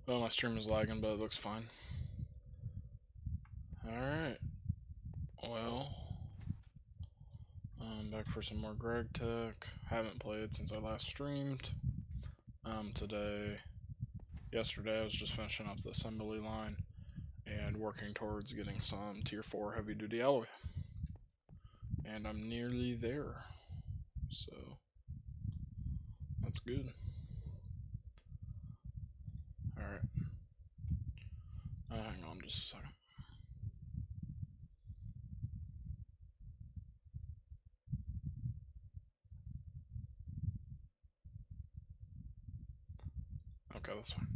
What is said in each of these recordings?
Oh, my stream is lagging, but it looks fine. Alright. Well, I'm back for some more Greg Tech. Haven't played since I last streamed. Yesterday I was just finishing up the assembly line and working towards getting some tier 4 heavy duty alloy. And I'm nearly there. So, that's good. Alright. Hang on just a second. Okay, that's fine.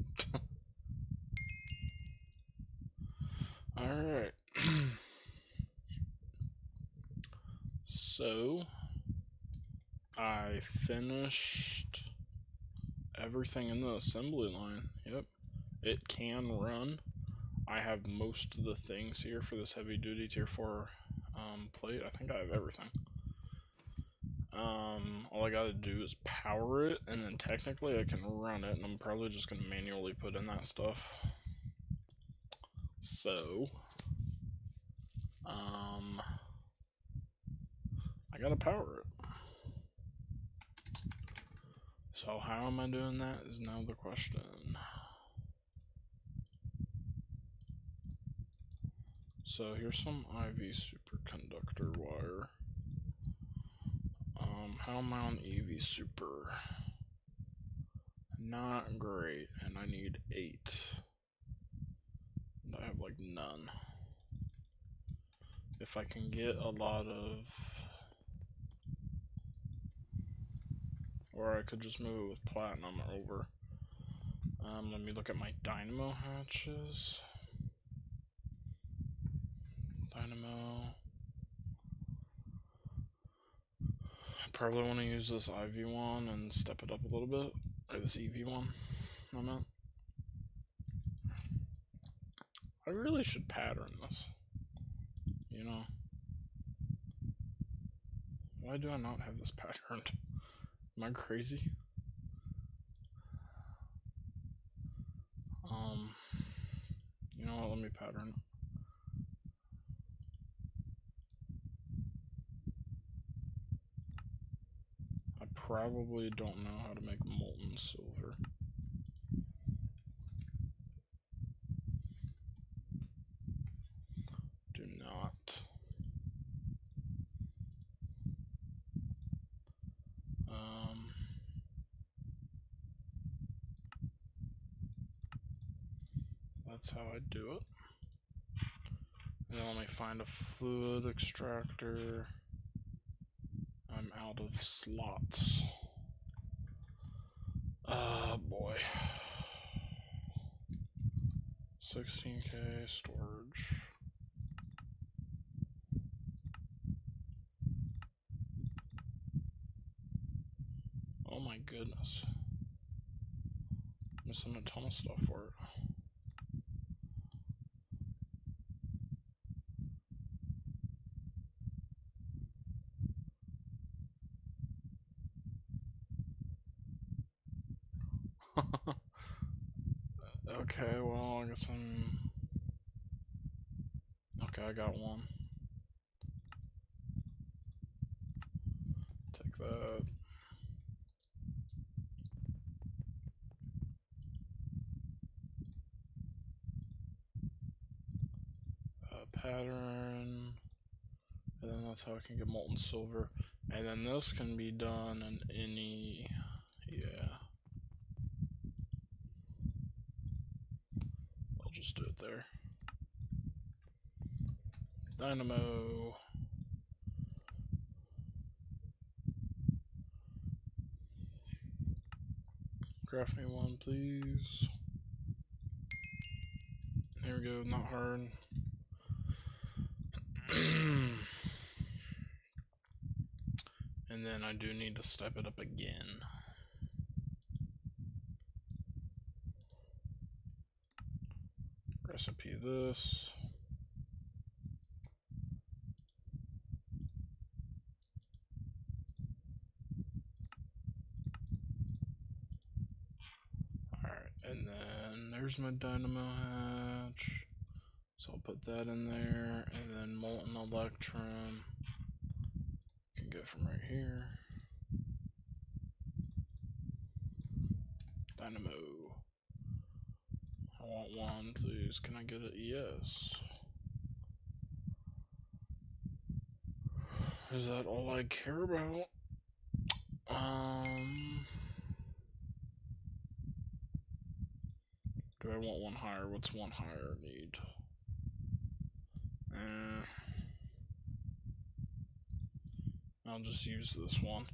Alright. So, I finished everything in the assembly line. Yep. It can run. I have most of the things here for this heavy duty tier 4 plate. I think I have everything. All I gotta do is power it, and then technically I can run it, and I'm probably just gonna manually put in that stuff. So, I gotta power it. So how am I doing that is now the question. So here's some IV superconductor wire. How am I on EV super? Not great, and I need 8. And I have like none. If I can get a lot of, or I could just move it with platinum over. Let me look at my dynamo hatches. Dynamo. I probably want to use this IV one and step it up a little bit, or this EV one. I meant. I really should pattern this. You know. Why do I not have this patterned? Am I crazy? You know what? Let me pattern it. I probably don't know how to make molten silver. Do not. That's how I do it. And then let me find a fluid extractor. I'm out of slots. Boy. 16K storage. Oh my goodness. Missing a ton of stuff for it. Okay, well, I guess I'm... Okay, I got one. Take that. Pattern. And then that's how I can get molten silver. And then this can be done in any... Yeah. I'll just do it there. Dynamo. Craft me one, please. There we go, not hard. And then I do need to step it up again. Recipe this. Alright, and then where's my dynamo hatch? So I'll put that in there, and then molten electrum can get from right here. Dynamo. I want one, please. Can I get it? Yes. Is that all I care about? Do I want one higher? What's one higher need? I'll just use this one.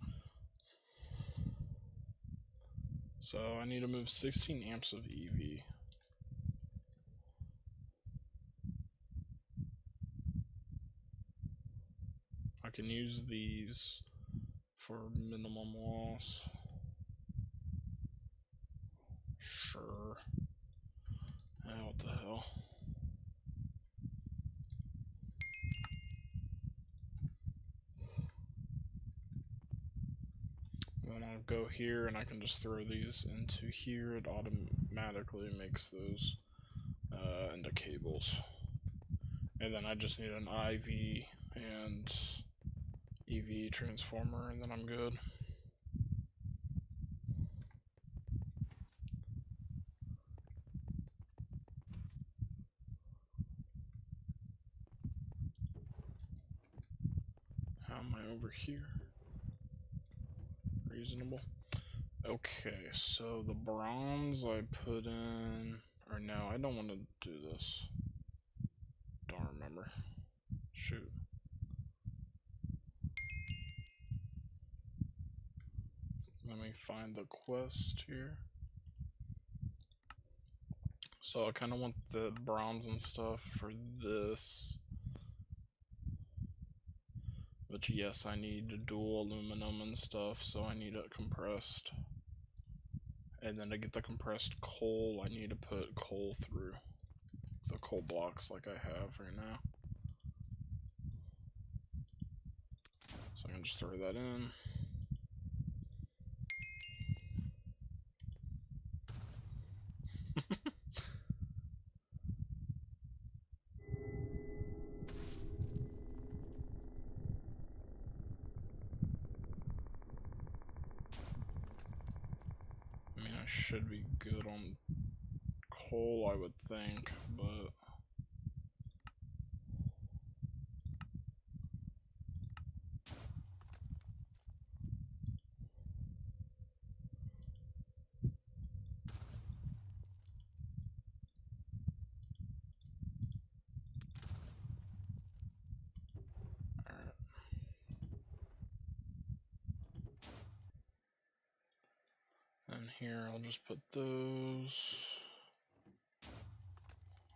So I need to move 16 amps of EV. I can use these for minimum loss. Sure. What the hell? Then I'll go here and I can just throw these into here. It automatically makes those into cables. And then I just need an IV and EV transformer, and then I'm good. How am I over here? Reasonable. Okay, so the bronze I put in, or no, I don't want to do this. Don't remember. Shoot. Let me find the quest here. So I kind of want the bronze and stuff for this. But yes, I need dual aluminum and stuff, so I need it compressed. And then to get the compressed coal, I need to put coal through the coal blocks like I have right now. So I can just throw that in. I mean, I should be good on coal, I would think, but alright. And here I'll just put those.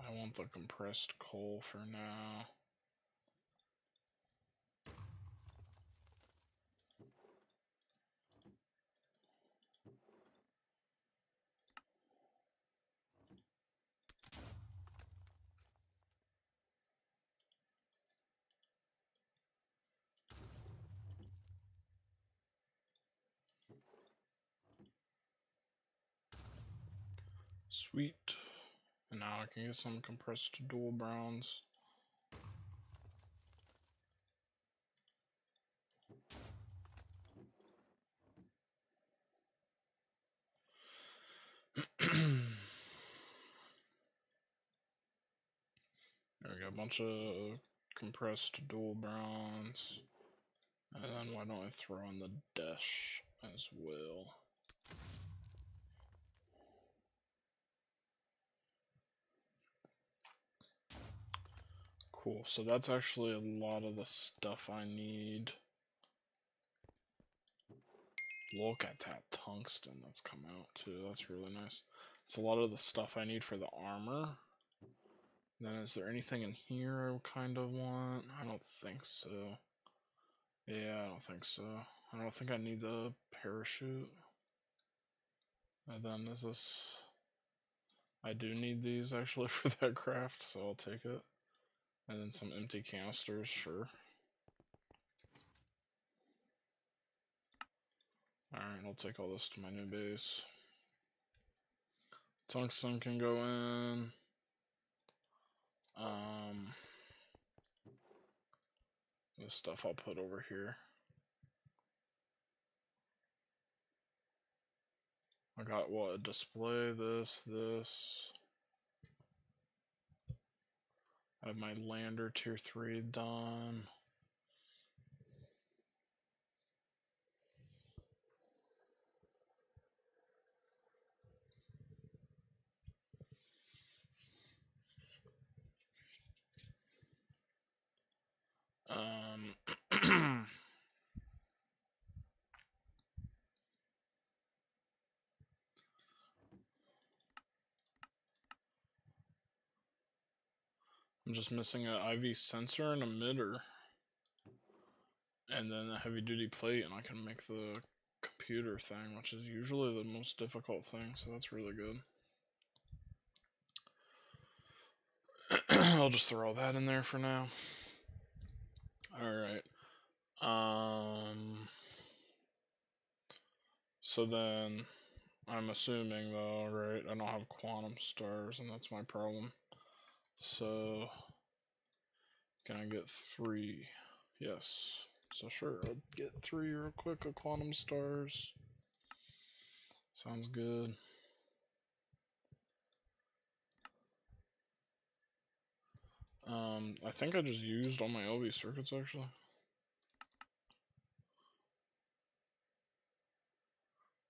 I want the compressed coal for now. Sweet. And now I can get some compressed dual browns. There we go, a bunch of compressed dual browns. And then why don't I throw in the dash as well? Cool, so that's actually a lot of the stuff I need. Look at that tungsten that's come out too, that's really nice. It's a lot of the stuff I need for the armor. Then is there anything in here I kind of want? I don't think so. Yeah, I don't think so. I don't think I need the parachute. And then is this... I do need these actually for that craft, so I'll take it. And then some empty canisters, sure. Alright, I'll take all this to my new base. Tungsten can go in. This stuff I'll put over here. I got what? A display, this. I have my lander tier 3 done. I'm just missing an IV sensor and emitter. And then a heavy duty plate, and I can make the computer thing, which is usually the most difficult thing, so that's really good. I'll just throw that in there for now. Alright. So then, I'm assuming though, right, I don't have quantum stars, and that's my problem. So, can I get 3? Yes. So sure, I'll get 3 real quick of quantum stars. Sounds good. I think I just used all my LV circuits actually.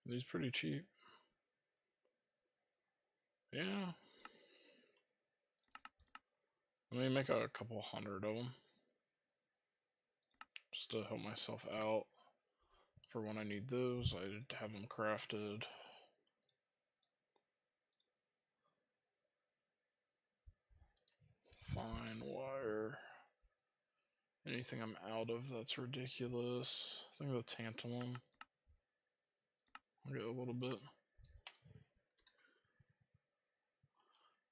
These pretty cheap. Yeah. Let me make a couple hundred of them. Just to help myself out for when I need those. I have them crafted. Fine wire. Anything I'm out of that's ridiculous. I think the tantalum. I'll get a little bit.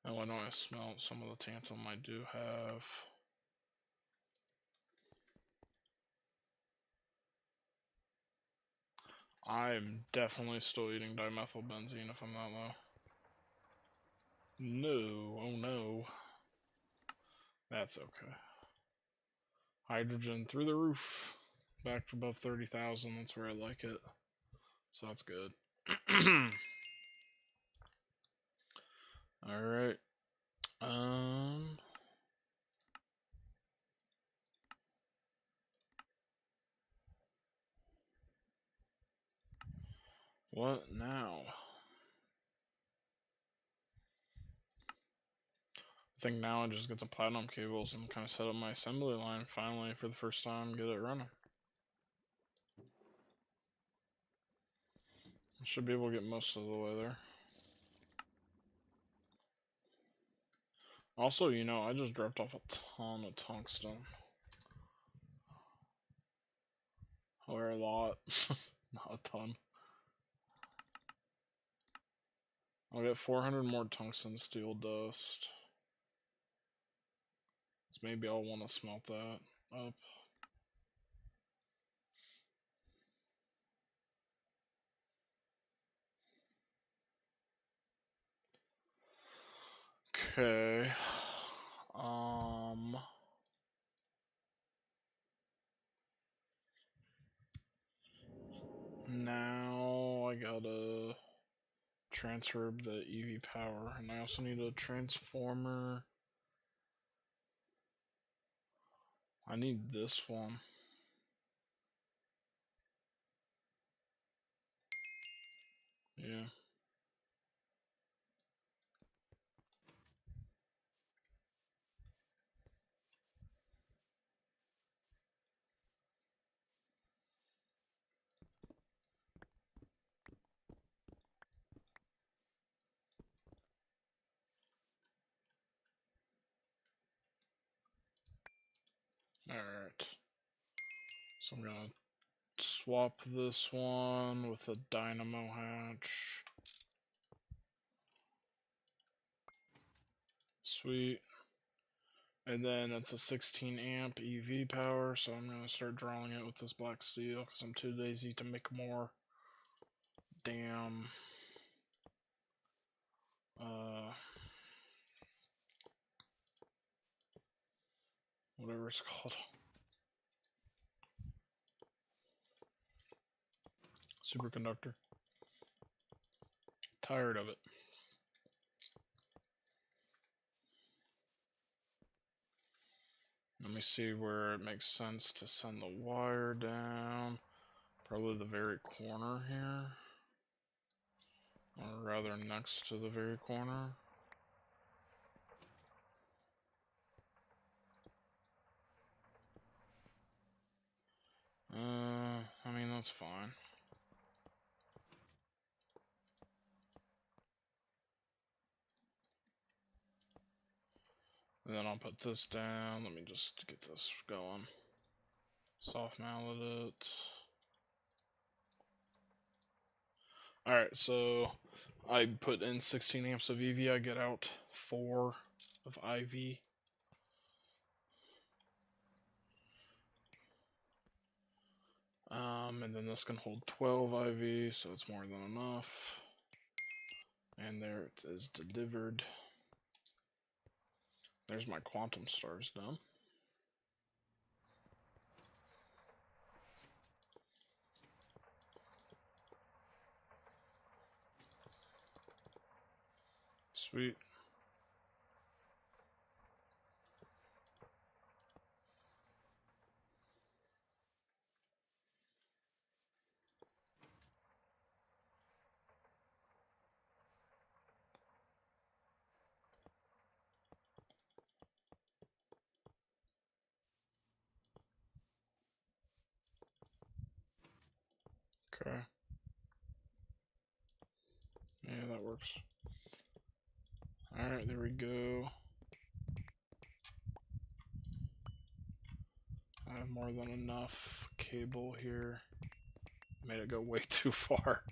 And why don't I smelt some of the tantalum I do have? I'm definitely still eating dimethylbenzene if I'm that low. No, oh no. That's okay. Hydrogen through the roof. Back to above 30,000, that's where I like it. So that's good. Alright. What now? I think now I just get the platinum cables and kind of set up my assembly line finally for the first time, get it running. I should be able to get most of the way there. Also, you know, I just dropped off a ton of tungsten. Or a lot. Not a ton. I'll get 400 more tungsten steel dust. So maybe I'll want to smelt that up. Okay. Now I gotta transfer the EV power, and I also need a transformer. I need this one. Yeah. Alright. So I'm gonna swap this one with a dynamo hatch. Sweet. And then it's a 16 amp EV power, so I'm gonna start drawing it with this black steel because I'm too lazy to make more damn whatever it's called. Superconductor. Tired of it. Let me see where it makes sense to send the wire down. Probably the very corner here. Or rather next to the very corner. I mean, that's fine. And then I'll put this down. Let me just get this going. Soft mallet it. Alright, so I put in 16 amps of EV, I get out 4 of IV. And then this can hold 12 IV, so it's more than enough. And there it is delivered. There's my quantum stars done. Sweet. Okay. Yeah, that works. Alright, there we go. I have more than enough cable here. Made it go way too far.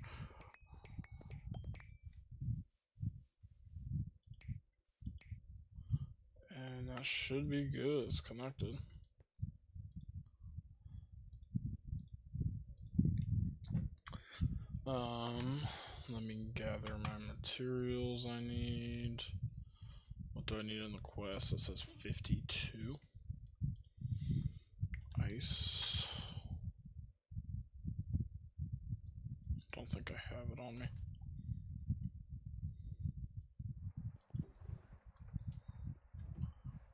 And that should be good. It's connected. Let me gather my materials I need. What do I need in the quest? It says 52. Ice. Don't think I have it on me.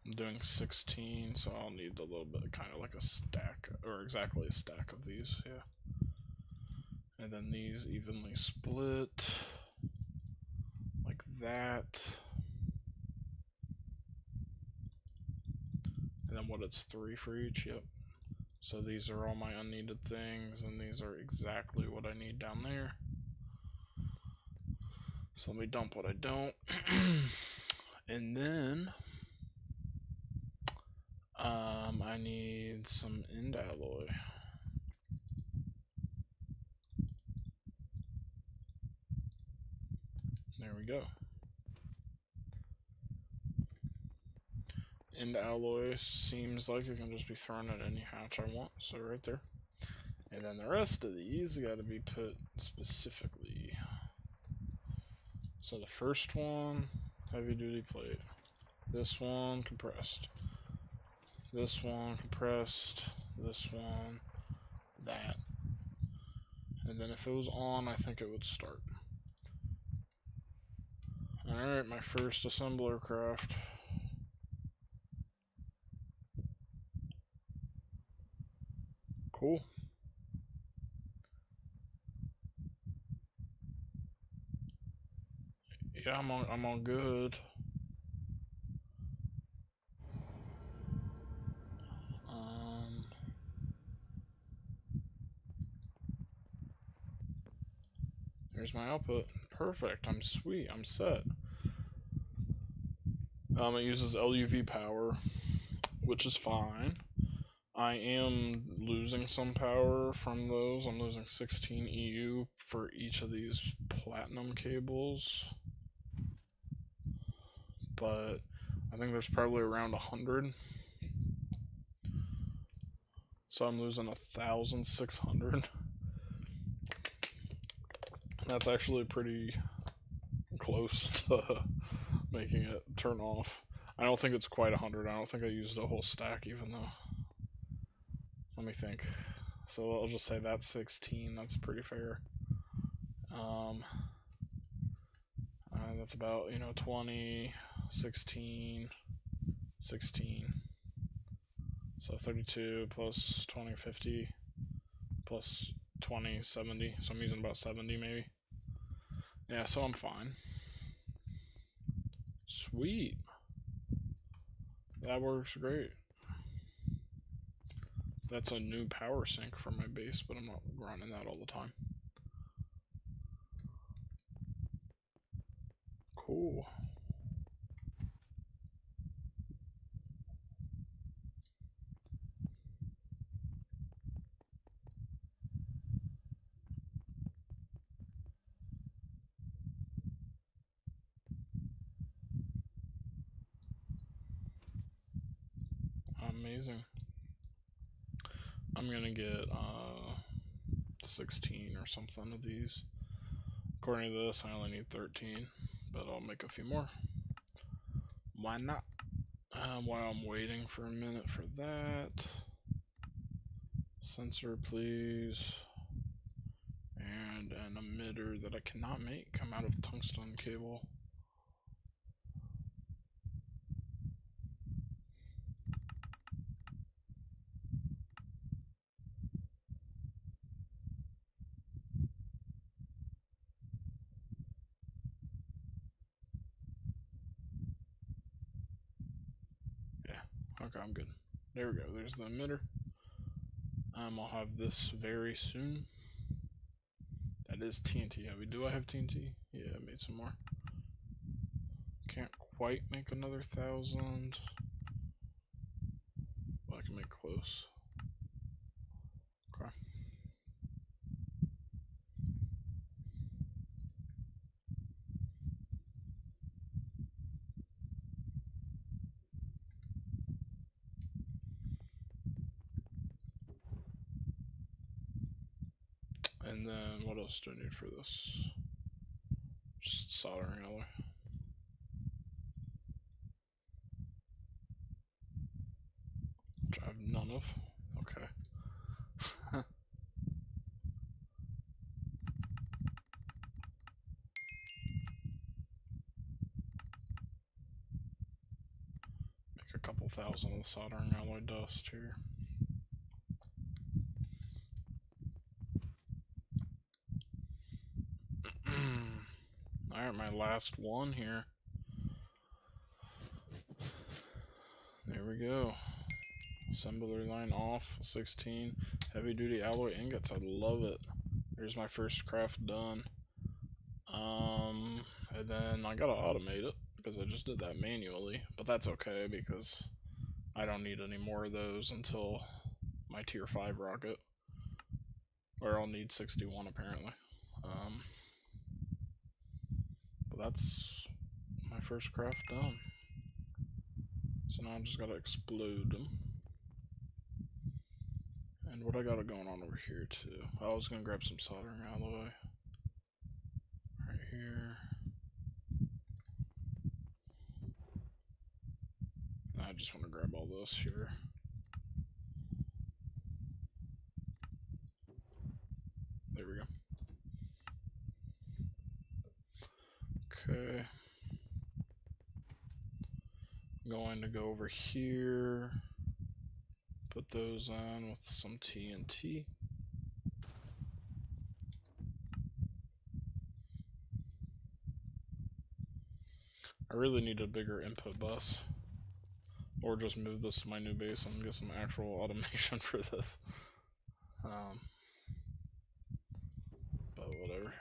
I'm doing 16, so I'll need a little bit, kind of like a stack, or exactly a stack of these, yeah. And then these evenly split, like that. And then what, it's 3 for each, yep. So these are all my unneeded things, and these are exactly what I need down there. So let me dump what I don't. And then I need some end alloy. There we go. End alloy seems like it can just be thrown in any hatch I want, so right there. And then the rest of these gotta be put specifically. So the first one, heavy duty plate. This one, compressed. This one, compressed. This one, that. And then if it was on, I think it would start. Alright, my first assembler craft. Cool. Yeah, I'm all good. There's my output. Perfect. I'm sweet. I'm set. It uses LuV power, which is fine. I am losing some power from those. I'm losing 16 EU for each of these platinum cables. But I think there's probably around 100. So I'm losing 1,600. That's actually pretty close to making it turn off. I don't think it's quite 100. I don't think I used a whole stack even though. Let me think. So I'll just say that's 16. That's pretty fair. That's about, 20, 16, 16. So 32 plus 20, 50 plus 20, 70. So I'm using about 70 maybe. Yeah, so I'm fine. Sweet. That works great. That's a new power sink for my base, but I'm not running that all the time. Cool. Amazing. I'm gonna get 16 or something of these. According to this, I only need 13, but I'll make a few more. Why not? While I'm waiting for a minute for that, sensor please, and an emitter that I cannot make. I'm out of tungsten cable. Yeah, okay, I'm good. There we go, there's the emitter. I'll have this very soon. That is TNT heavy. Do I have TNT? Yeah, I made some more. Can't quite make another 1,000, but I can make close. Okay. And then what else do I need for this? Just soldering alloy. Which I have none of. Okay. Make a couple thousand of soldering alloy dust here. Alright, my last one here. There we go. Assembly line off, 16. Heavy duty alloy ingots, I love it. There's my first craft done. And then I gotta automate it because I just did that manually, but that's okay because I don't need any more of those until my tier 5 rocket, or I'll need 61 apparently. But that's my first craft done. So now I just gotta explode them. And what I got going on over here too. I was gonna grab some soldering alloy. Right here. And I just want to grab all this here. There we go. Okay. I'm going to go over here. Put those on with some TNT. I really need a bigger input bus. Or just move this to my new base and get some actual automation for this. But whatever.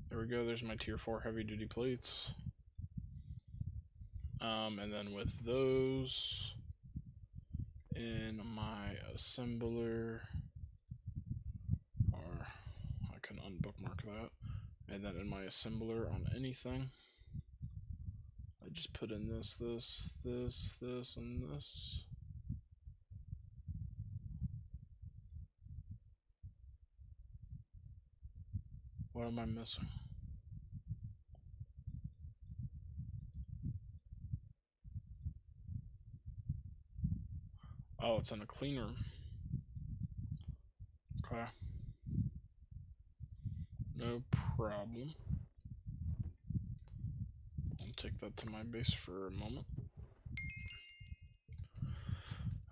There we go, there's my tier 4 heavy duty plates. And then with those in my assembler, or I can unbookmark that. And then in my assembler on anything, I just put in this, this, and this. What am I missing? Oh, it's in a clean room. Okay. No problem. I'll take that to my base for a moment.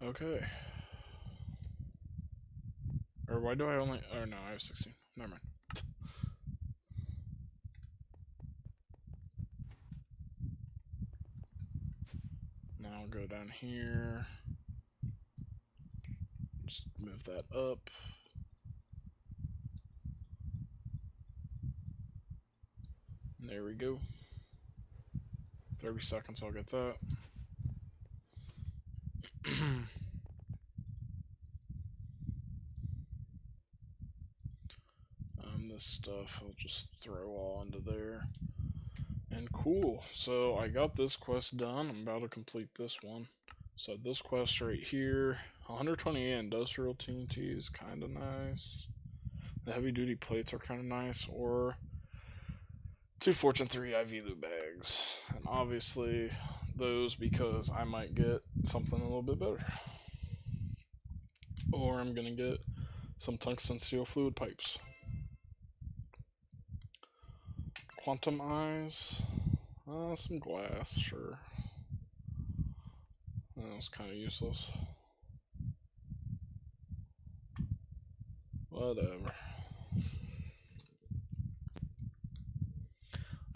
Okay. Or why do I only... Oh no, I have 16. Never mind. Now I'll go down here. Just move that up. There we go. 30 seconds, I'll get that. This stuff I'll just throw all into there. And cool, so I got this quest done. I'm about to complete this one. So this quest right here, 120 industrial TNT is kind of nice. The heavy duty plates are kind of nice, or 2 Fortune 3 IV loot bags. And obviously those because I might get something a little bit better. Or I'm gonna get some tungsten steel fluid pipes. Quantum eyes, some glass, sure. That was kind of useless. Whatever.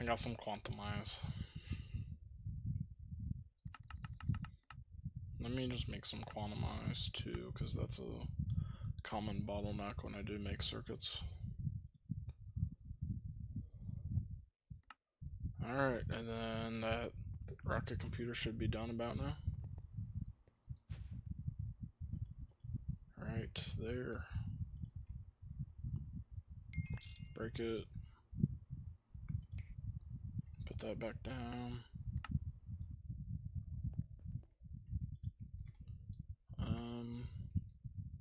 I got some quantum eyes. Let me just make some quantum eyes too, because that's a common bottleneck when I do make circuits. Alright, and then that rocket computer should be done about now. Right there. Break it. Put that back down.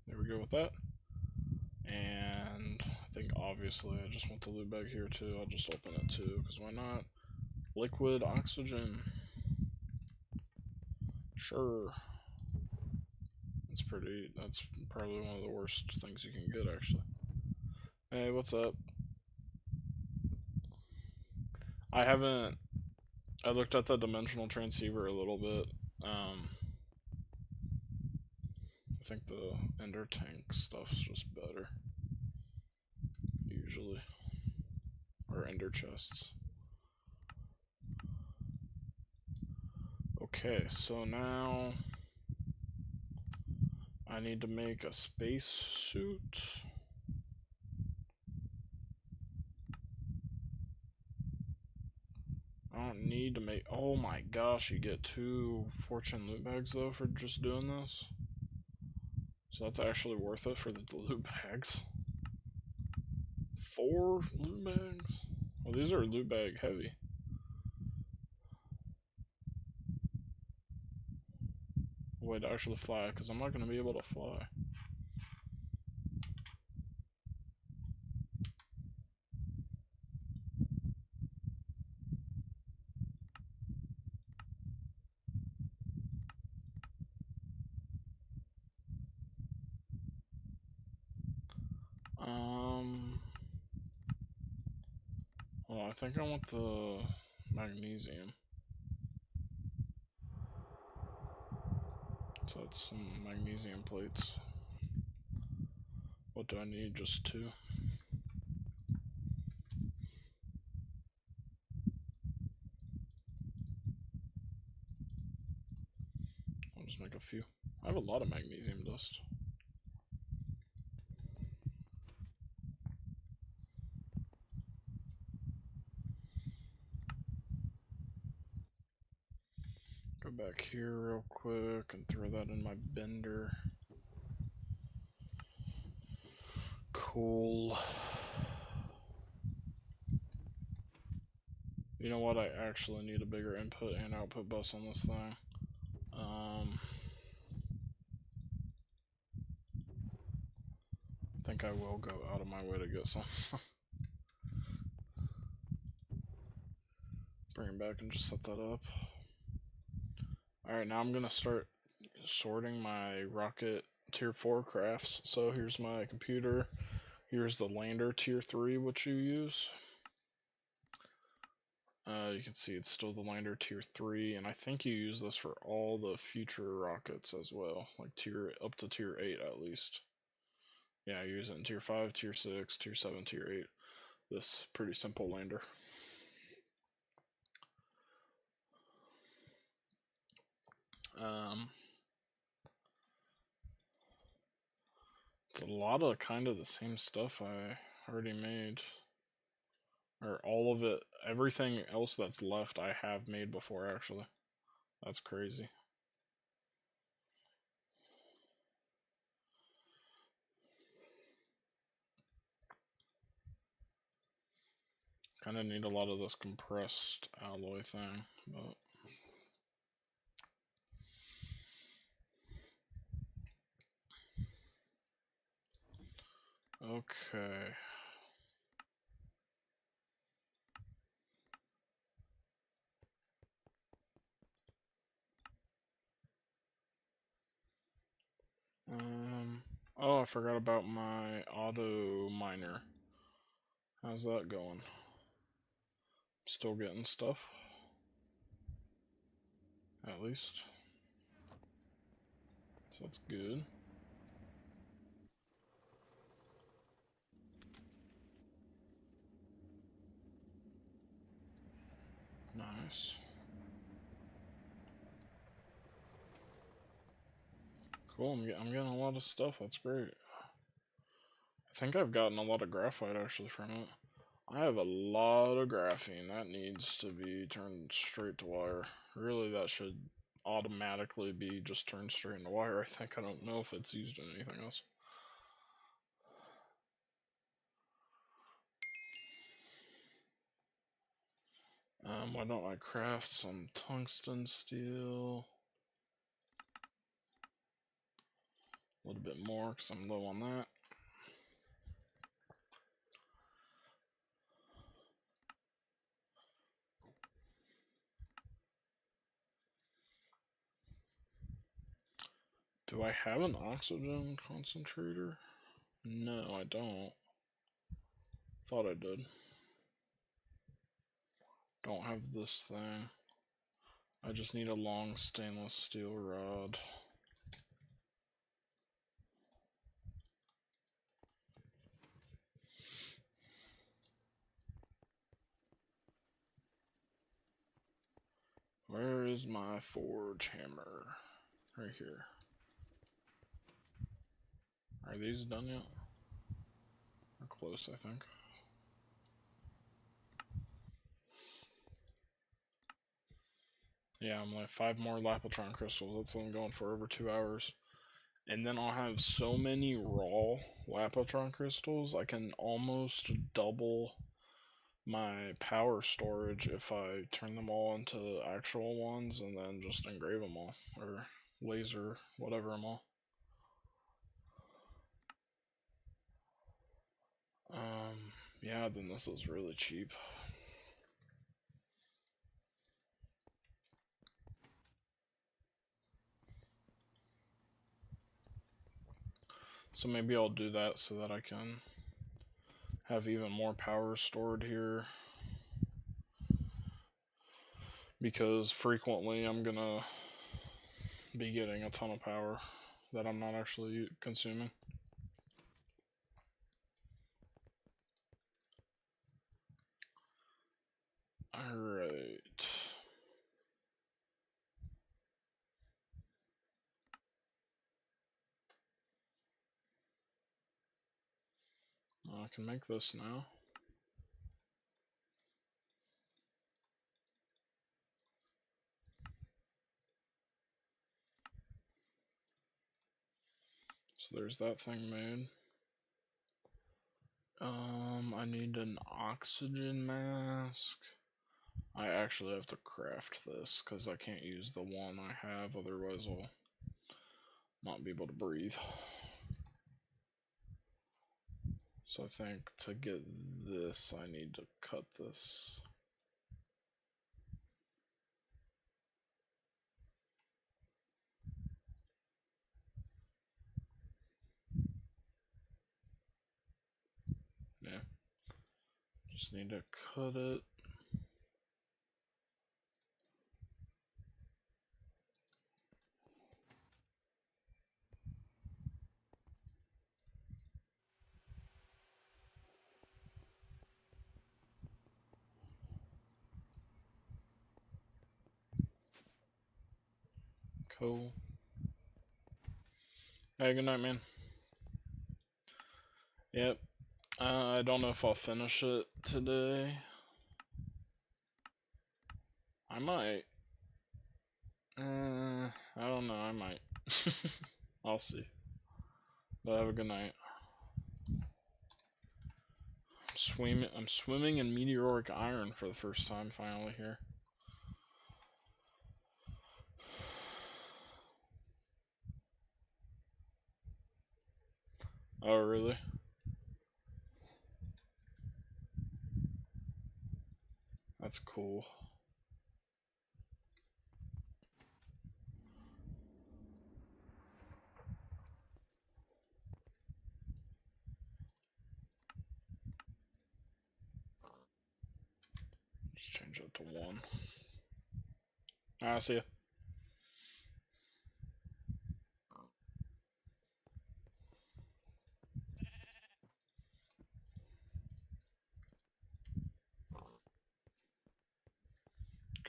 There we go with that. And I think obviously I just want the loot bag here too. I'll just open it too, because why not? Liquid oxygen. Sure. That's probably one of the worst things you can get, actually. Hey, what's up? I looked at the dimensional transceiver a little bit. I think the ender tank stuff's just better. Usually. Or ender chests. Okay, so now I need to make a space suit. I don't need to make... Oh my gosh, you get 2 fortune loot bags though for just doing this. So that's actually worth it for the loot bags. 4 loot bags? Well, these are loot bag heavy. Way to actually fly, because I'm not going to be able to fly. Well, I think I want the magnesium. So that's some magnesium plates. What do I need? Just 2. I'll just make a few. I have a lot of magnesium dust. Go back here real quick and throw that in my bender. Cool. You know what? I actually need a bigger input and output bus on this thing. I think I will go out of my way to get some. Bring it back and just set that up. Alright, now I'm gonna start sorting my rocket tier 4 crafts. So here's my computer. Here's the lander tier 3, which you use. You can see it's still the lander tier 3, and I think you use this for all the future rockets as well, like up to tier 8 at least. Yeah, I use it in tier 5, tier 6, tier 7, tier 8. This pretty simple lander. It's a lot of kind of the same stuff I already made. Or all of it, everything else that's left I have made before actually. That's crazy. Kinda need a lot of this compressed alloy thing, but okay. Oh, I forgot about my auto miner. How's that going? Still getting stuff? At least. So that's good. Nice. Cool, I'm getting a lot of stuff, that's great. I think I've gotten a lot of graphite actually from it. I have a lot of graphene that needs to be turned straight to wire. Really, that should automatically be just turned straight into wire. I don't know if it's used in anything else. Why don't I craft some tungsten steel? A little bit more because I'm low on that. Do I have an oxygen concentrator? No, I don't. Thought I did. Don't have this thing. I just need a long stainless steel rod. Where is my forge hammer? Right here. Are these done yet? We're close, I think. Yeah, I'm like 5 more Lapotron crystals. That's what I'm going for, over 2 hours. And then I'll have so many raw Lapotron crystals, I can almost double my power storage if I turn them all into actual ones and then just engrave them all. Or laser, whatever them all. Yeah, then this is really cheap. So maybe I'll do that so that I can have even more power stored here. Because frequently I'm gonna be getting a ton of power that I'm not actually consuming. Alright. I can make this now. So there's that thing made. I need an oxygen mask. I actually have to craft this because I can't use the one I have, otherwise I'll not be able to breathe. So I think to get this, I need to cut this. Just need to cut it. Cool. Hey, good night, man. Yep. I don't know if I'll finish it today. I might. I don't know. I might. I'll see. But have a good night. I'm swimming in meteoric iron for the first time finally here. Oh, really? That's cool. Just change it to 1. Alright, see ya.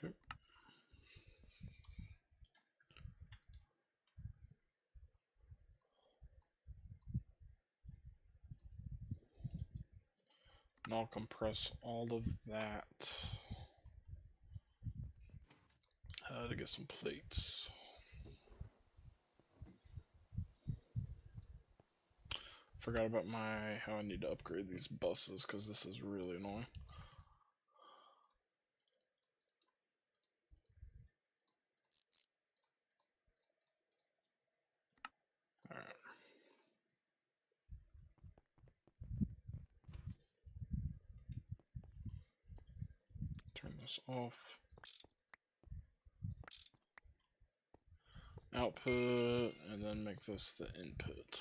Okay. And I'll compress all of that to get some plates. Forgot about how I need to upgrade these buses because this is really annoying. Alright. Turn this off. Output, and then make this the input.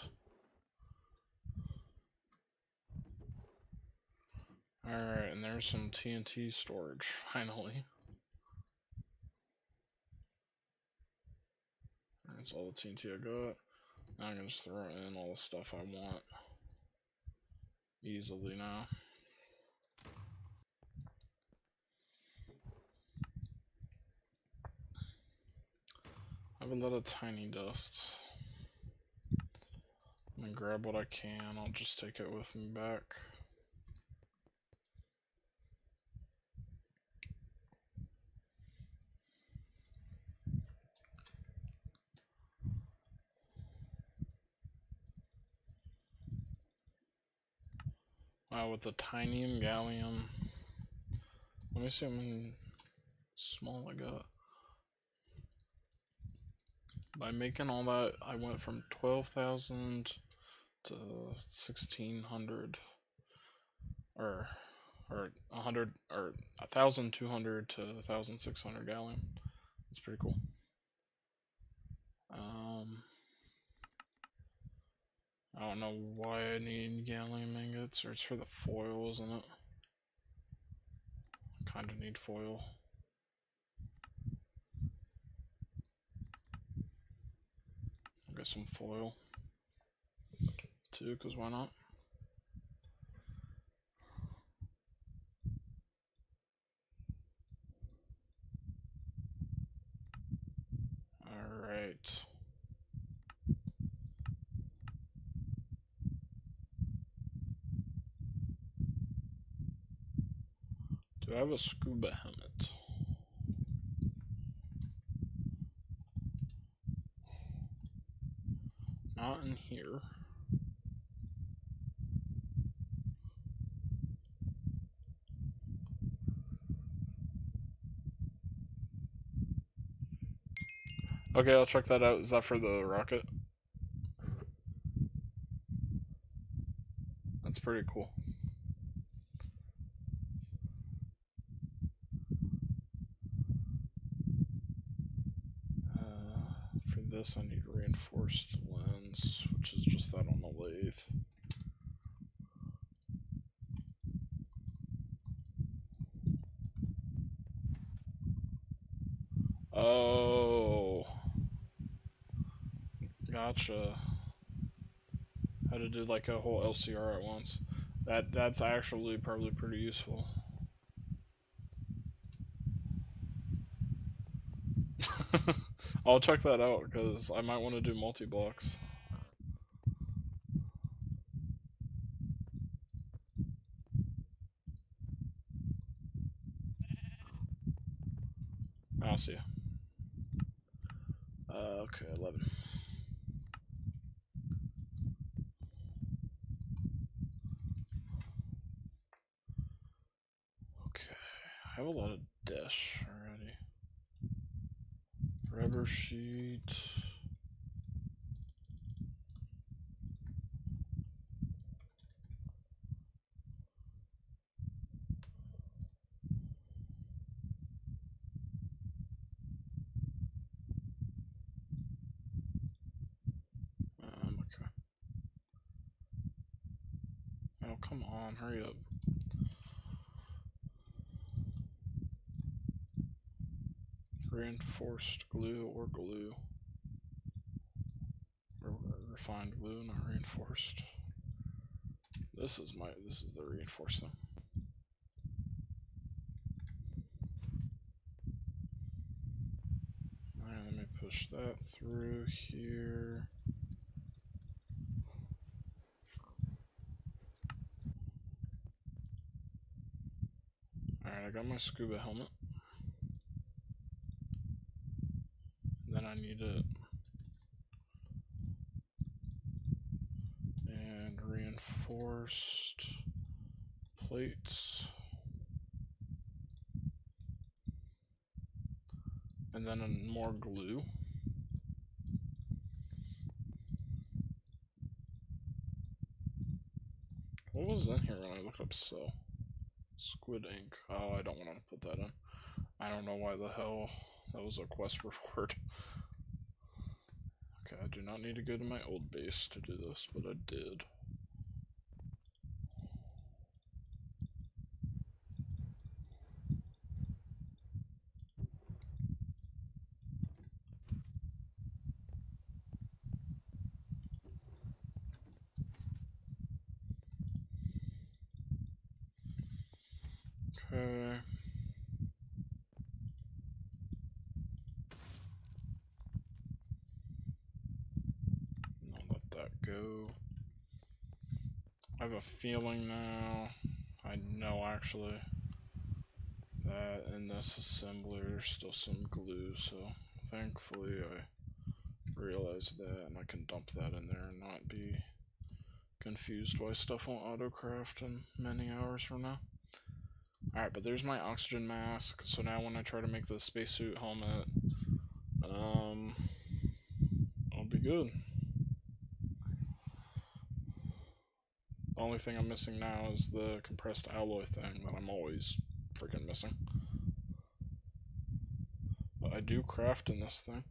Alright, and there's some TNT storage, finally. That's all the TNT I got. Now I'm gonna just throw in all the stuff I want easily now. I have a lot of tiny dust. I'm gonna grab what I can, I'll just take it with me back. Wow, with the tinium, gallium. Let me see how many small I got. By making all that, I went from 12,000 to 1,600, or 100, or 1,200 to 1,600 gallium. That's pretty cool. I don't know why I need gallium ingots, or it's for the foil, isn't it? Kinda need foil. I'll get some foil too, cause why not? Alright. Do I have a scuba helmet? Not in here. Okay, I'll check that out. Is that for the rocket? That's pretty cool. For this I need reinforced lens, which is just that on the lathe. Oh, gotcha. How to do like a whole LCR at once. That's actually probably pretty useful. I'll check that out because I might want to do multi-blocks. I'll see you. Okay, 11. Okay, I have a lot of dash already. Rubber sheet. Okay. Oh, come on, hurry up. Reinforced glue or glue. Or refined glue, not reinforced. This is the reinforced thing. Alright, let me push that through here. Alright, I got my scuba helmet. Then I need it. And reinforced plates. And then more glue. What was in here when I looked up so? Squid ink. Oh, I don't want to put that in. I don't know why the hell that was a quest reward. Okay, I do not need to go to my old base to do this, but I did. Okay. I'll let that go. I have a feeling now, I know actually, that in this assembly there's still some glue, so thankfully I realized that and I can dump that in there and not be confused why stuff won't autocraft in many hours from now. Alright, but there's my oxygen mask, so now when I try to make the spacesuit helmet, I'll be good. The only thing I'm missing now is the compressed alloy thing that I'm always freaking missing. But I do craft in this thing.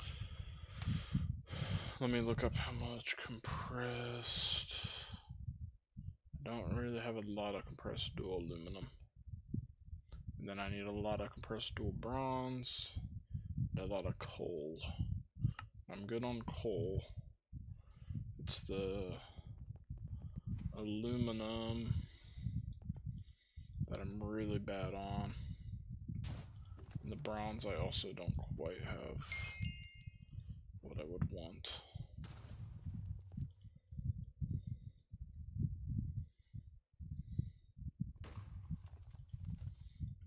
Let me look up how much compressed. I don't really have a lot of compressed dual aluminum. And then I need a lot of compressed dual bronze. And a lot of coal. I'm good on coal. It's the aluminum that I'm really bad on. And the bronze I also don't quite have what I would want.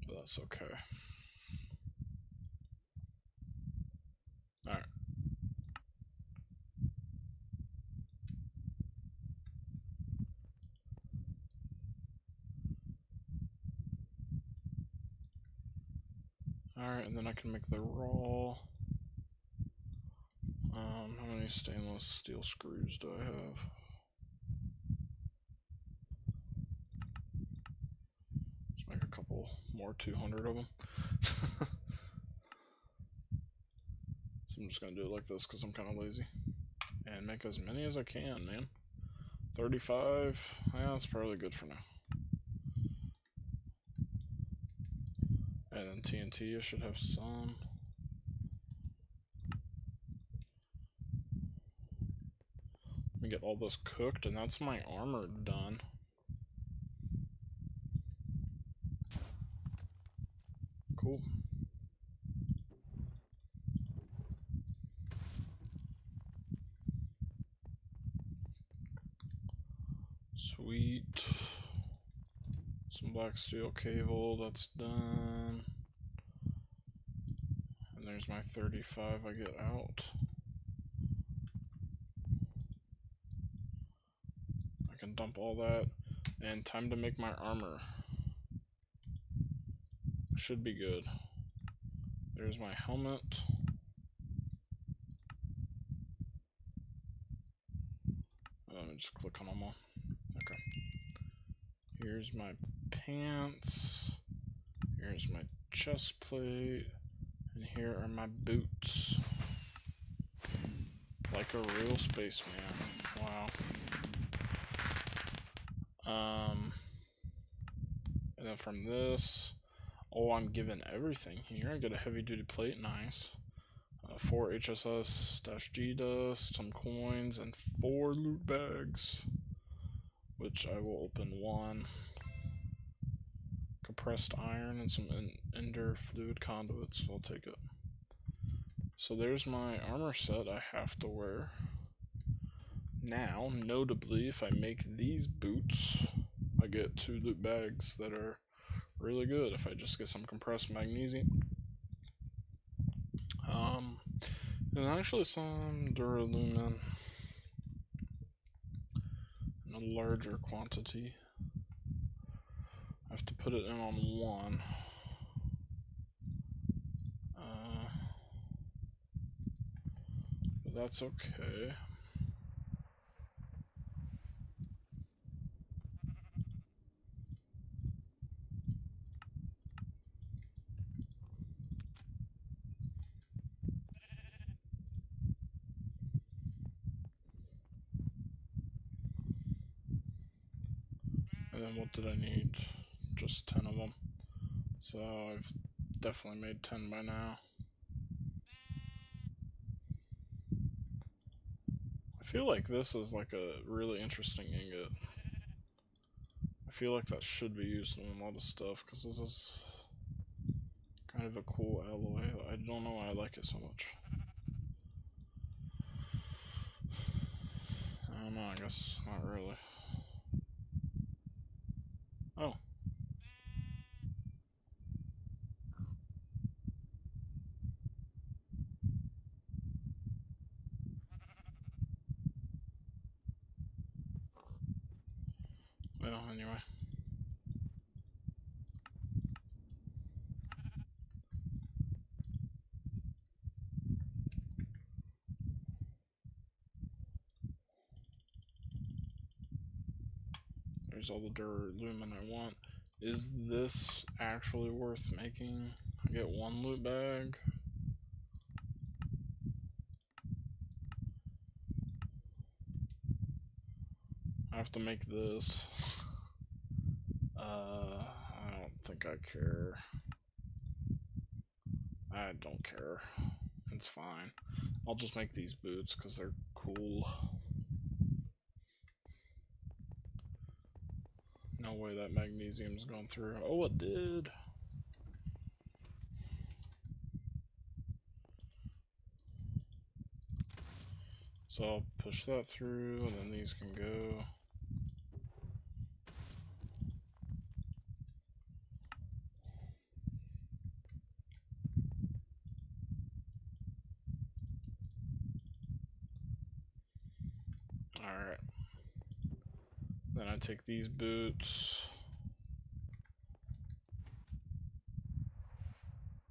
But that's okay. Alright. Alright, and then I can make the raw. How many stainless steel screws do I have? Let's make a couple more 200 of them. So I'm just gonna do it like this because I'm kind of lazy. And make as many as I can, man. 35, yeah, that's probably good for now. And then TNT, I should have some. and get all this cooked, and that's my armor done. Cool. Sweet. Some black steel cable, that's done. And there's my 35 I get out. I can dump all that. And time to make my armor. Should be good. There's my helmet. Let me just click on them all. Okay. Here's my pants. Here's my chest plate. And here are my boots. Like a real spaceman. Wow. And then from this, oh, I'm given everything here. I get a heavy duty plate, nice. 4 HSS-G dust, some coins, and 4 loot bags, which I will open 1. Compressed iron and some ender fluid conduits, so I'll take it. So there's my armor set I have to wear. Now, notably, if I make these boots, I get 2 loot bags that are really good if I just get some compressed magnesium. And actually some duralumin in a larger quantity. I have to put it in on 1. But that's okay. And then what did I need? Just 10 of them. So I've definitely made 10 by now. I feel like this is like a really interesting ingot. I feel like that should be used in a lot of stuff because this is kind of a cool alloy. I don't know why I like it so much. I don't know, I guess not really. Oh. Well, anyway. There's all the duralumin I want. Is this actually worth making? I get 1 loot bag. I have to make this. I don't think I care. I don't care. It's fine. I'll just make these boots because they're cool. No way that magnesium's going through. Oh, it did. So I'll push that through, and then these can go. Alright. Then I take these boots.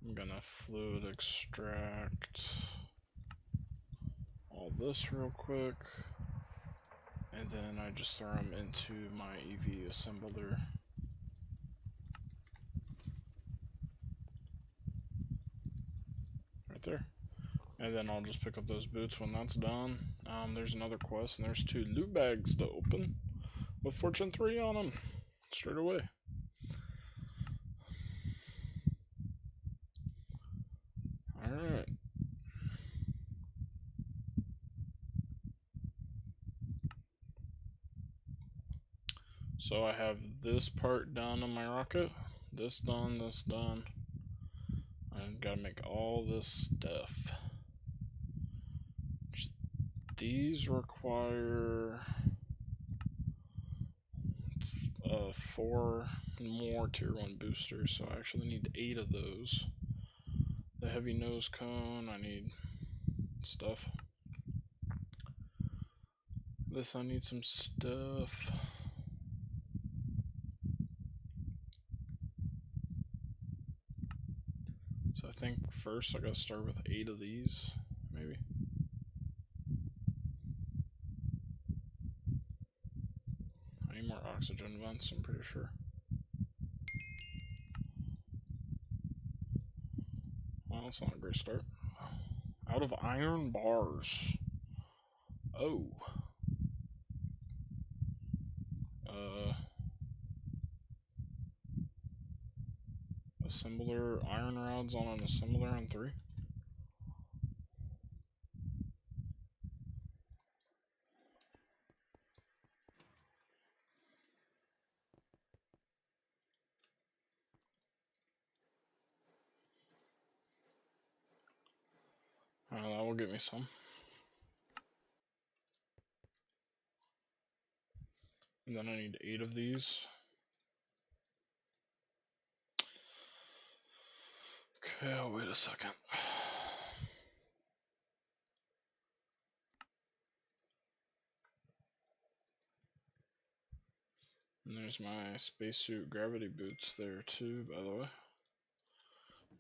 I'm gonna fluid extract all this real quick. And then I just throw them into my EV assembler. Right there. And then I'll just pick up those boots when that's done. There's another quest, and there's 2 loot bags to open with Fortune 3 on them. Straight away. Alright. So I have this part done on my rocket. This done, this done. I've got to make all this stuff. These require 4 more tier 1 boosters, so I actually need 8 of those. The heavy nose cone, I need stuff. This, I need some stuff. So I think first I gotta start with 8 of these, maybe. I need more oxygen vents, I'm pretty sure. Well, that's not a great start. Out of iron bars. Oh. Assembler, iron rods on an assembler on 3. That will get me some. And then I need 8 of these. Okay, I'll wait a second. And there's my spacesuit gravity boots there too, by the way.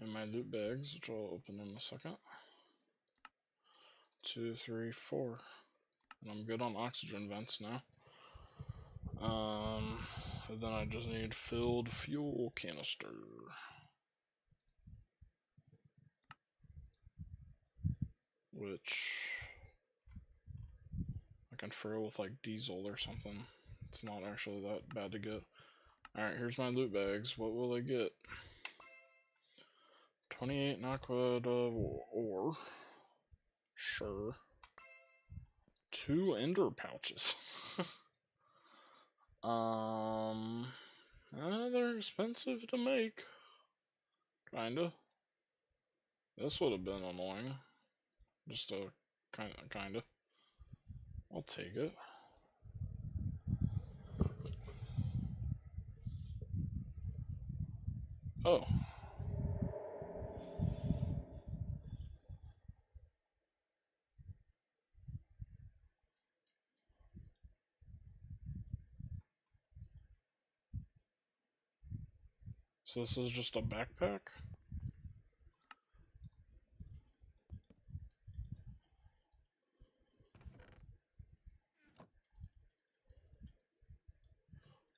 And my loot bags, which I'll open in a second. 2, 3, 4. And I'm good on oxygen vents now. And then I just need filled fuel canister. Which I can fill with like diesel or something. It's not actually that bad to get. Alright, here's my loot bags. What will I get? 28 Naquad ore. Sure. 2 ender pouches. They're expensive to make. Kinda. This would have been annoying. Just a kinda. I'll take it. Oh. So this is just a backpack?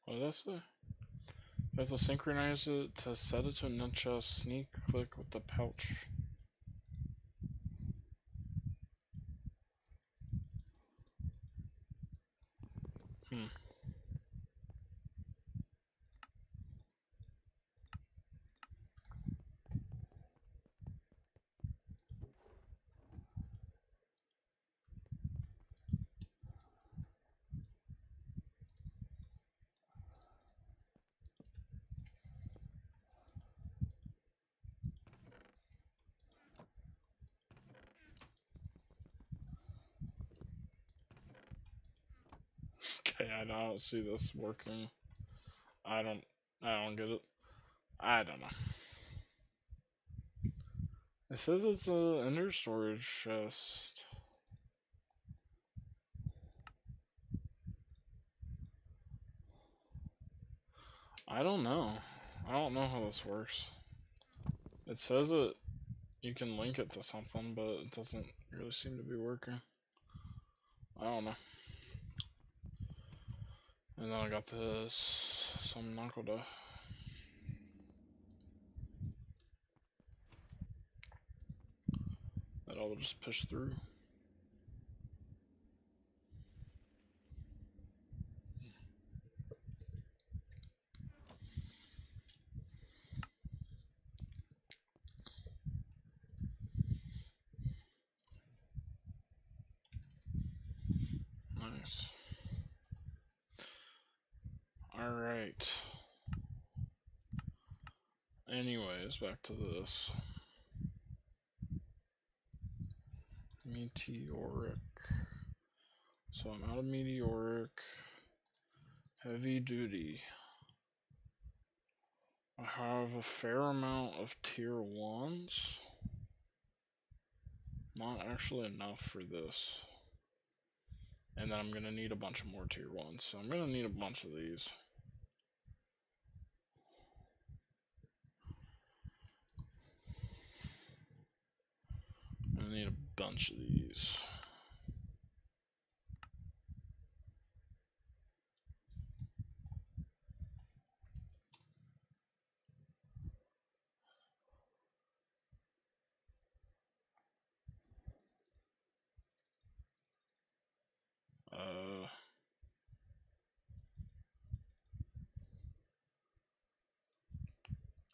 What did I say? You have to synchronize it to set it to ninja sneak click with the pouch. Okay, I don't see this working. I don't get it. I don't know. It says it's a ender storage chest. I don't know. I don't know how this works. It says it you can link it to something, but it doesn't really seem to be working. I don't know. And then I got this some Nakoda. That I'll just push through. Nice. Alright. Anyways, back to this. Meteoric. So I'm out of meteoric. Heavy duty. I have a fair amount of tier 1s. Not actually enough for this. And then I'm gonna need a bunch of more tier 1s. So I'm gonna need a bunch of these. I'm gonna need a bunch of these.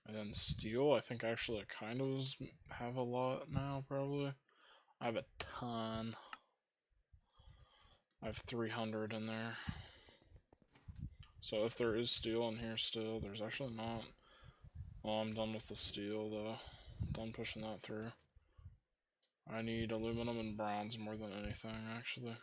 And then steel, I think actually I kind of have a lot now, probably. I have a ton. I have 300 in there. So if there is steel in here still, there's actually not. Well, I'm done with the steel though. I'm done pushing that through. I need aluminum and bronze more than anything, actually.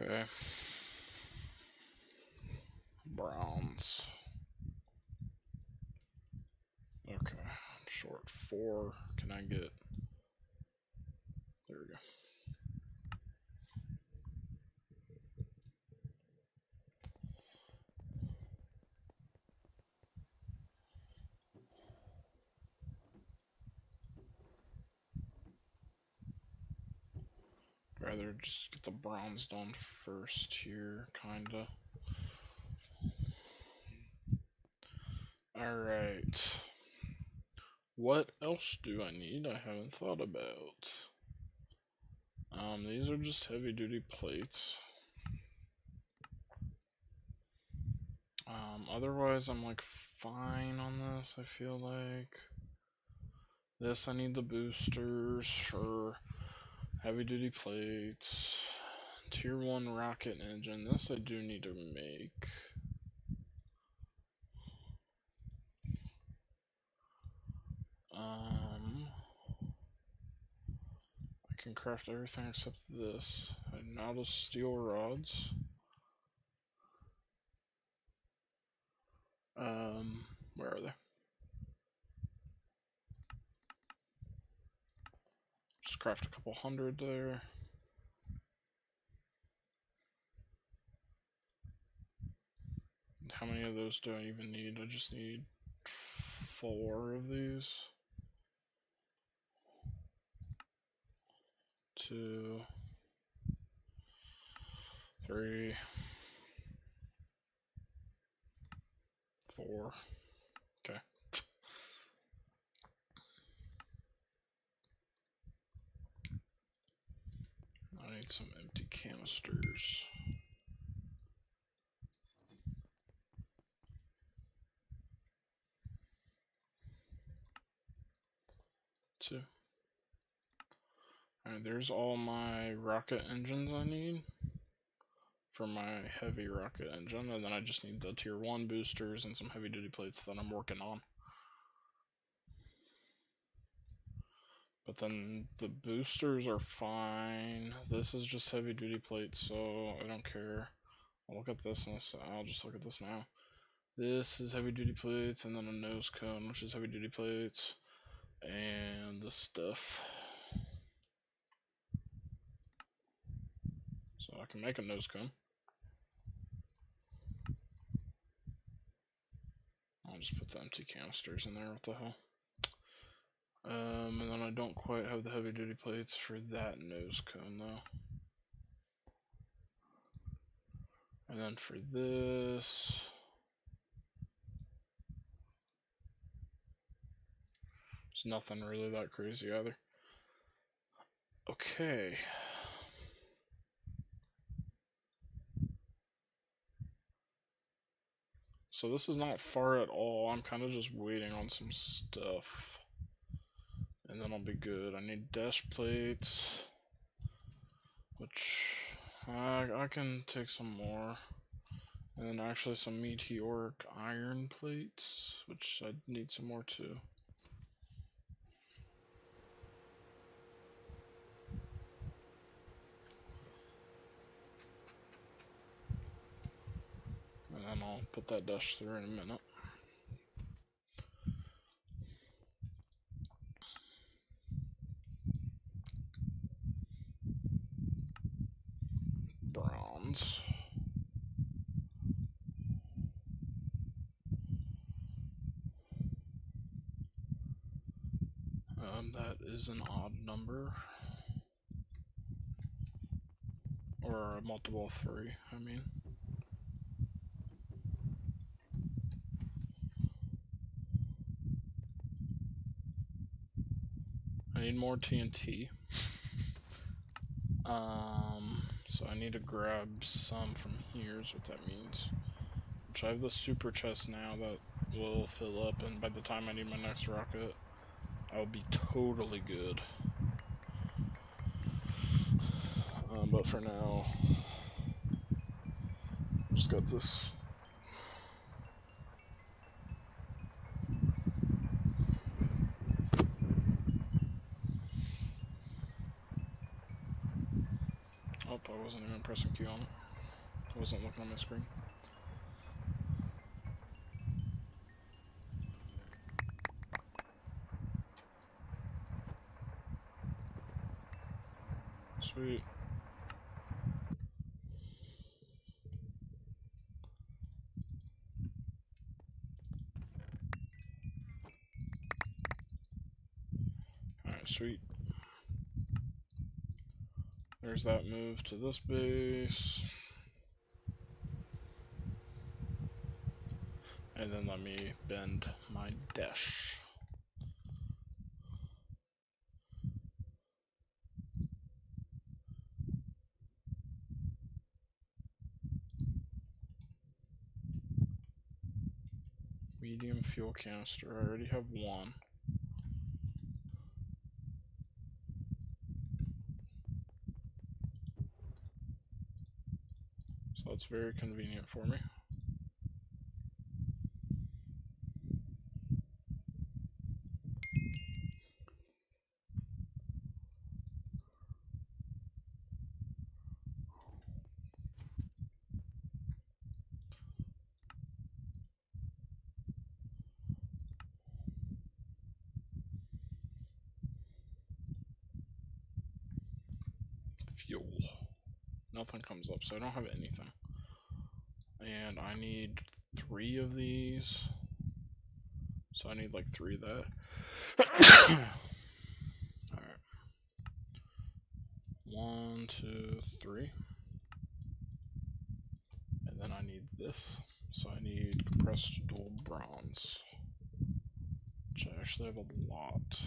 Okay. Bronze. Okay. I'm short 4. Can I get... There we go. Rather just get the bronze done first here, kinda. Alright. What else do I need I haven't thought about? These are just heavy duty plates. Otherwise I'm like fine on this, I feel like. This I need the boosters, sure. Heavy duty plates. Tier 1 rocket engine, this I do need to make. I can craft everything except this. And now the steel rods. Where are they? Just craft a couple hundred there. How many of those do I even need? I just need 4 of these. 2, 3, 4. Okay. I need some empty canisters. 2. Alright, there's all my rocket engines I need for my heavy rocket engine, and then I just need the tier 1 boosters and some heavy duty plates that I'm working on. But then the boosters are fine. This is just heavy duty plates, so I don't care. I'll look at this and I'll just look at this now. This is heavy duty plates, and then a nose cone, which is heavy duty plates, and this stuff. So I can make a nose cone. I'll just put the empty canisters in there, what the hell. And then I don't quite have the heavy duty plates for that nose cone though. And then for this, it's nothing really that crazy either. Okay. So this is not far at all. I'm kind of just waiting on some stuff. And then I'll be good. I need dash plates. Which I can take some more. And then actually some meteoric iron plates, which I need some more too. And then I'll put that dash through in a minute. Bronze. That is an odd number. Or a multiple of 3, I mean. I need more TNT. So I need to grab some from here is what that means. Which I have the super chest now that will fill up, and by the time I need my next rocket, I'll be totally good. But for now, just got this. Oh, I wasn't even pressing Q on it. I wasn't looking on my screen. Sweet. Alright, sweet. There's that move to this base. And then let me bend my dash. Medium fuel canister, I already have one. So that's very convenient for me. Fuel. Nothing comes up, so I don't have anything. And I need 3 of these. So I need like 3 of that. Alright. 1, 2, 3. And then I need this. So I need compressed dual bronze. Which I actually have a lot.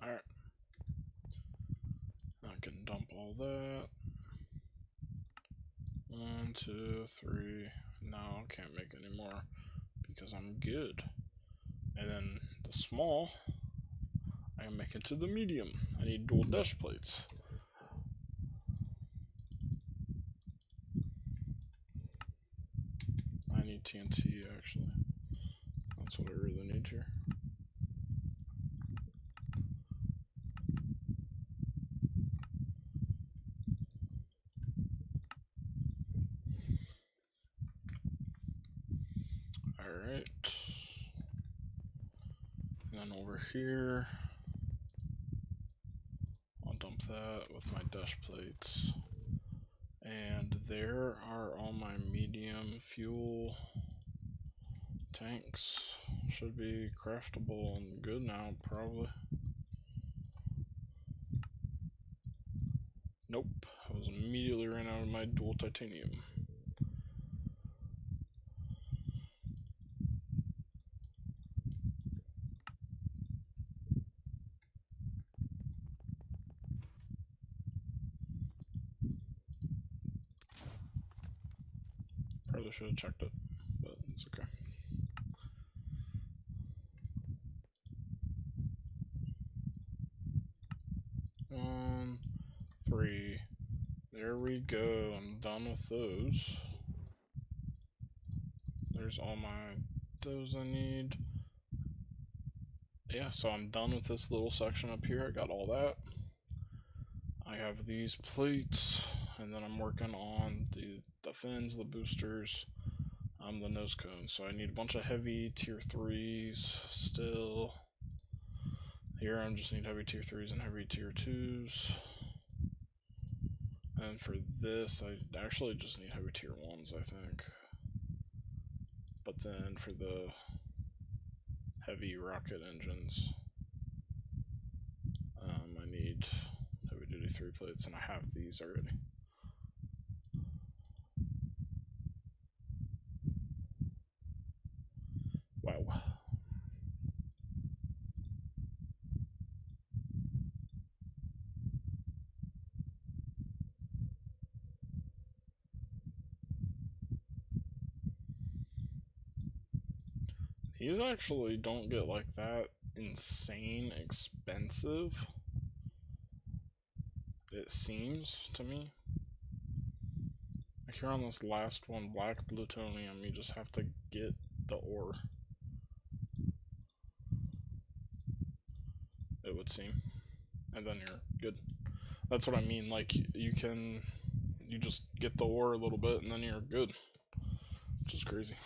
Alright. I can dump all that. 1, 2, 3. No, I can't make any more because I'm good. And then the small, I can make it to the medium. I need dual dash plates. I need TNT actually. That's what I really need here. Alright. And then over here, I'll dump that with my dash plates. And there are all my medium fuel tanks. Should be craftable and good now, probably. Nope, I was immediately ran out of my dual titanium. Probably should have checked it, but it's okay. One, three. There we go. I'm done with those. There's all those I need. Yeah, so I'm done with this little section up here. I got all that. I have these plates, and then I'm working on the fins, the boosters, the nose cones. So I need a bunch of heavy tier 3s still. Here I just need heavy tier 3s and heavy tier 2s. And for this, I actually just need heavy tier 1s, I think. But then for the heavy rocket engines, I need heavy duty 3 plates, and I have these already. Wow. These actually don't get like that insane expensive, it seems to me. Like here on this last one, black plutonium, you just have to get the ore, it would seem, and then you're good. That's what I mean, like you just get the ore a little bit and then you're good, which is crazy.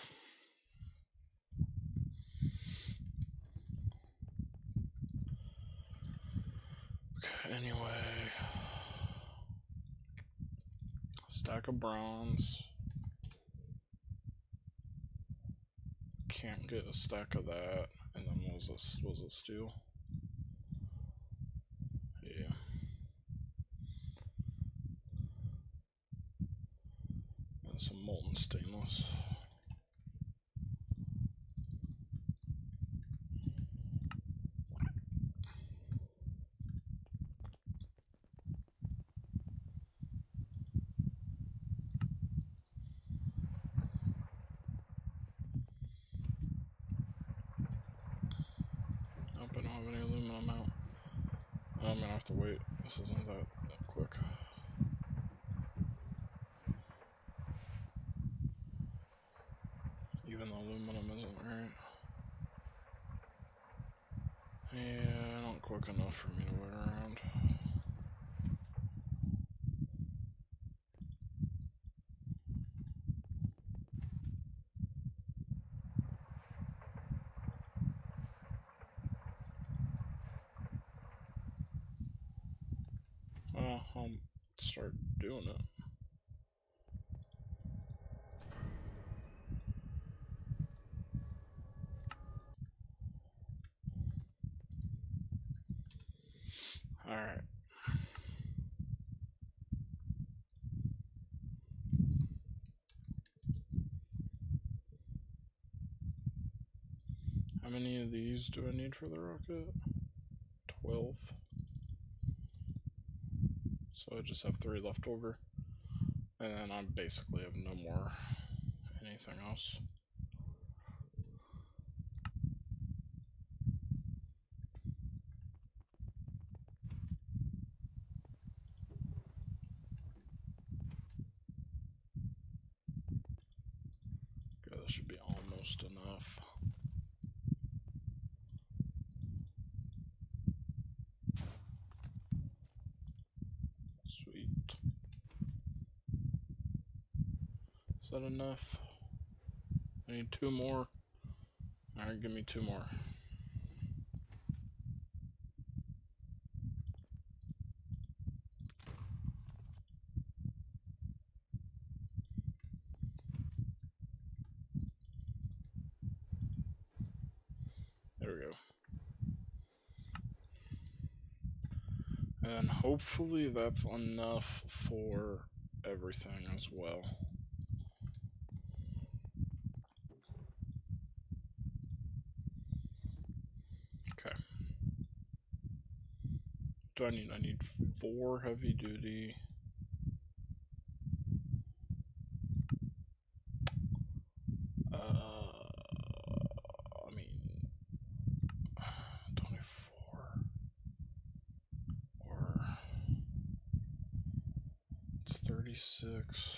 Okay, anyway, stack of bronze. Can't get a stack of that. And then what was this? Was it steel? Yeah. And some molten stainless. Nope, I don't have any aluminum out. I'm gonna have to wait. This isn't that quick. Even the aluminum isn't right. Yeah, not quick enough for me to wait around. Well, I'll start doing it. Alright. How many of these do I need for the rocket? 12. So I just have 3 left over. And then I basically have no more anything else. Okay, this should be almost enough. Sweet. Is that enough? I need 2 more. Alright, give me 2 more. There we go. And hopefully that's enough for everything as well. Okay. Do I need 4 heavy duty. I mean 24 or it's 36.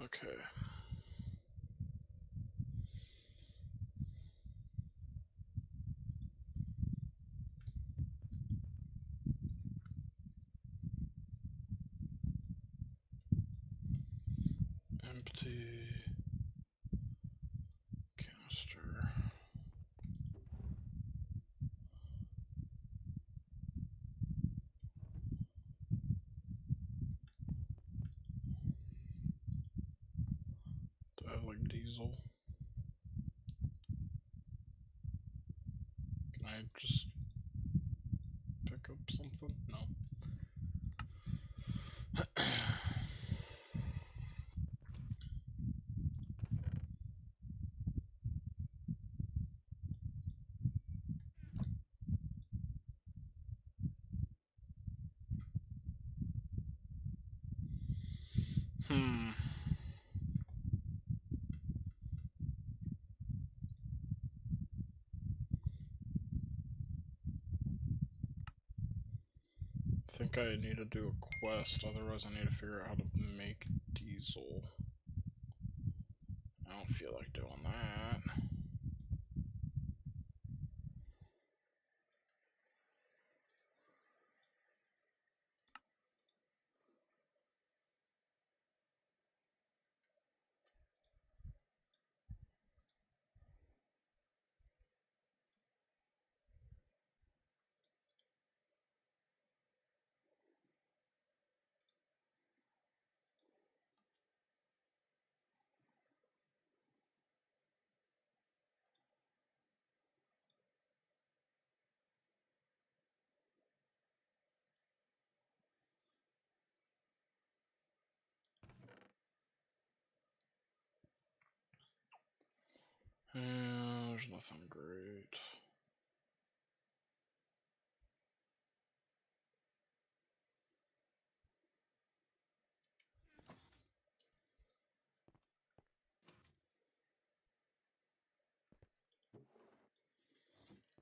Okay. Empty canister. Do I have like diesel? Can I just pick up something? No. I think I need to do a quest, otherwise I need to figure out how to make diesel. I don't feel like doing that. There's nothing great.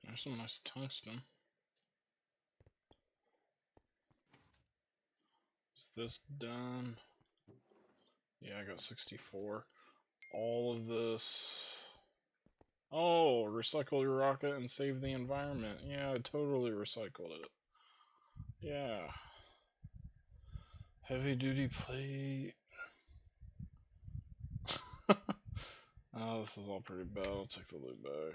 There's some nice tungsten. Is this done? Yeah, I got 64. All of this. Oh, recycle your rocket and save the environment. Yeah, I totally recycled it. Yeah. Heavy duty plate. Oh, this is all pretty bad. I'll take the loot bag.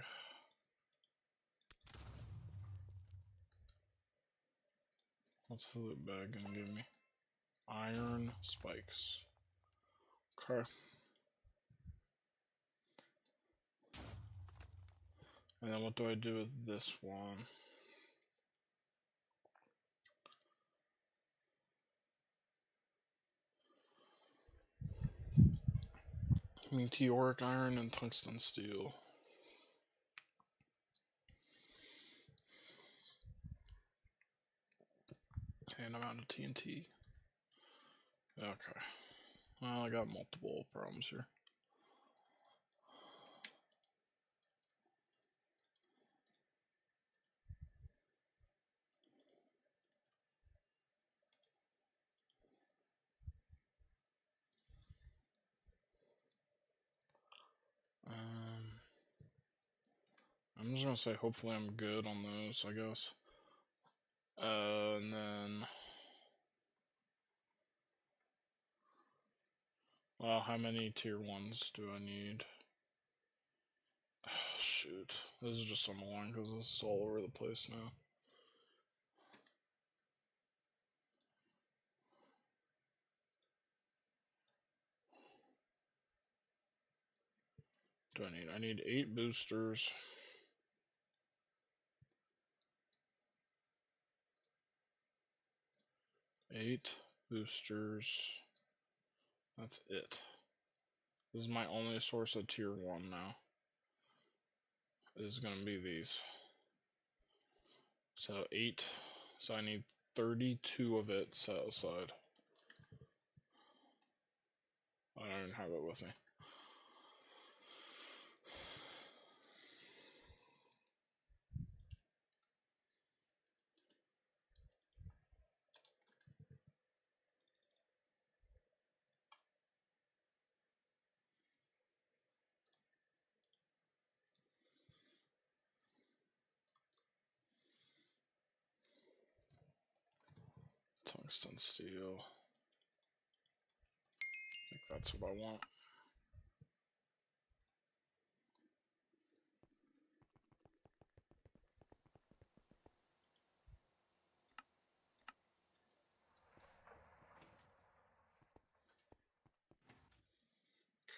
What's the loot bag gonna give me? Iron spikes. Okay. And then what do I do with this one? Meteoric iron and tungsten steel. And I'm out of TNT. Okay. Well, I got multiple problems here. gonna say hopefully I'm good on those, I guess. And then, well, how many tier 1s do I need? Oh, shoot, this is just annoying because this is all over the place now. Do I need? I need 8 boosters. 8 boosters. That's it. This is my only source of tier 1 now. Is gonna be these. So 8. So I need 32 of it set aside. I don't even have it with me. Tungsten steel. I think that's what I want.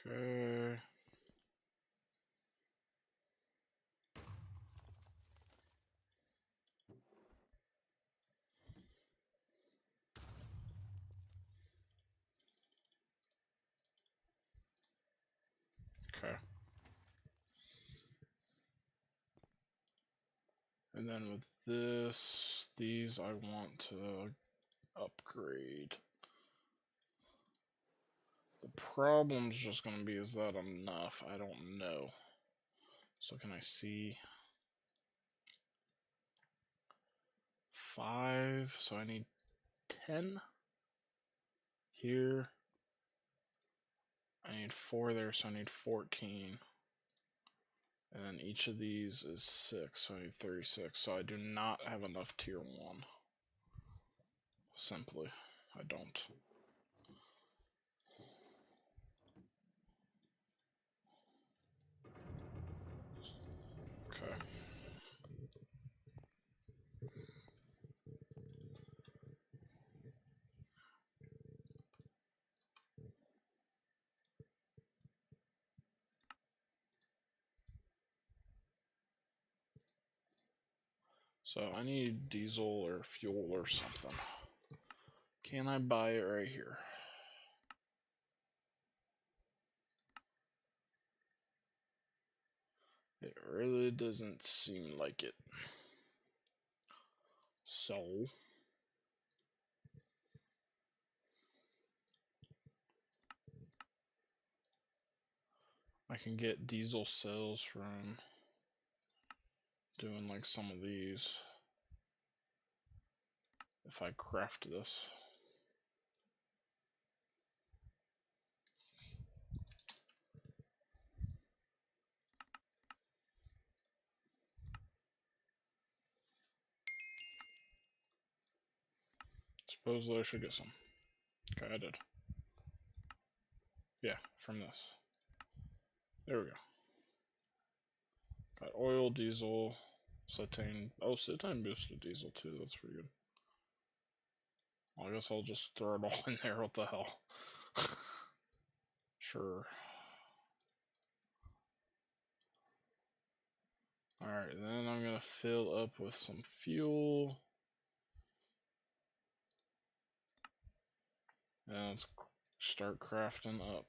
Okay. Okay. And then with these I want to upgrade. The problem's just gonna be, is that enough? I don't know. So can I see? 5, so I need 10 here. I need 4 there, so I need 14. And then each of these is 6, so I need 36. So I do not have enough tier 1. Simply, I don't. Okay. So I need diesel or fuel or something. Can I buy it right here? It really doesn't seem like it. So I can get diesel cells from doing like some of these if I craft this. Supposedly I should get some. Okay, I did. Yeah, from this. There we go. Got oil, diesel, cetane. Oh, cetane boosted diesel too. That's pretty good. Well, I guess I'll just throw it all in there. What the hell? Sure. Alright, then I'm gonna fill up with some fuel. And let's start crafting up.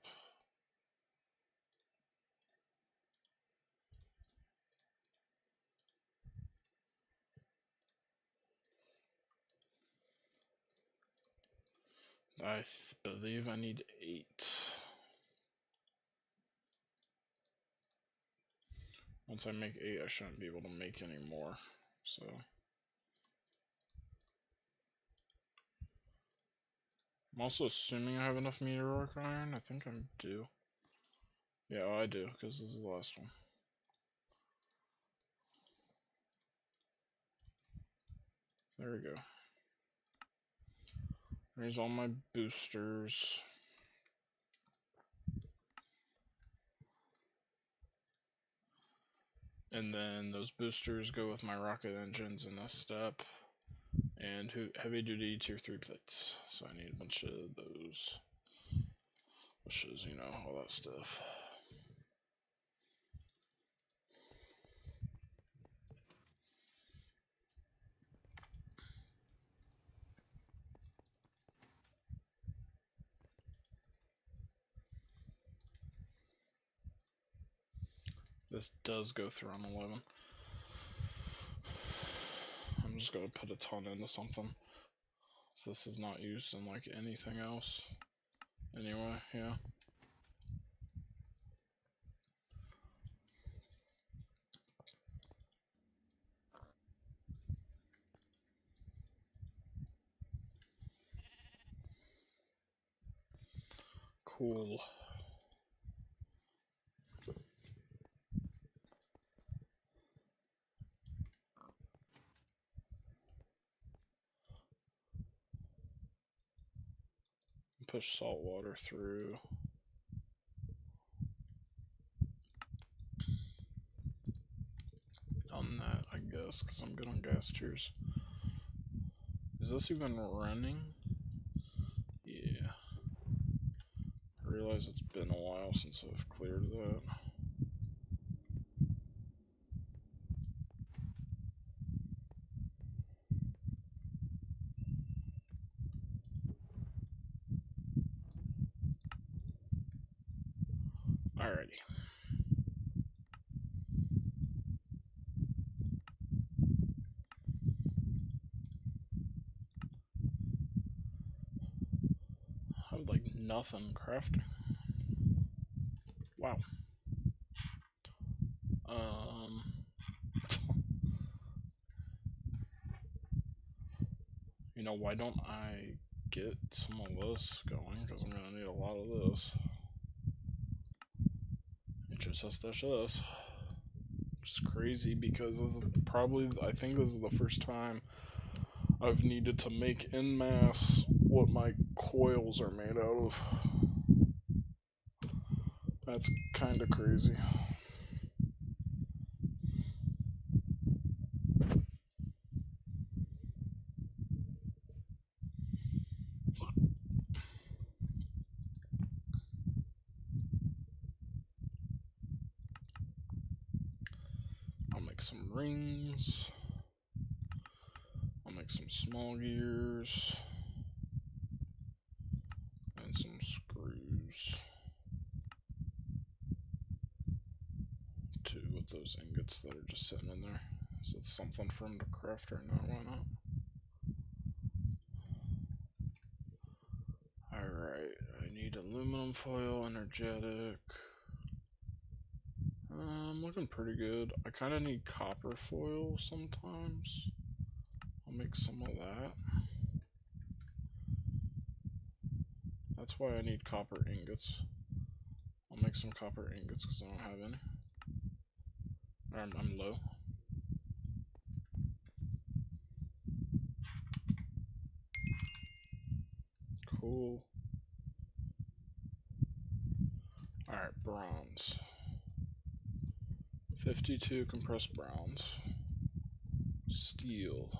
I believe I need 8. Once I make 8, I shouldn't be able to make any more. So I'm also assuming I have enough meteoric iron. I think I do. Yeah, I do, because this is the last one. There we go. There's all my boosters. And then those boosters go with my rocket engines in this step. And heavy duty tier 3 plates. So I need a bunch of those. Bushes, you know, all that stuff. This does go through on 11. I'm just gonna put a ton into something. So this is not used in like anything else. Anyway, yeah. Cool. Push salt water through. On that, I guess, because I'm good on gas tiers. Is this even running? Yeah. I realize it's been a while since I've cleared that. Alrighty. I have like nothing crafting. Wow. You know, why don't I get some of this going? Because I'm gonna need a lot of this. HSS this. Which is crazy because this is probably, I think this is the first time I've needed to make en masse what my coils are made out of. That's kinda crazy. I'll make some rings. I'll make some small gears. And some screws. Too, with those ingots that are just sitting in there. Is it something for him to craft right now? Why not? Alright, I need aluminum foil, energetic. I'm looking pretty good. I kind of need copper foil sometimes. I'll make some of that. That's why I need copper ingots. I'll make some copper ingots because I don't have any. I'm low. Cool. Alright, bronze. 52 compressed bronze. Steel.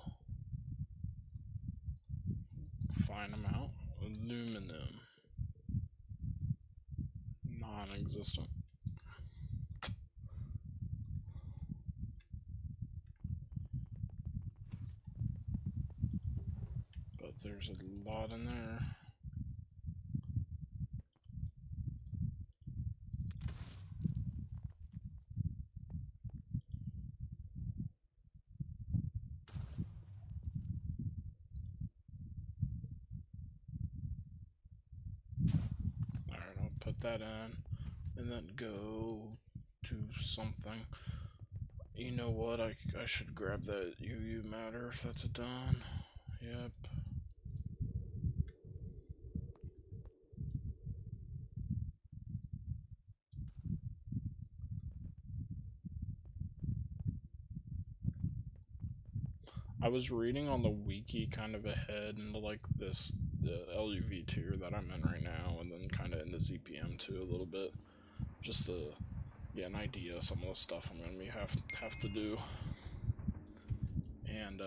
Fine amount. Aluminum. Non-existent. But there's a lot in there. Alright, I'll put that in. And then go to something. You know what? I should grab that UU matter if that's done. Yep. I was reading on the wiki kind of ahead into like this LuV tier that I'm in right now, and then kind of into ZPM too a little bit, just to get an idea of some of the stuff I'm gonna have to do. And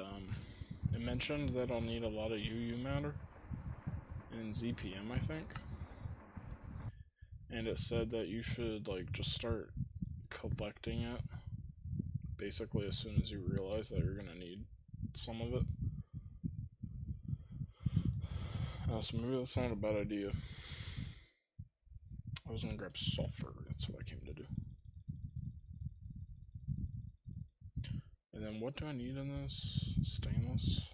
it mentioned that I'll need a lot of UU matter in ZPM, I think. And it said that you should like just start collecting it basically as soon as you realize that you're gonna need some of it. So maybe that's not a bad idea. I was gonna grab sulfur, that's what I came to do. And then what do I need in this? Stainless.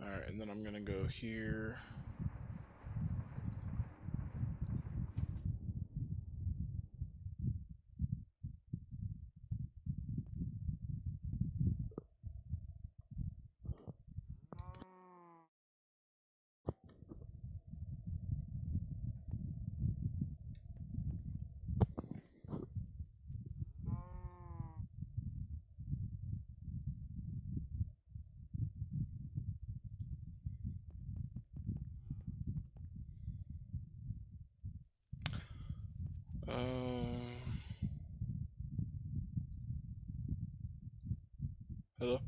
Alright, and then I'm gonna go here. Hello?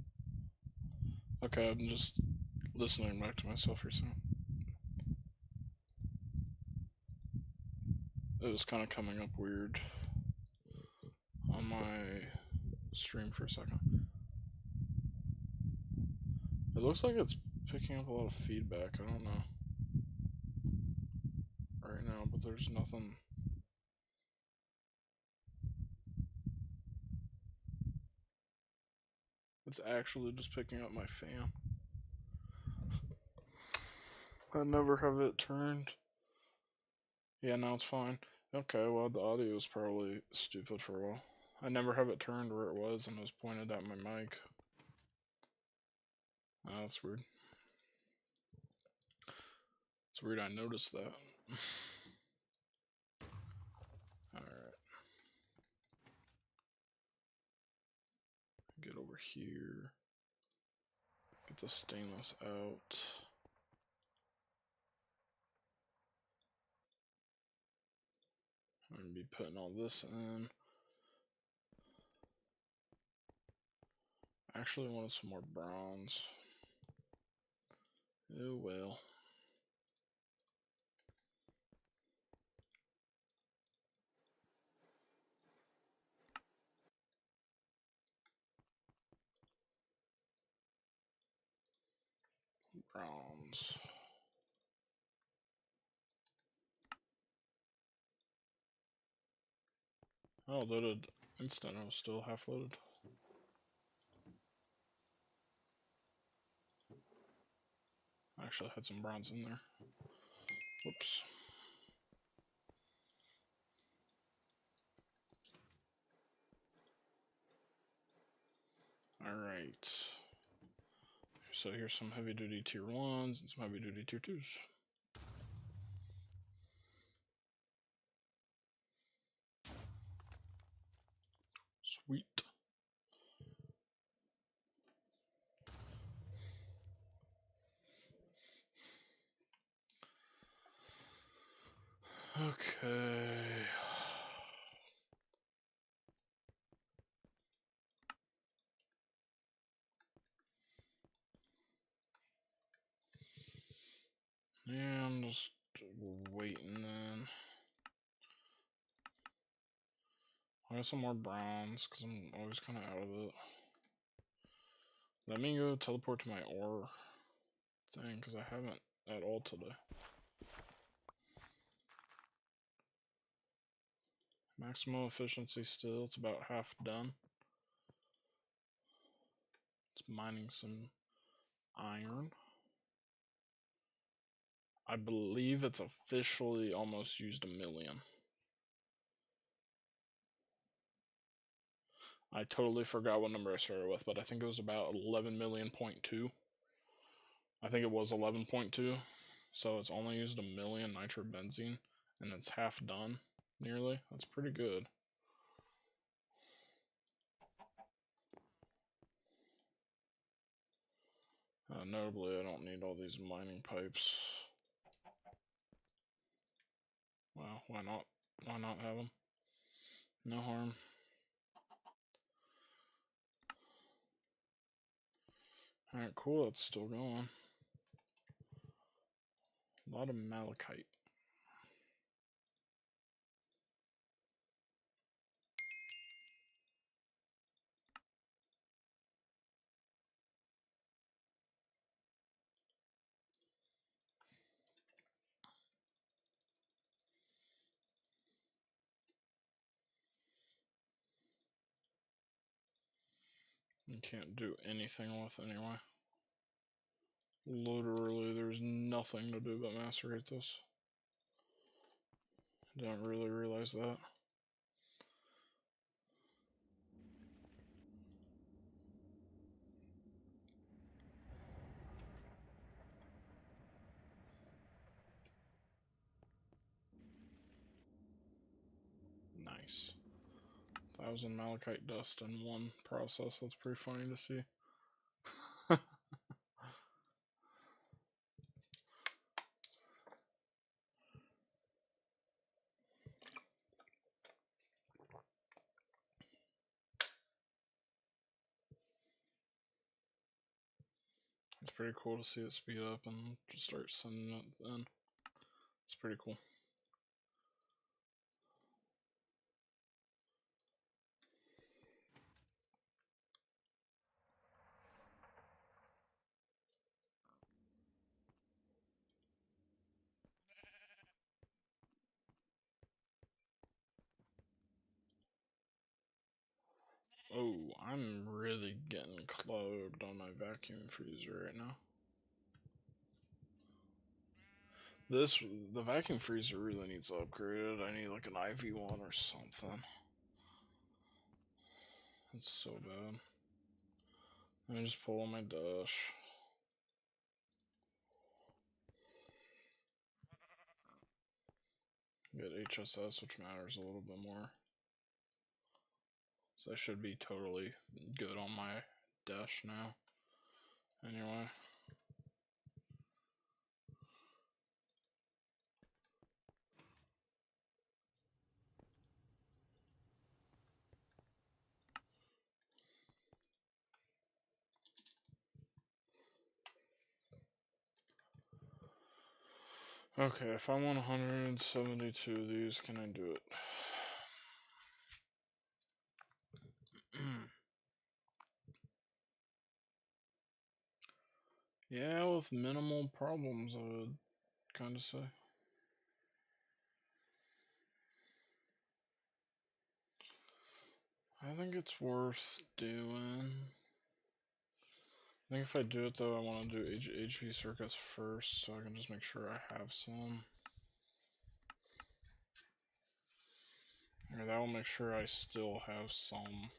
Okay, I'm just listening back to myself for a second. It was kind of coming up weird on my stream for a second. It looks like it's picking up a lot of feedback. I don't know right now, but there's nothing. It's actually just picking up my fan. I never have it turned. Yeah, now it's fine. Okay, well, the audio was probably stupid for a while. I never have it turned where it was, and it was pointed at my mic. Oh, that's weird. It's weird I noticed that. Alright. Get over here. Get the stainless out. I'm gonna be putting all this in. Actually, I wanted some more browns. Oh well. Browns. Oh, loaded instant. I was still half loaded. Actually, I had some browns in there. Whoops. Alright. So here's some heavy duty tier 1s and some heavy duty tier 2s. Sweet. Okay. Yeah, I'm just waiting then. I got some more browns because I'm always kind of out of it. Let me go teleport to my ore thing because I haven't at all today. Maximum efficiency still, it's about half done. It's mining some iron. I believe it's officially almost used 1,000,000. I totally forgot what number I started with, but I think it was about 11,000,000.2. I think it was 11.2. So it's only used 1,000,000 nitrobenzene, and it's half done, nearly. That's pretty good. Notably, I don't need all these mining pipes. Well, why not? Why not have them? No harm. Alright, cool, it's still going. A lot of malachite. You can't do anything with anyway. Literally, there's nothing to do but macerate this. Didn't really realize that. Nice. 1,000 malachite dust in one process. That's pretty funny to see. It's pretty cool to see it speed up and just start sending it in. It's pretty cool. Oh, I'm really getting clogged on my vacuum freezer right now. The vacuum freezer really needs upgraded. I need like an IV one or something. It's so bad. Let me just pull on my dash. Get HSS, which matters a little bit more. So I should be totally good on my dash now. Anyway. Okay, if I want 172 of these, can I do it? Yeah, with minimal problems, I would kind of say. I think it's worth doing. I think if I do it though, I want to do HV circuits first, so I can just make sure I have some. Or that will make sure I still have some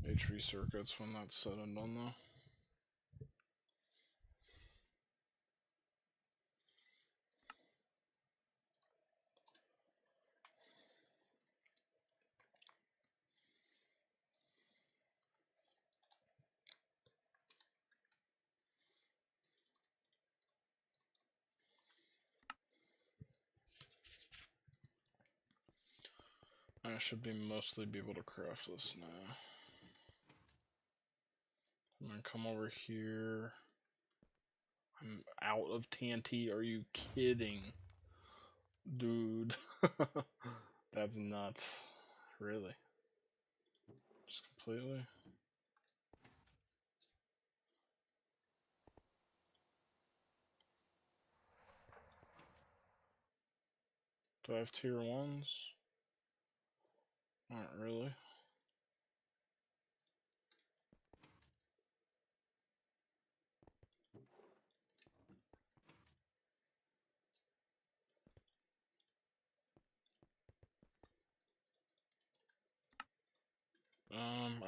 HV circuits when that's said and done though. I should mostly be able to craft this now. I'm gonna come over here. I'm out of TNT, are you kidding? Dude. That's nuts. Really? Just completely? Do I have tier 1s? Not really.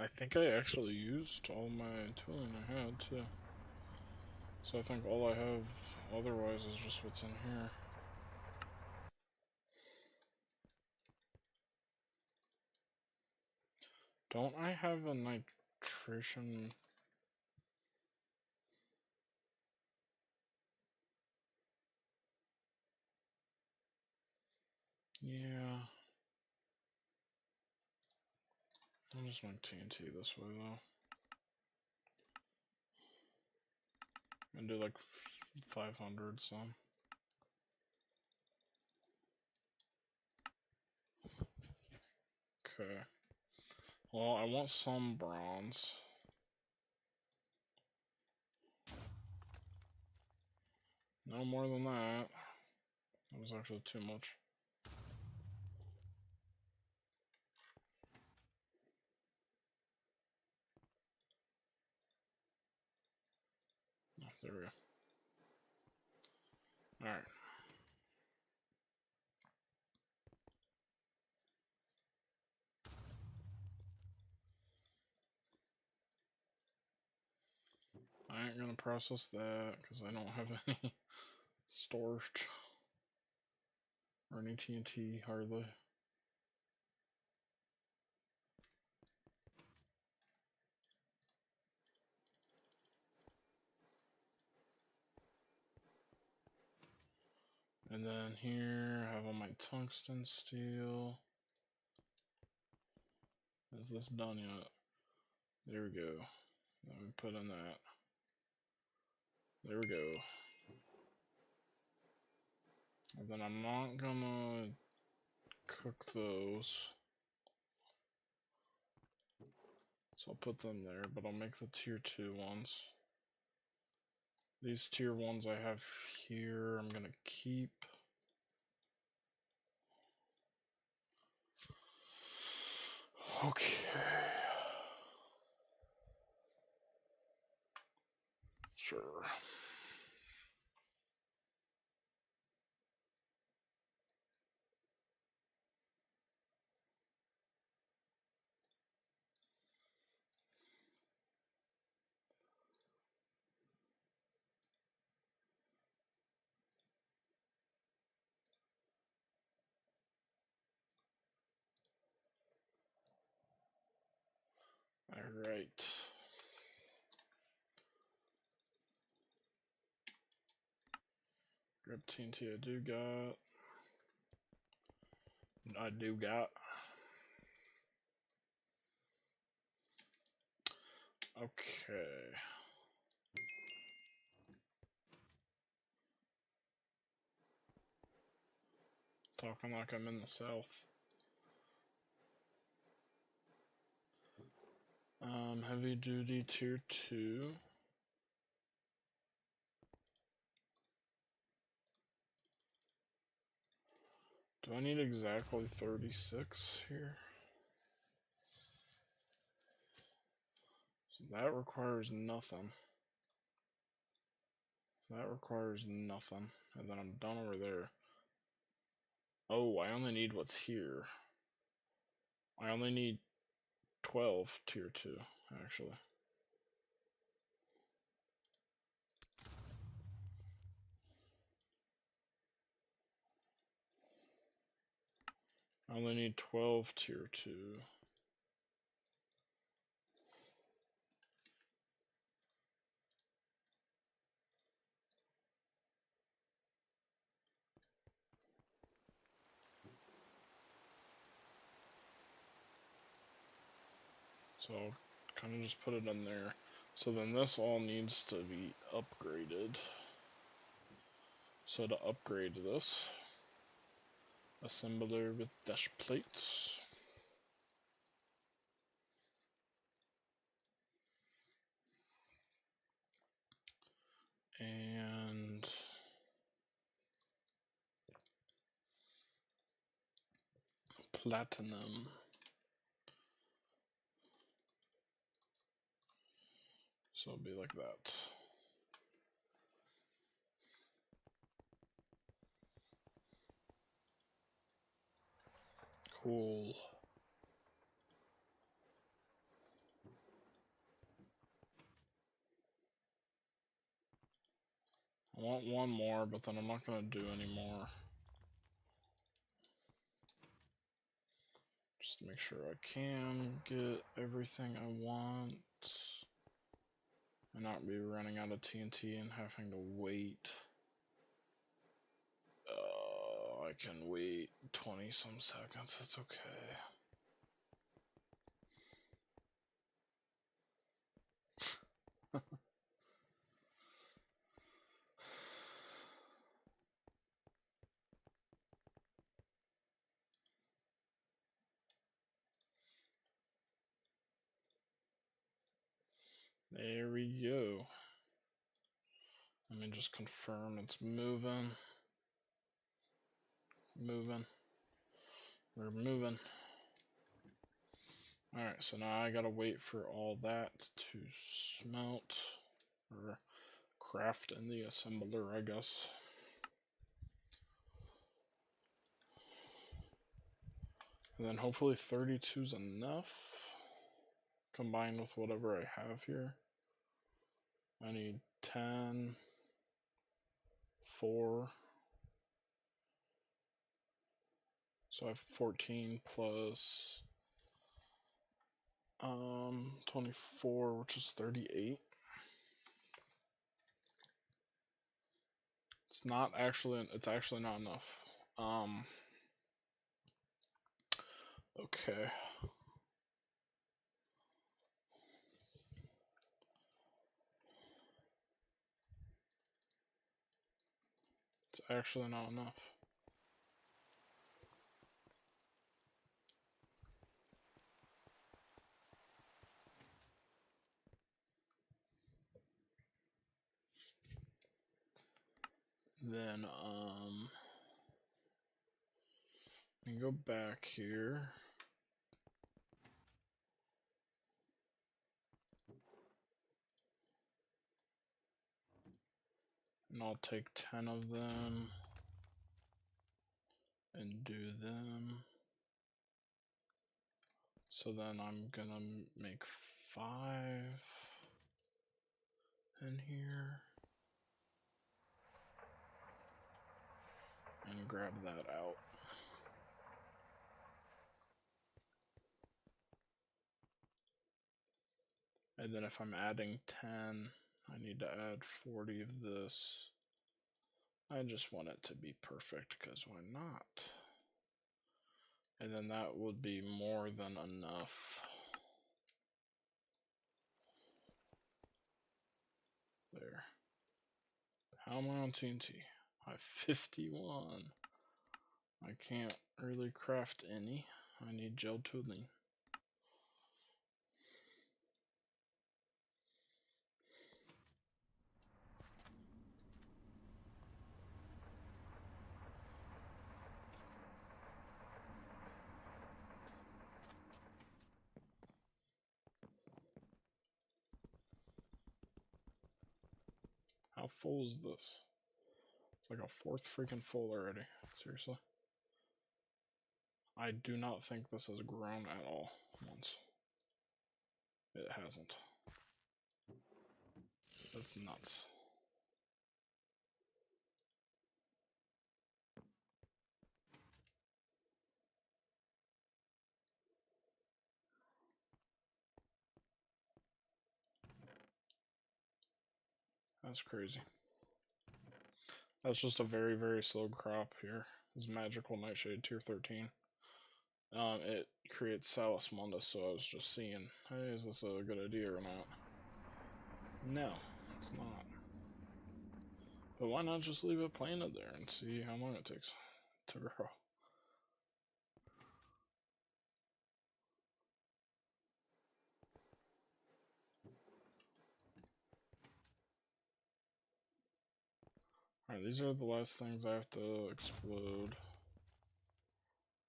I think I actually used all my tooling I had too. So I think all I have otherwise is just what's in here. Don't I have a nitrogen? Yeah. I'll just make TNT this way though. And do like 500 some. Okay. Well, I want some bronze. No more than that. That was actually too much. Oh, there we go. Alright. I ain't gonna process that because I don't have any storage or any TNT hardly. And then here I have all my tungsten steel. Is this done yet? There we go. Let me put in that. There we go. And then I'm not gonna cook those. So I'll put them there, but I'll make the tier 2 ones. These tier 1s I have here, I'm gonna keep. Okay. Sure. Alright. Grab TNT I do got. Okay. Talking like I'm in the south. Heavy duty tier 2. Do I need exactly 36 here? So that requires nothing. That requires nothing. And then I'm done over there. Oh, I only need what's here. I only need 12 tier 2, actually. I only need 12 tier 2. So I'll kind of just put it in there. So then this all needs to be upgraded. So to upgrade this, assembler with dash plates. And platinum. So it'll be like that. Cool. I want one more, but then I'm not going to do any more. Just to make sure I can get everything I want. And not be running out of TNT and having to wait. I can wait 20 some seconds, that's okay. There we go. Let me just confirm it's moving. Moving. We're moving. Alright, so now I gotta wait for all that to smelt or craft in the assembler, I guess. And then hopefully 32 is enough combined with whatever I have here. I need 10, 4. So I have 14 plus 24, which is 38. It's actually not enough. Okay. It's actually not enough. Then we can go back here. And I'll take 10 of them and do them. So then I'm gonna make 5 in here and grab that out. And then if I'm adding 10, I need to add 40 of this. I just want it to be perfect, because why not? And then that would be more than enough. There. How am I on TNT? I have 51. I can't really craft any. I need gel tooling. How full is this? It's like a 4th freaking full already. Seriously. I do not think this has grown at all once. It hasn't. That's nuts. That's crazy. That's just a very, very slow crop here. This magical nightshade tier 13. It creates Salus Mundus, so I was just seeing, hey, is this a good idea or not? No, it's not. But why not just leave it planted there and see how long it takes to grow? Alright, these are the last things I have to explode.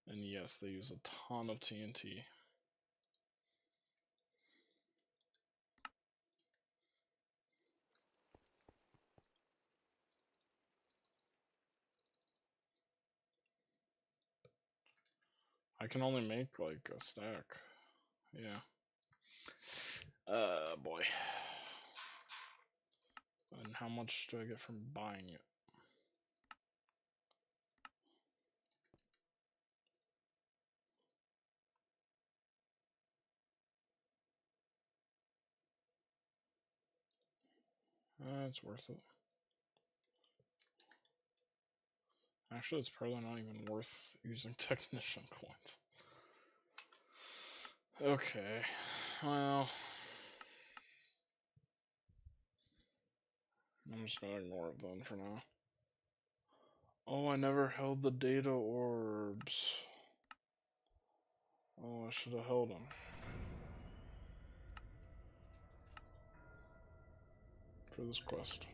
And yes, they use a ton of TNT. I can only make like a stack. Yeah. Boy. And how much do I get from buying it? It's worth it. Actually, it's probably not even worth using technician coins. Okay, well, I'm just gonna ignore it then for now. Oh, I never held the data orbs. Oh, I should have held them. For this quest.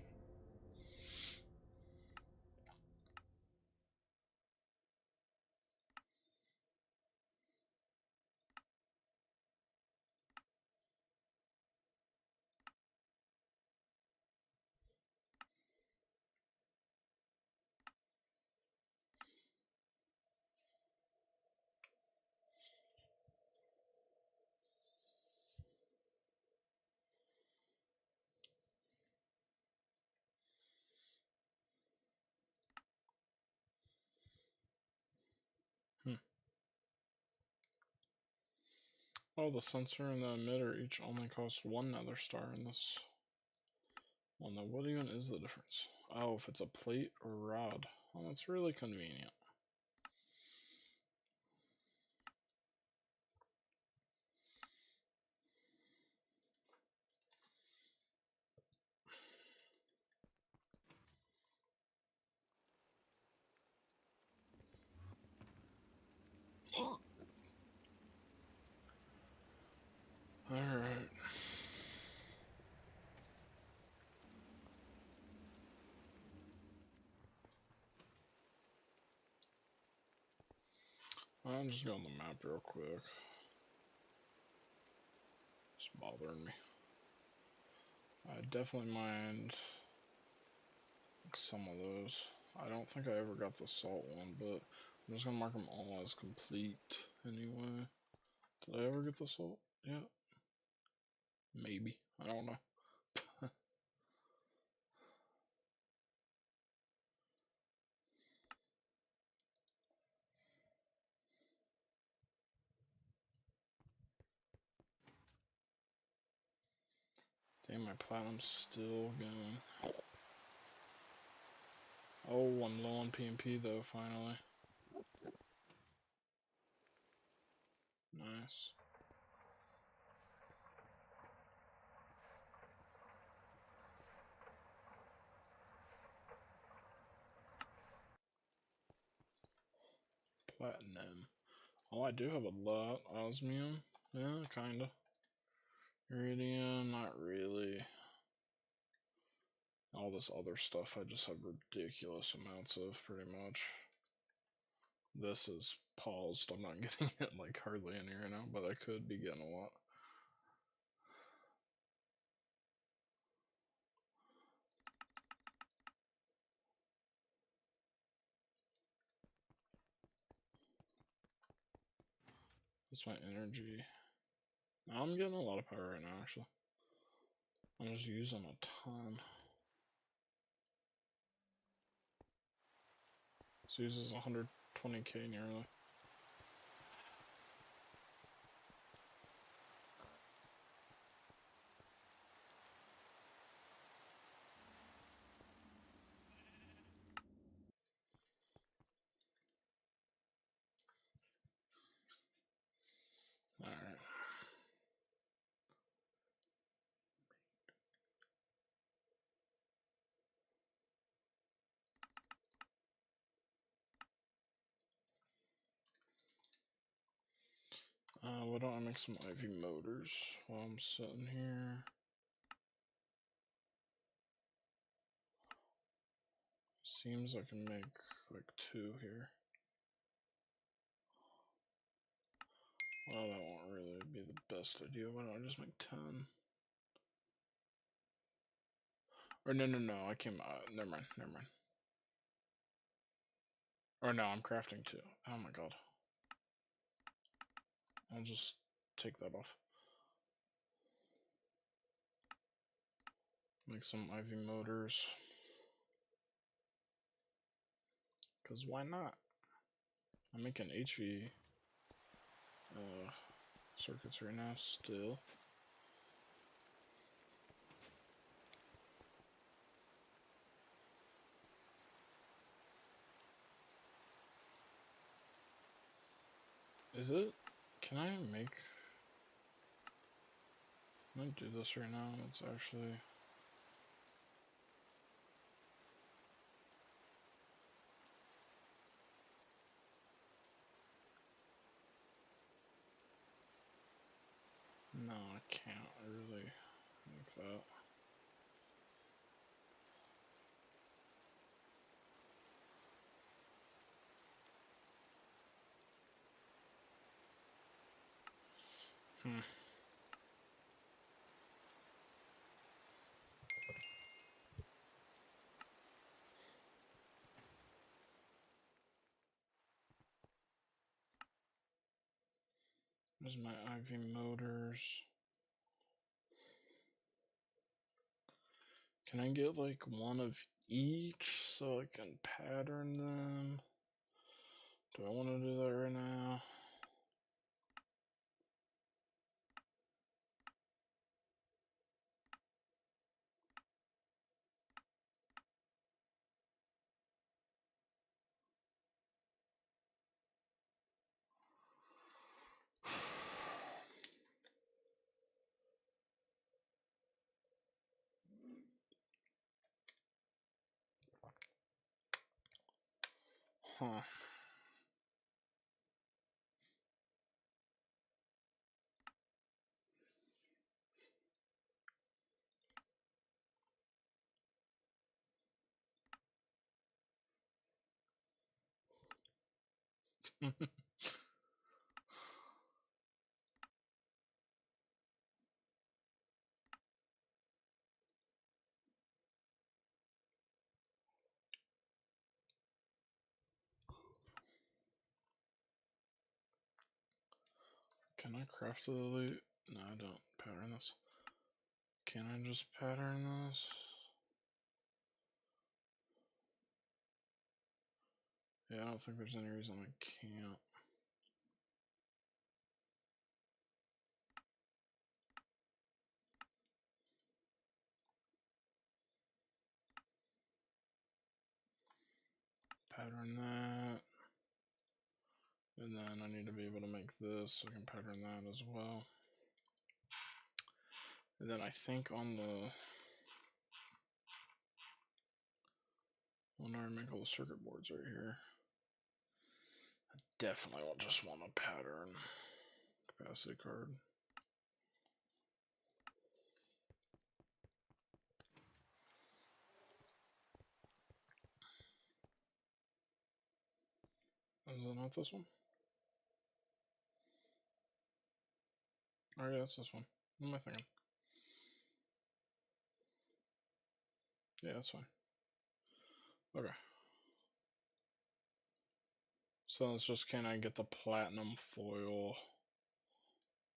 Oh, the sensor and the emitter each only cost 1 nether star in this one. Now, what even is the difference? Oh, if it's a plate or rod. Well, that's really convenient. Alright. I'm just going on the map real quick. It's bothering me. I definitely mind some of those. I don't think I ever got the salt one, but I'm just gonna mark them all as complete anyway. Did I ever get the salt? Yeah. Maybe. I don't know. Damn, my platinum's still going. Oh, I'm low on PMP though, finally. Nice. Platinum. Oh, I do have a lot. Osmium? Yeah, kinda. Iridium? Not really. All this other stuff I just have ridiculous amounts of, pretty much. This is paused. I'm not getting it like hardly any right now, but I could be getting a lot. That's my energy. Now I'm getting a lot of power right now, actually. I'm just using a ton. This uses 120k nearly. Alright. Why don't I make some IV motors while I'm sitting here? Seems I can make like 2 here. Well, that won't really be the best idea. Why don't I just make 10? Or no, I came never mind. Or no, I'm crafting 2. Oh my god. I'll just take that off. Make some IV motors. Cause why not? I'm making HV circuits right now still. Is it? Can I make... Can I do this right now? It's actually... No, I can't really make that. Hmm. There's my IV motors. Can I get like one of each so I can pattern them? Do I want to do that right now? Huh. Can I craft the loot? No, I don't. Pattern this. Can I just pattern this? Yeah, I don't think there's any reason I can't. Pattern that. And then I need to be able to make this, so I can pattern that as well. And then I think on the... When I make all the circuit boards right here, I definitely will just want a pattern capacity card. Is it not this one? Oh yeah, it's this one. What am I thinking? Yeah, that's fine. Okay. So it's just, can I get the platinum foil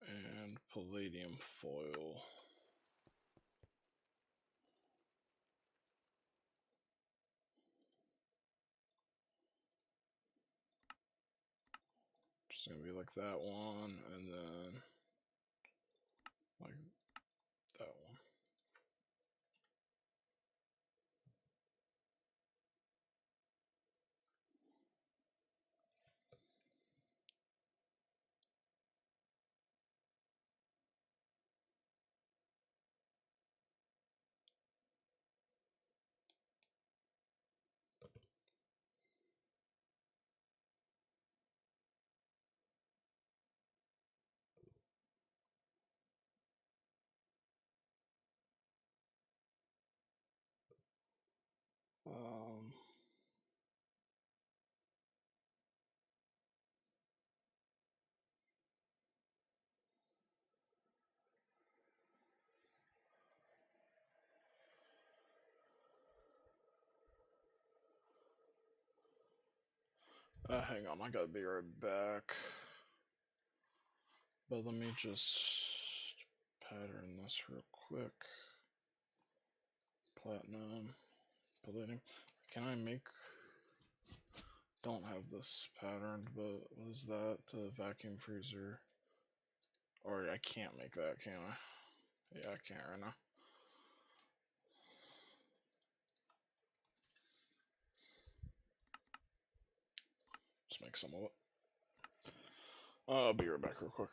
and palladium foil? Just gonna be like that one, and then like that one. Um, Hang on, I gotta be right back. But let me just pattern this real quick. Platinum, palladium. Can I make... Don't have this patterned, but what is that? The vacuum freezer. Or I can't make that, can I? Yeah, I can't right now. Just make some of it. I'll be right back real quick.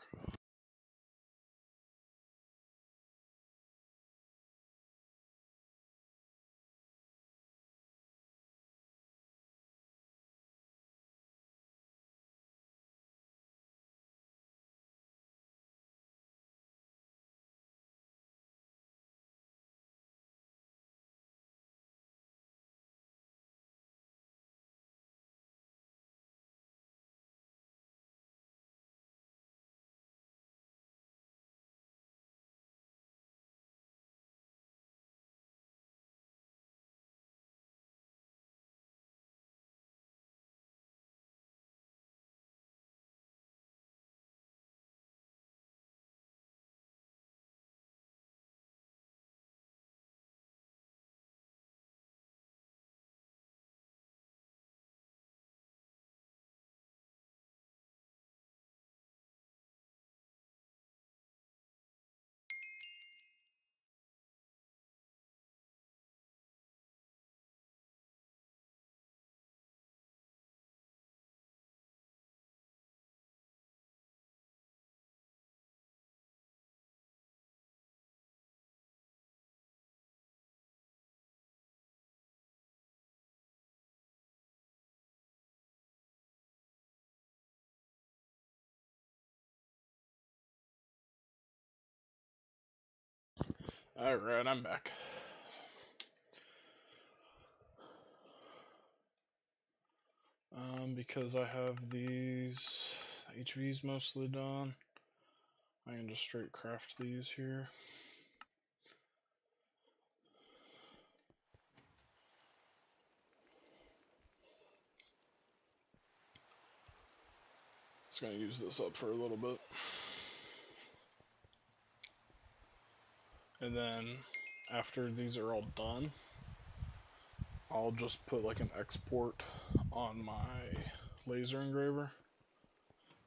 Alright, I'm back. Because I have these HVs mostly done, I can just straight craft these here. Just gonna use this up for a little bit. And then after these are all done, I'll just put like an export on my laser engraver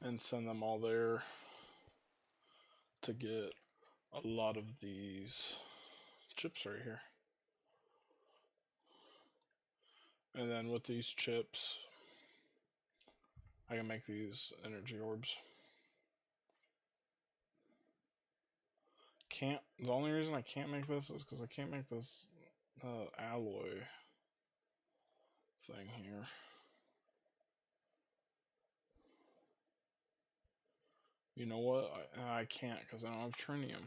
and send them all there to get a lot of these chips right here. And then with these chips, I can make these energy orbs. The only reason I can't make this is because I can't make this alloy thing here. You know what? I can't because I don't have trinium.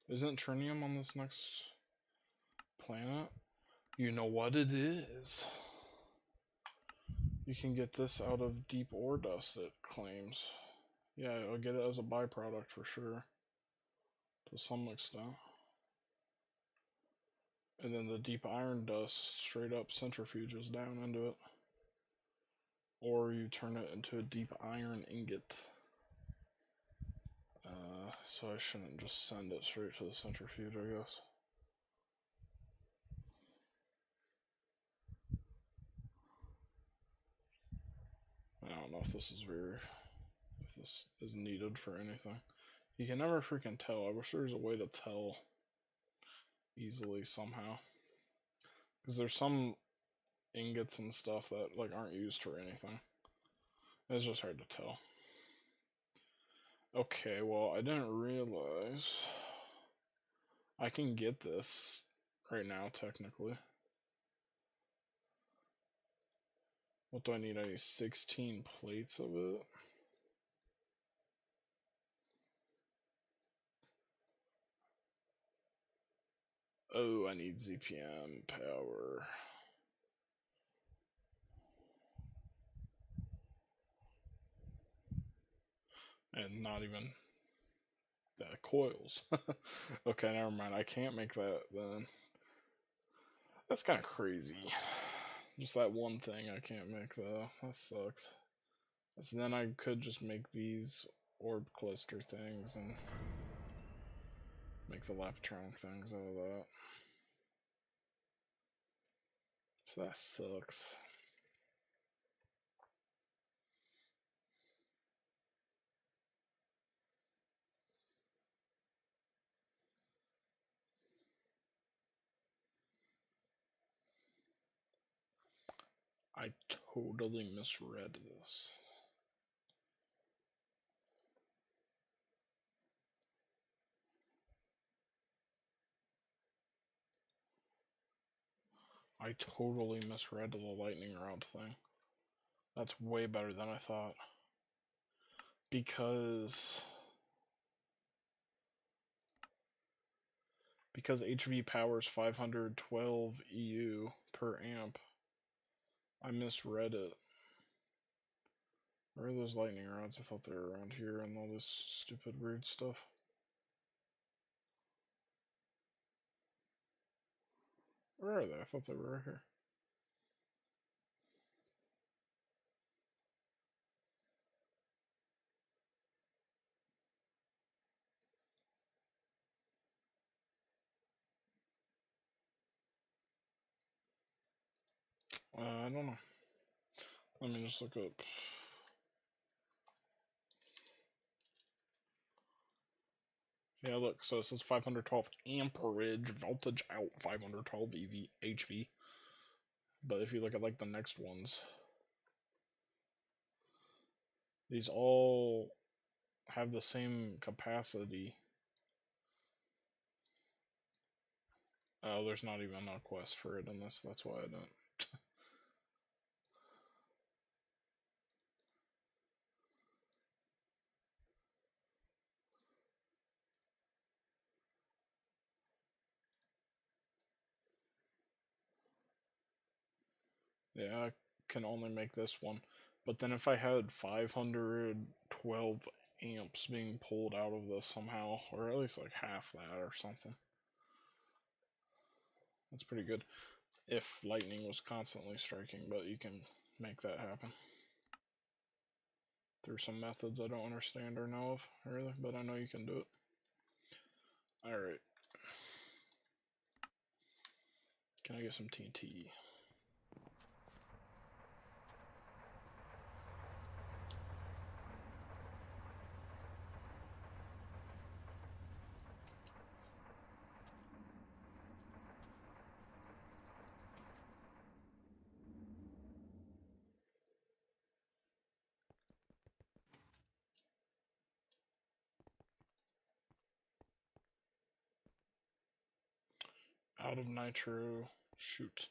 Isn't trinium on this next planet? You know what it is. You can get this out of deep ore dust, it claims. Yeah, I'll get it as a byproduct for sure. To some extent. And then the deep iron dust straight up centrifuges down into it. Or you turn it into a deep iron ingot. So I shouldn't just send it straight to the centrifuge, I guess. I don't know if this is needed for anything. You can never freaking tell. I wish there was a way to tell easily somehow. Because there's some ingots and stuff that like aren't used for anything. It's just hard to tell. Okay, well, I didn't realize I can get this right now, technically. What do I need? I need 16 plates of it. Oh, I need ZPM power. And not even that coils. Okay, never mind. I can't make that then. That's kind of crazy. Just that one thing I can't make though. That sucks. So then I could just make these orb cluster things and make the Lapatronic things out of that. So that sucks. I totally misread this. I totally misread the lightning rod thing. That's way better than I thought. Because HV powers 512 EU per amp, I misread it. Where are those lightning rods? I thought they were around here and all this stupid weird stuff. Where are they? I thought they were right here. I don't know. Let me just look up. Yeah, look, so it says 512 amperage, voltage out, 512 HV. But if you look at like the next ones, these all have the same capacity. Oh, there's not even a quest for it in this, that's why I don't. Yeah, I can only make this one. But then if I had 512 amps being pulled out of this somehow, or at least like half that or something, that's pretty good. If lightning was constantly striking, but you can make that happen through some methods I don't understand or know of, really, but I know you can do it. Alright. Can I get some TNT? Out of nitro. Shoot.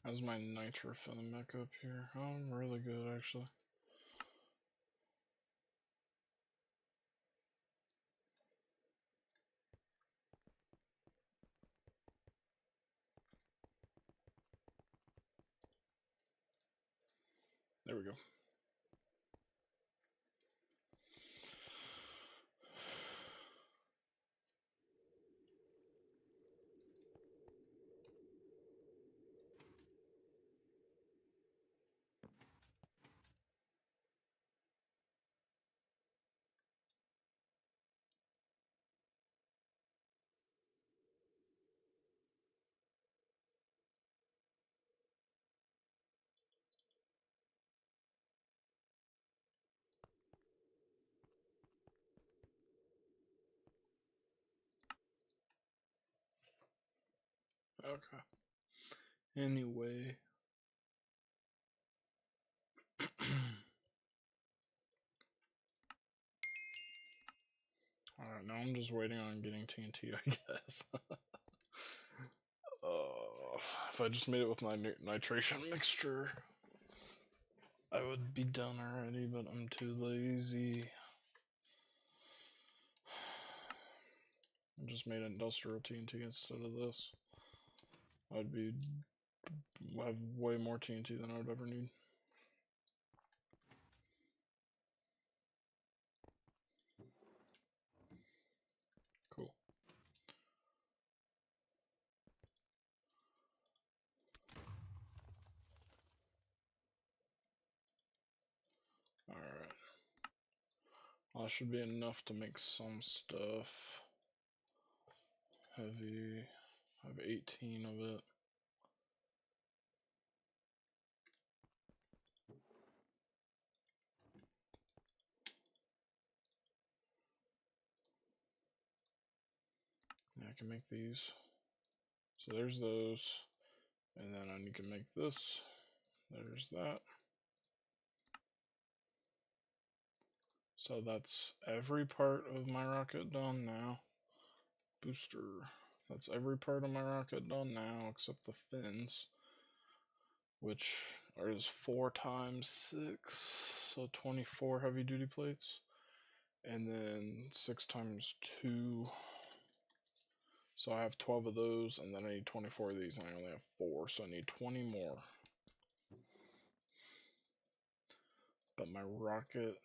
How's my nitro filling back up here? Oh, I'm really good, actually. There we go. Okay. Anyway. Alright, now I'm just waiting on getting TNT, I guess. If I just made it with my nitration mixture, I would be done already, but I'm too lazy. I just made industrial TNT instead of this. I'd have way more TNT than I would ever need. Cool. Alright. Well, that should be enough to make some stuff. Heavy. I have 18 of it. I can make these. So there's those. And then I need to make this. There's that. So that's every part of my rocket done now. Booster. That's every part of my rocket done now except the fins, which is 4 times 6, so 24 heavy duty plates, and then 6 times 2, so I have 12 of those, and then I need 24 of these, and I only have 4, so I need 20 more. But my rocket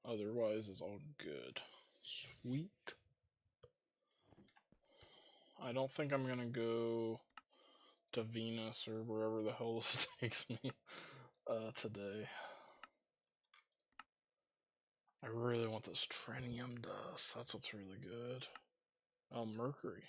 otherwise is all good. Sweet. I don't think I'm gonna go to Venus or wherever the hell this takes me today. I really want this trinium dust. That's what's really good. Oh, Mercury.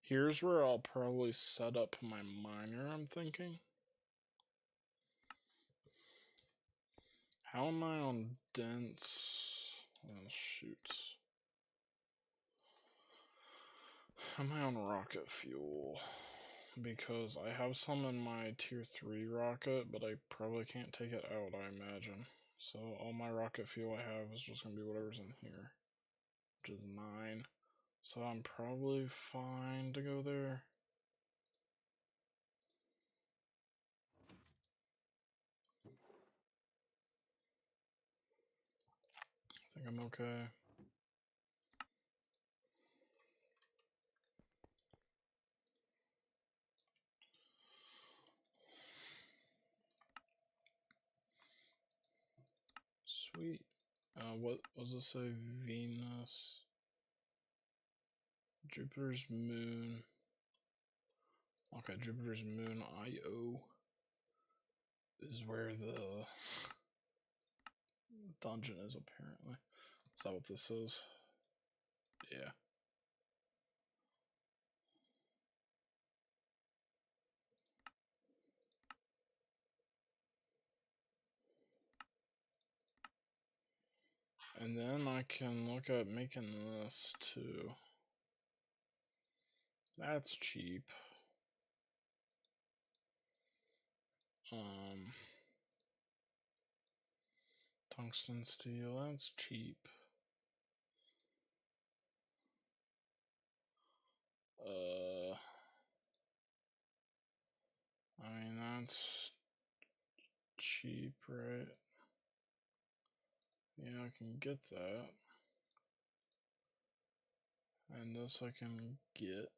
Here's where I'll probably set up my miner, I'm thinking. How am I on dense? Oh, shoots. How am I on rocket fuel? Because I have some in my tier 3 rocket, but I probably can't take it out, I imagine. So all my rocket fuel I have is just going to be whatever's in here, which is 9. So I'm probably fine to go there. I think I'm okay. Sweet. What does it say? Venus, Jupiter's moon. Okay, Jupiter's moon IO is where the dungeon is, apparently. Is that what this is? Yeah. And then I can look at making this too. That's cheap. Tungsten steel, that's cheap. I mean, that's cheap, right? Yeah, I can get that. And this I can get.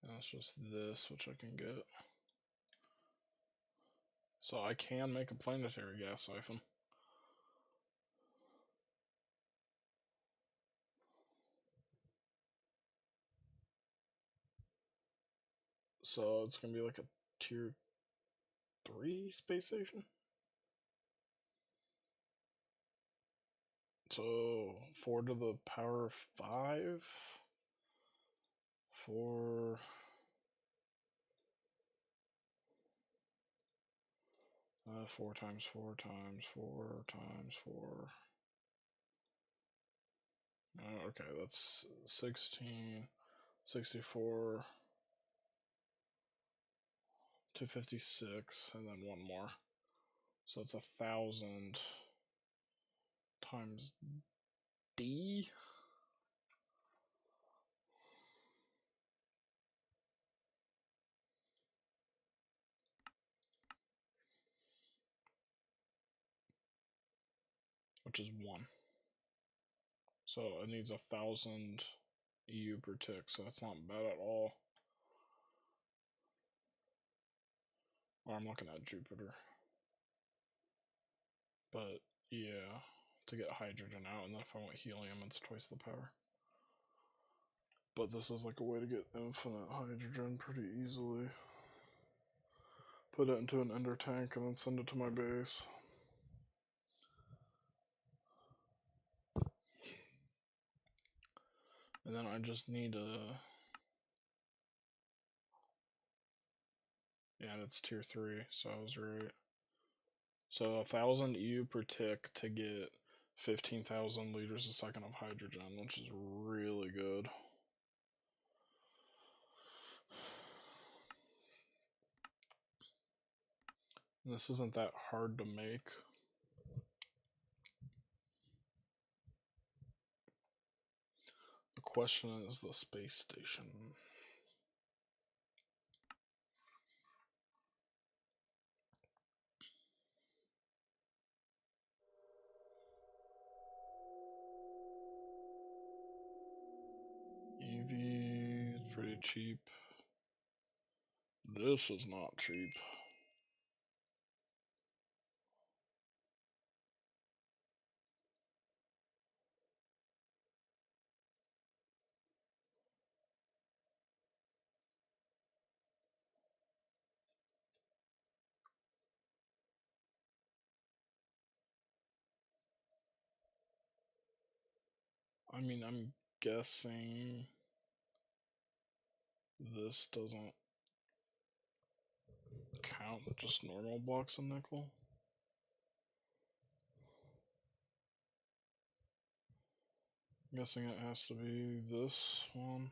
And it's just this, which I can get. So I can make a planetary gas siphon. So it's gonna be like a tier 3 space station. So 4 to the power of 5 for 4 times 4 times 4 times 4. Okay, that's 16, 64, 256, and then one more. So it's 1,000 times D. Which is 1. So it needs 1,000 EU per tick, so that's not bad at all. Or I'm looking at Jupiter. But yeah, to get hydrogen out, and then if I want helium, it's twice the power. But this is like a way to get infinite hydrogen pretty easily. Put it into an ender tank and then send it to my base. And then I just need a... Yeah, that's tier 3, so I was right. So 1,000 EU per tick to get 15,000 liters a second of hydrogen, which is really good. And this isn't that hard to make. The question is the space station. EV is pretty cheap. This is not cheap. I mean, I'm guessing this doesn't count, just normal blocks of nickel. I'm guessing it has to be this one,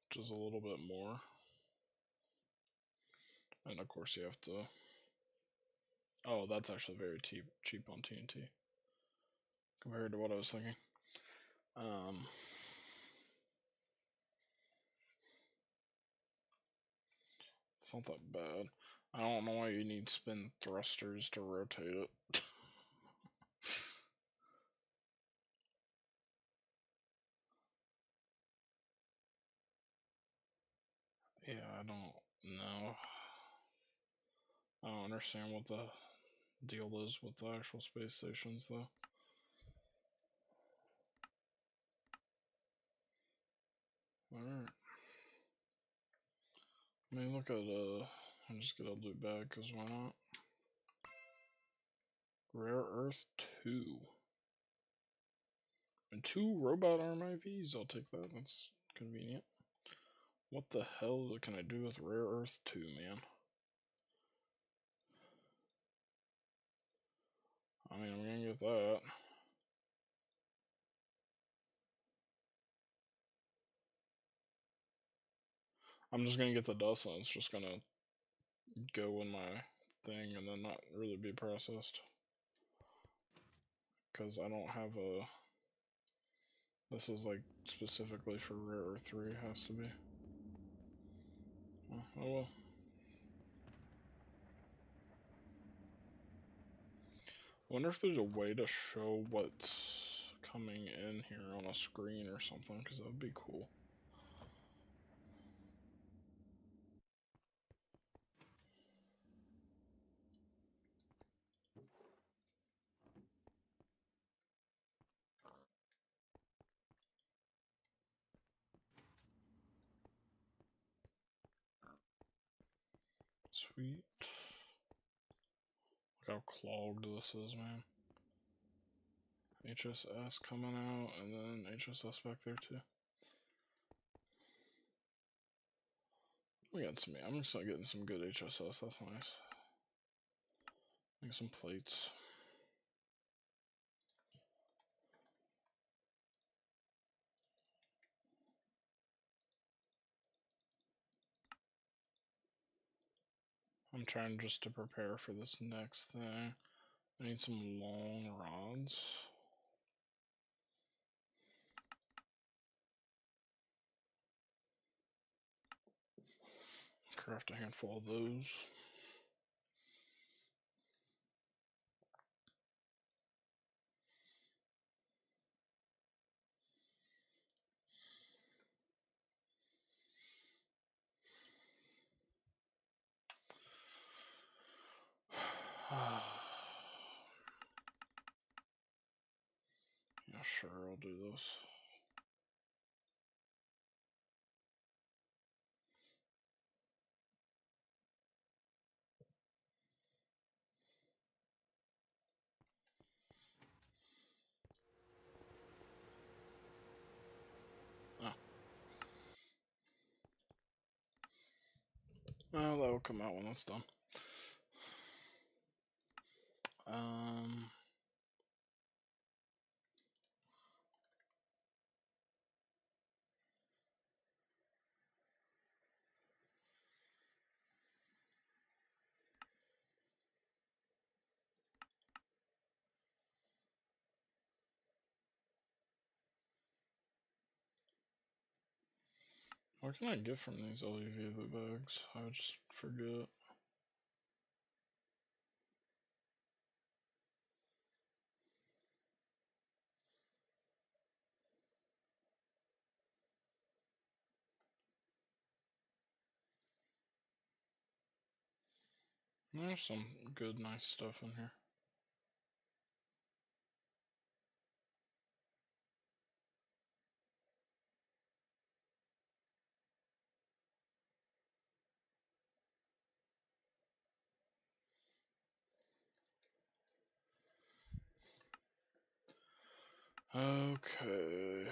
which is a little bit more. And of course you have to... Oh, that's actually very cheap on TNT compared to what I was thinking. It's not that bad. I don't know why you need spin thrusters to rotate it. Yeah, I don't know. I don't understand what the deal is with the actual space stations, though. Alright. I mean, look at, I'll just get a loot bag, because why not? Rare Earth 2. And 2 robot arm IVs, I'll take that, that's convenient. What the hell can I do with Rare Earth 2, man? I mean, I'm gonna get that. I'm just gonna get the dust, and it's just gonna go in my thing and then not really be processed. Because I don't have a... This is like specifically for Rare Earth 3, it has to be. Oh well. I wonder if there's a way to show what's coming in here on a screen or something, because that would be cool. Sweet. Look how clogged this is, man. HSS coming out, and then HSS back there too. We got some. I'm just getting some good HSS. That's nice. Make some plates. I'm trying just to prepare for this next thing. I need some long rods. Craft a handful of those. Yeah, sure, I'll do this. it'll come out when it's done. What can I get from these LuV loot bags? I just forget. There's some good, nice stuff in here. Okay.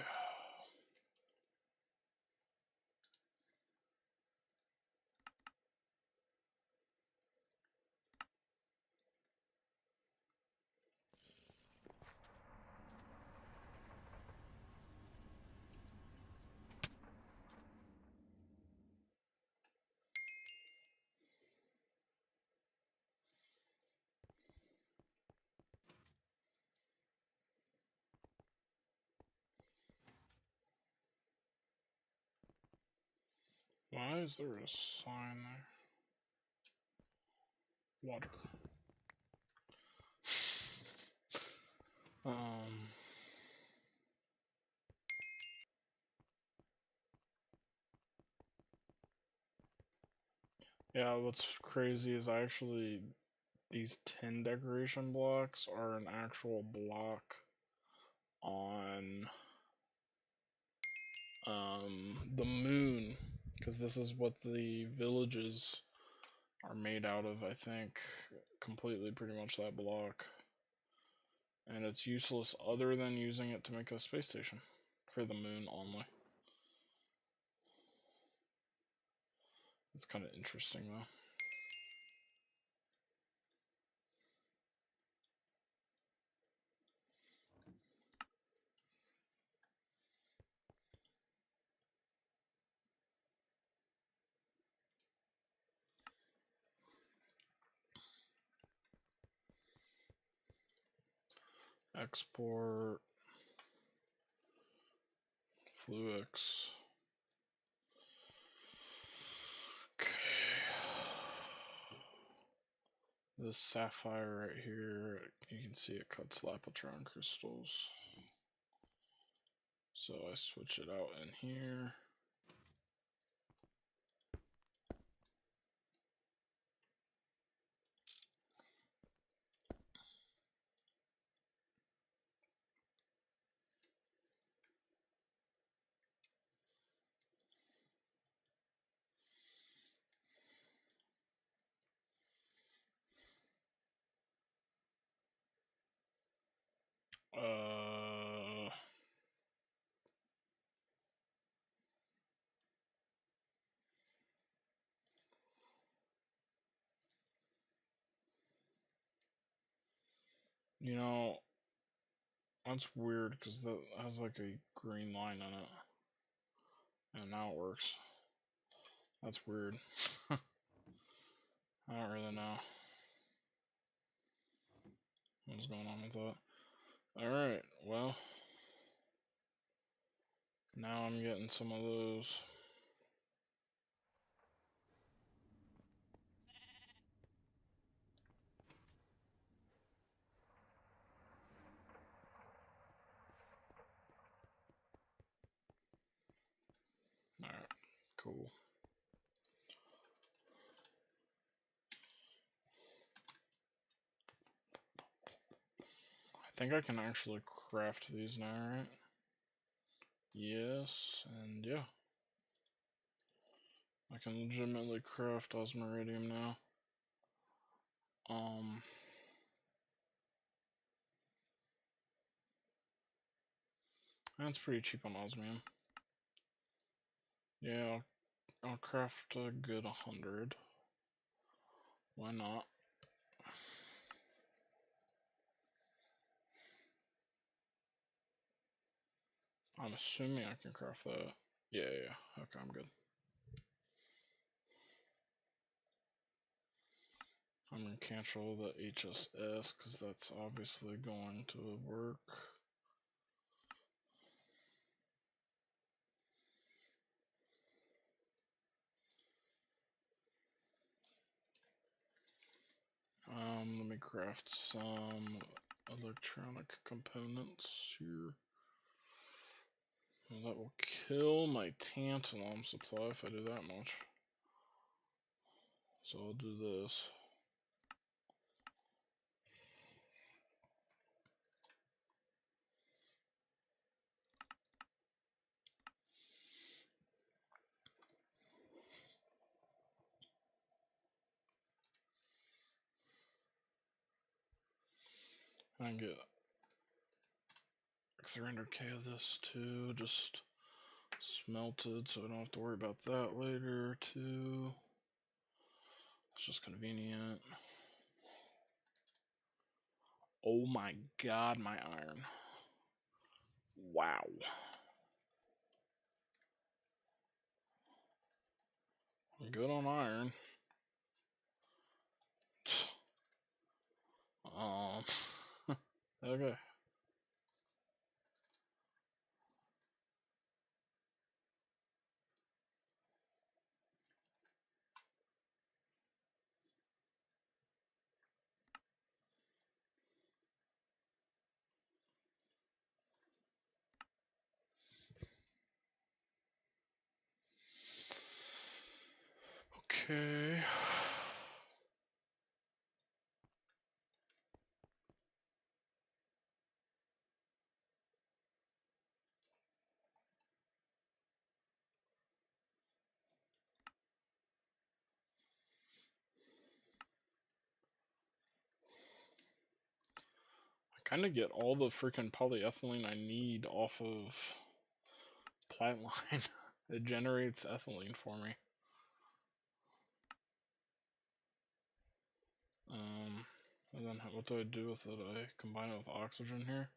Why is there a sign there? Water. Yeah, what's crazy is these 10 decoration blocks are an actual block on the moon, because this is what the villages are made out of, I think. Completely, pretty much that block. And it's useless other than using it to make a space station for the moon only. It's kind of interesting though. Export Fluix. Okay. This sapphire right here, you can see it cuts Lapotron crystals. So I switch it out in here. You know, that's weird because that has like a green line on it. And now it works. That's weird. I don't really know what's going on with that. Alright, well, now I'm getting some of those. Alright, cool. I think I can actually craft these now, right? Yes, and yeah. I can legitimately craft osmiridium now. That's pretty cheap on osmium. Yeah, I'll craft a good 100. Why not? I'm assuming I can craft that. Yeah. Okay, I'm good. I'm gonna cancel the HSS because that's obviously going to work. Let me craft some electronic components here. Well, that will kill my tantalum supply if I do that much. So I'll do this. I can get 300k of this too, just smelted, so I don't have to worry about that later too. It's just convenient. Oh my god, my iron. Wow. I'm good on iron. Okay. Okay. I kind of get all the freaking polyethylene I need off of Platline. It generates ethylene for me. And then what do I do with it? I combine it with oxygen here.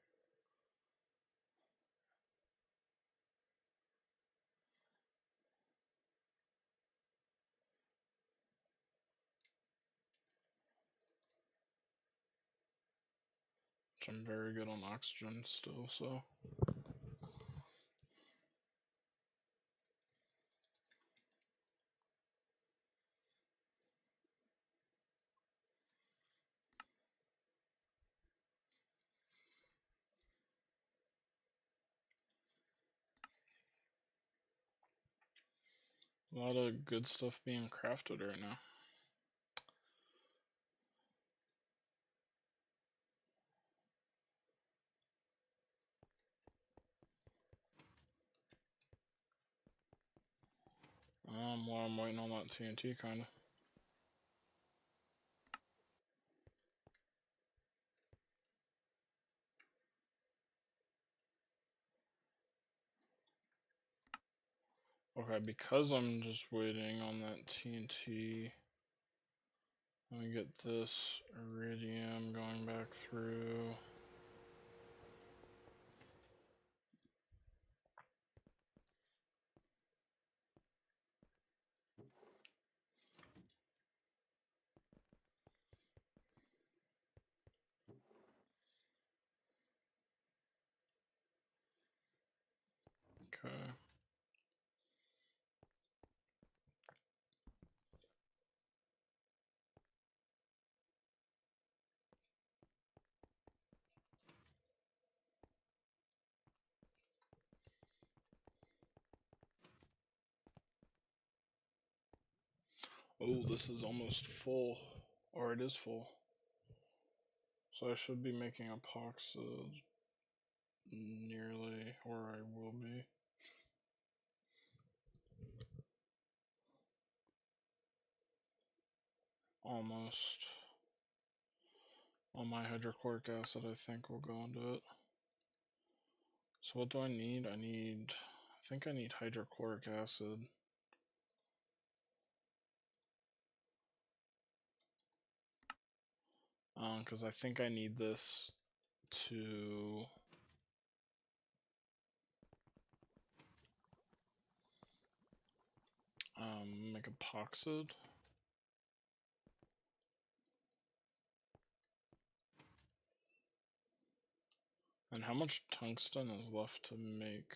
Which I'm very good on oxygen still, so. A lot of good stuff being crafted right now. While I'm waiting on that TNT, kinda. Okay, because I'm just waiting on that TNT, let me get this iridium going back through. Okay. Oh, this is almost full. Or it is full. So I should be making epoxy nearly, or I will be. Almost. All my hydrochloric acid I think will go into it. So what do I need? I think I need hydrochloric acid. Because I think I need this to make epoxid. And how much tungsten is left to make?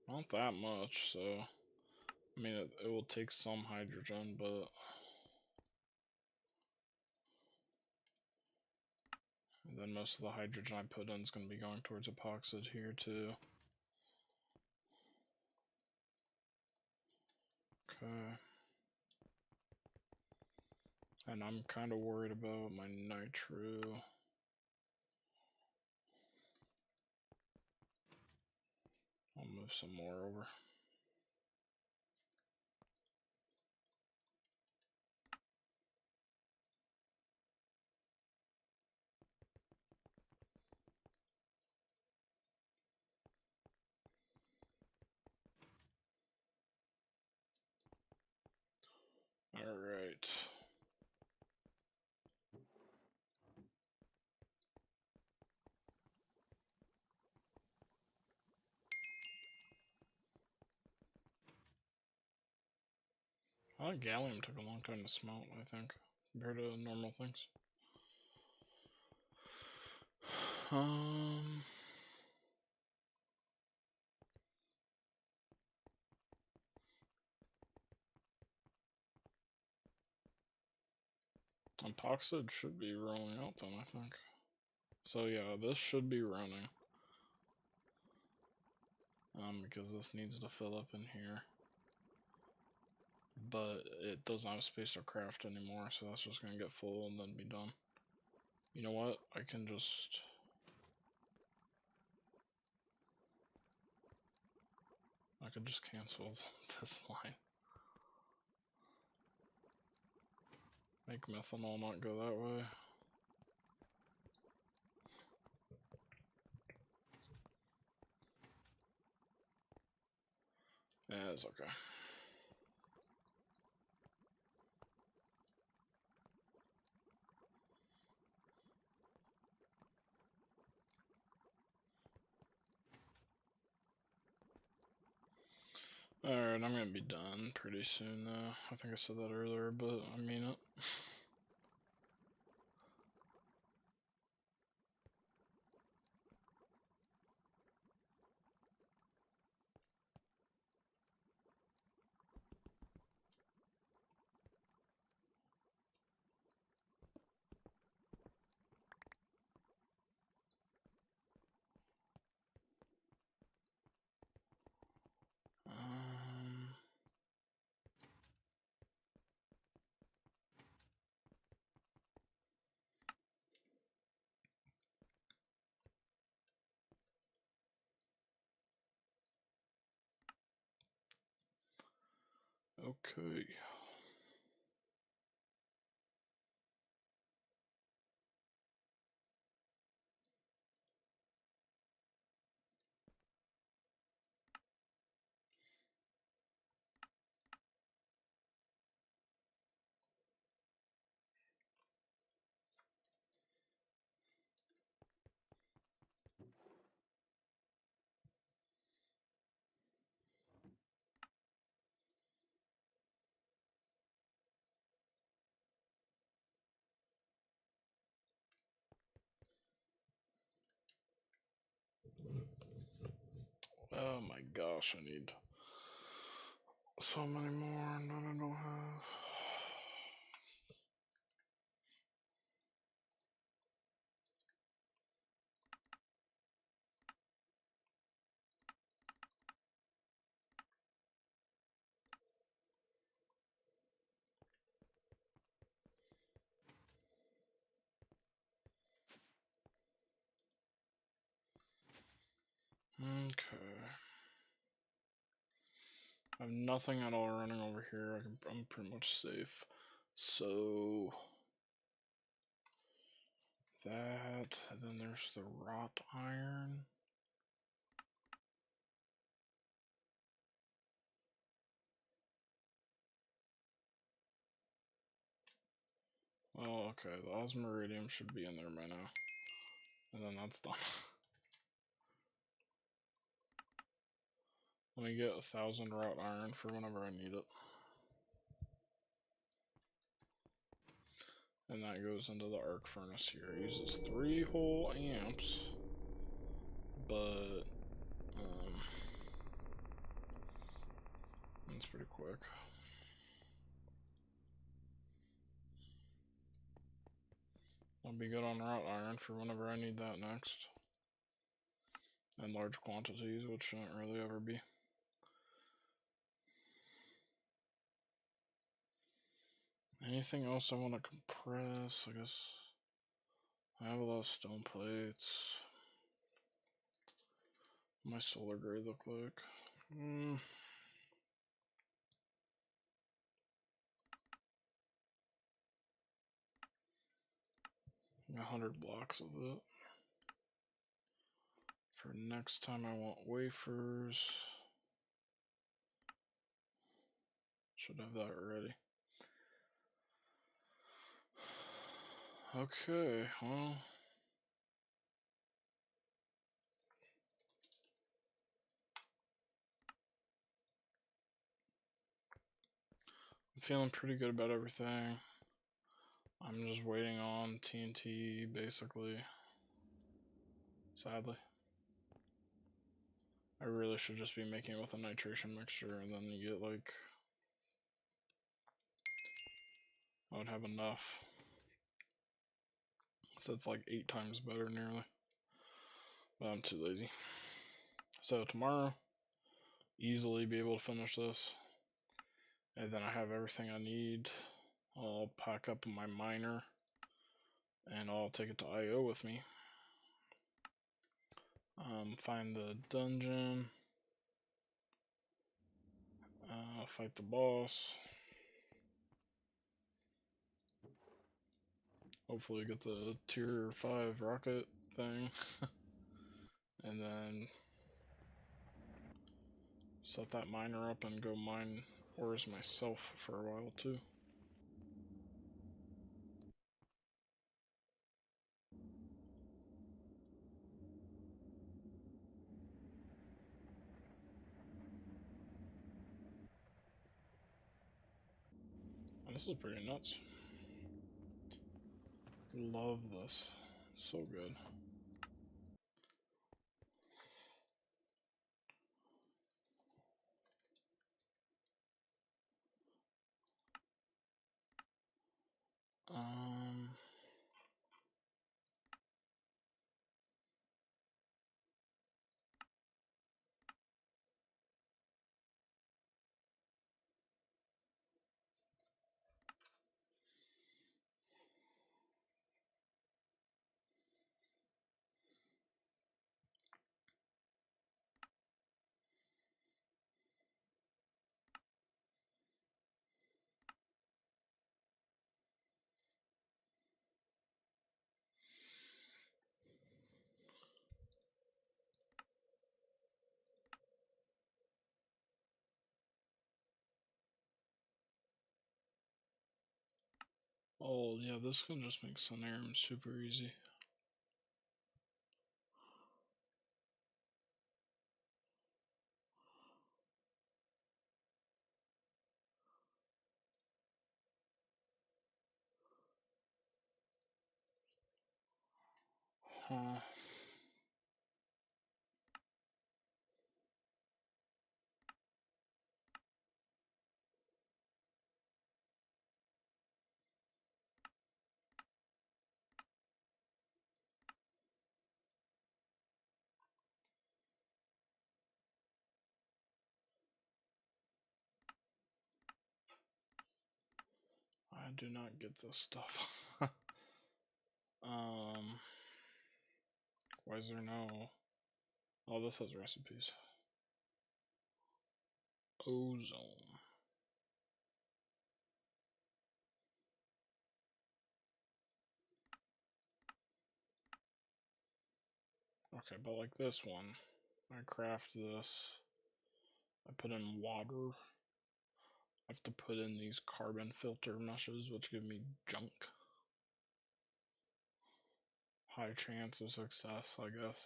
Not that much, so I mean it will take some hydrogen, but and then most of the hydrogen I put in is going to be going towards epoxid here too. Okay. And I'm kind of worried about my nitro. I'll move some more over. Alright. Gallium took a long time to smelt, I think, compared to normal things. Epoxid should be rolling out then, I think. So yeah, this should be running. Because this needs to fill up in here. But it doesn't have space to craft anymore, so that's just gonna get full and then be done. You know what? I can just... I could just cancel this line. Make methanol not go that way. Yeah, it's okay. Alright, I'm gonna be done pretty soon though. I think I said that earlier, but I mean it. Okay. Oh my gosh, I need so many more that I don't have. Okay. I have nothing at all running over here. I'm pretty much safe. So that, and then there's the wrought iron. Oh, okay. The osmiridium should be in there by now. And then that's done. Let me get 1,000 wrought iron for whenever I need it. And that goes into the arc furnace here. It uses 3 whole amps, but that's pretty quick. I'll be good on wrought iron for whenever I need that next. In large quantities, which shouldn't really ever be. Anything else I want to compress? I guess I have a lot of stone plates. My solar grade look like? 100 blocks of it. For next time I want wafers. Should have that ready. Okay, well. I'm feeling pretty good about everything. I'm just waiting on TNT, basically. Sadly. I really should just be making it with a nitration mixture, and then you get like... I would have enough. So it's like 8 times better nearly. But I'm too lazy. So tomorrow, easily be able to finish this. And then I have everything I need. I'll pack up my miner. And I'll take it to IO with me. Find the dungeon. Fight the boss. Hopefully get the tier 5 rocket thing. And then set that miner up and go mine ores myself for a while too. And this is pretty nuts. Love this. So good. Oh yeah, this can just make Sunarium super easy. Huh. I do not get this stuff. Why is there no... Oh, this has recipes. Ozone. Okay, but like this one, I craft this. I put in water. I have to put in these carbon filter meshes, which give me junk. high chance of success, I guess.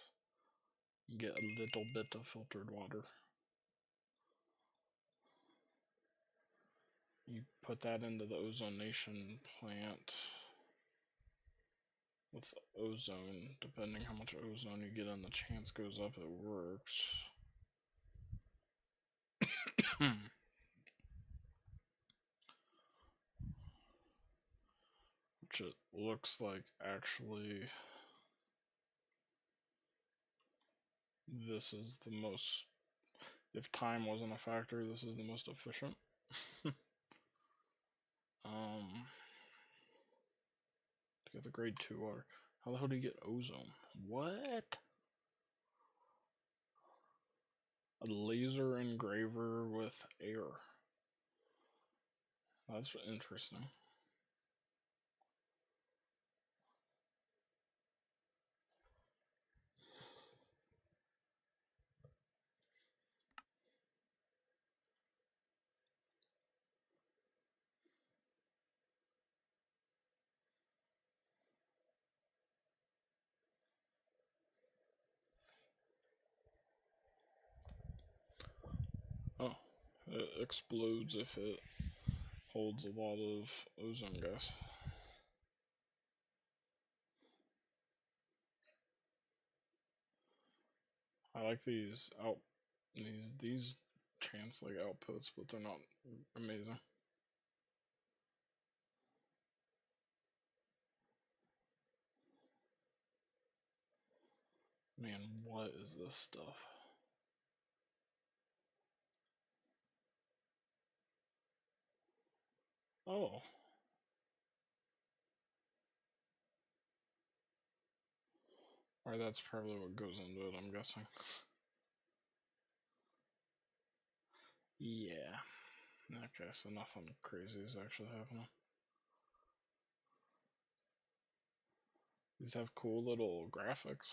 You get a little bit of filtered water. You put that into the ozonation plant with ozone. Depending how much ozone you get in, the chance goes up, it works. Which it looks like actually this is the most, if time wasn't a factor, this is the most efficient. To get the grade 2 water. How the hell do you get ozone? What? A laser engraver with air. That's interesting. Oh, it explodes if it holds a lot of ozone gas. I like these chance like outputs, but they're not amazing. Man, what is this stuff? Oh. Alright, that's probably what goes into it, I'm guessing. Yeah. Okay, so nothing crazy is actually happening. These have cool little graphics.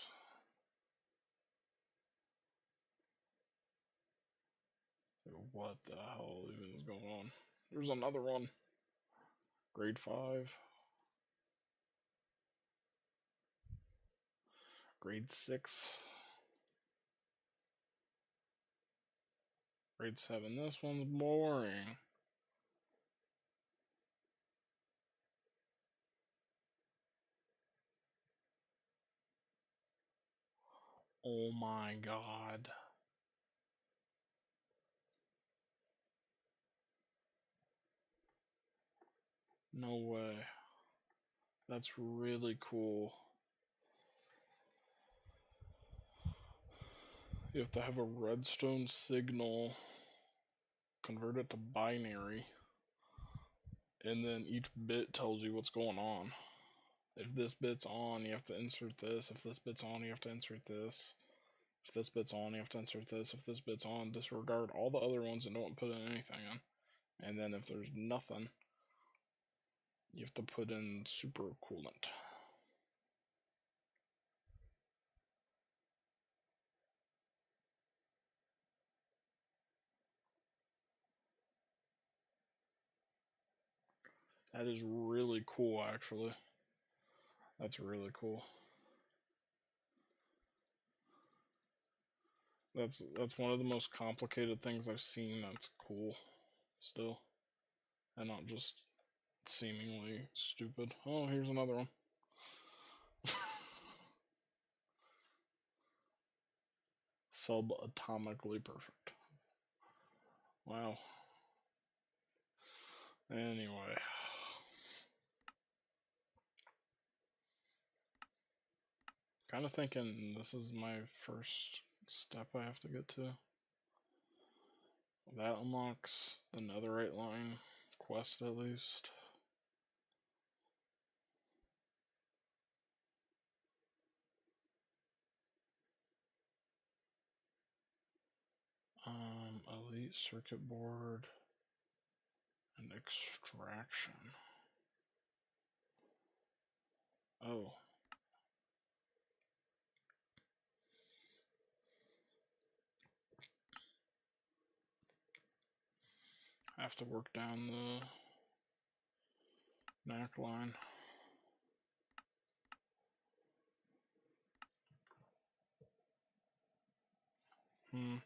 What the hell even is going on? There's another one. Grade 5. Grade 6. Grade 7. This one's boring. Oh my god. No way. That's really cool. You have to have a redstone signal, convert it to binary, and then each bit tells you what's going on. If this bit's on, you have to insert this. If this bit's on, you have to insert this. If this bit's on, you have to insert this. If this bit's on, disregard all the other ones and don't put in anything in. And then if there's nothing, you have to put in super coolant. That is really cool, actually. That's really cool. That's one of the most complicated things I've seen that's cool still. And not just seemingly stupid. Oh, here's another one. Subatomically perfect. Wow. Anyway. Kind of thinking this is my first step I have to get to. That unlocks the netherite line quest at least. Elite circuit board and extraction. Oh. I have to work down the neck line. Hmm.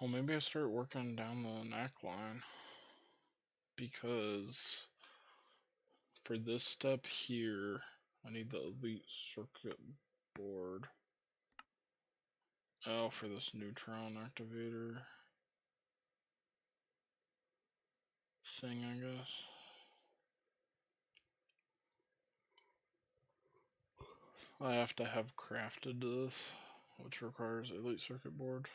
Well, maybe I start working down the neckline, because for this step here, I need the elite circuit board. Oh, for this neutron activator thing, I guess. I have to have crafted this, which requires elite circuit board.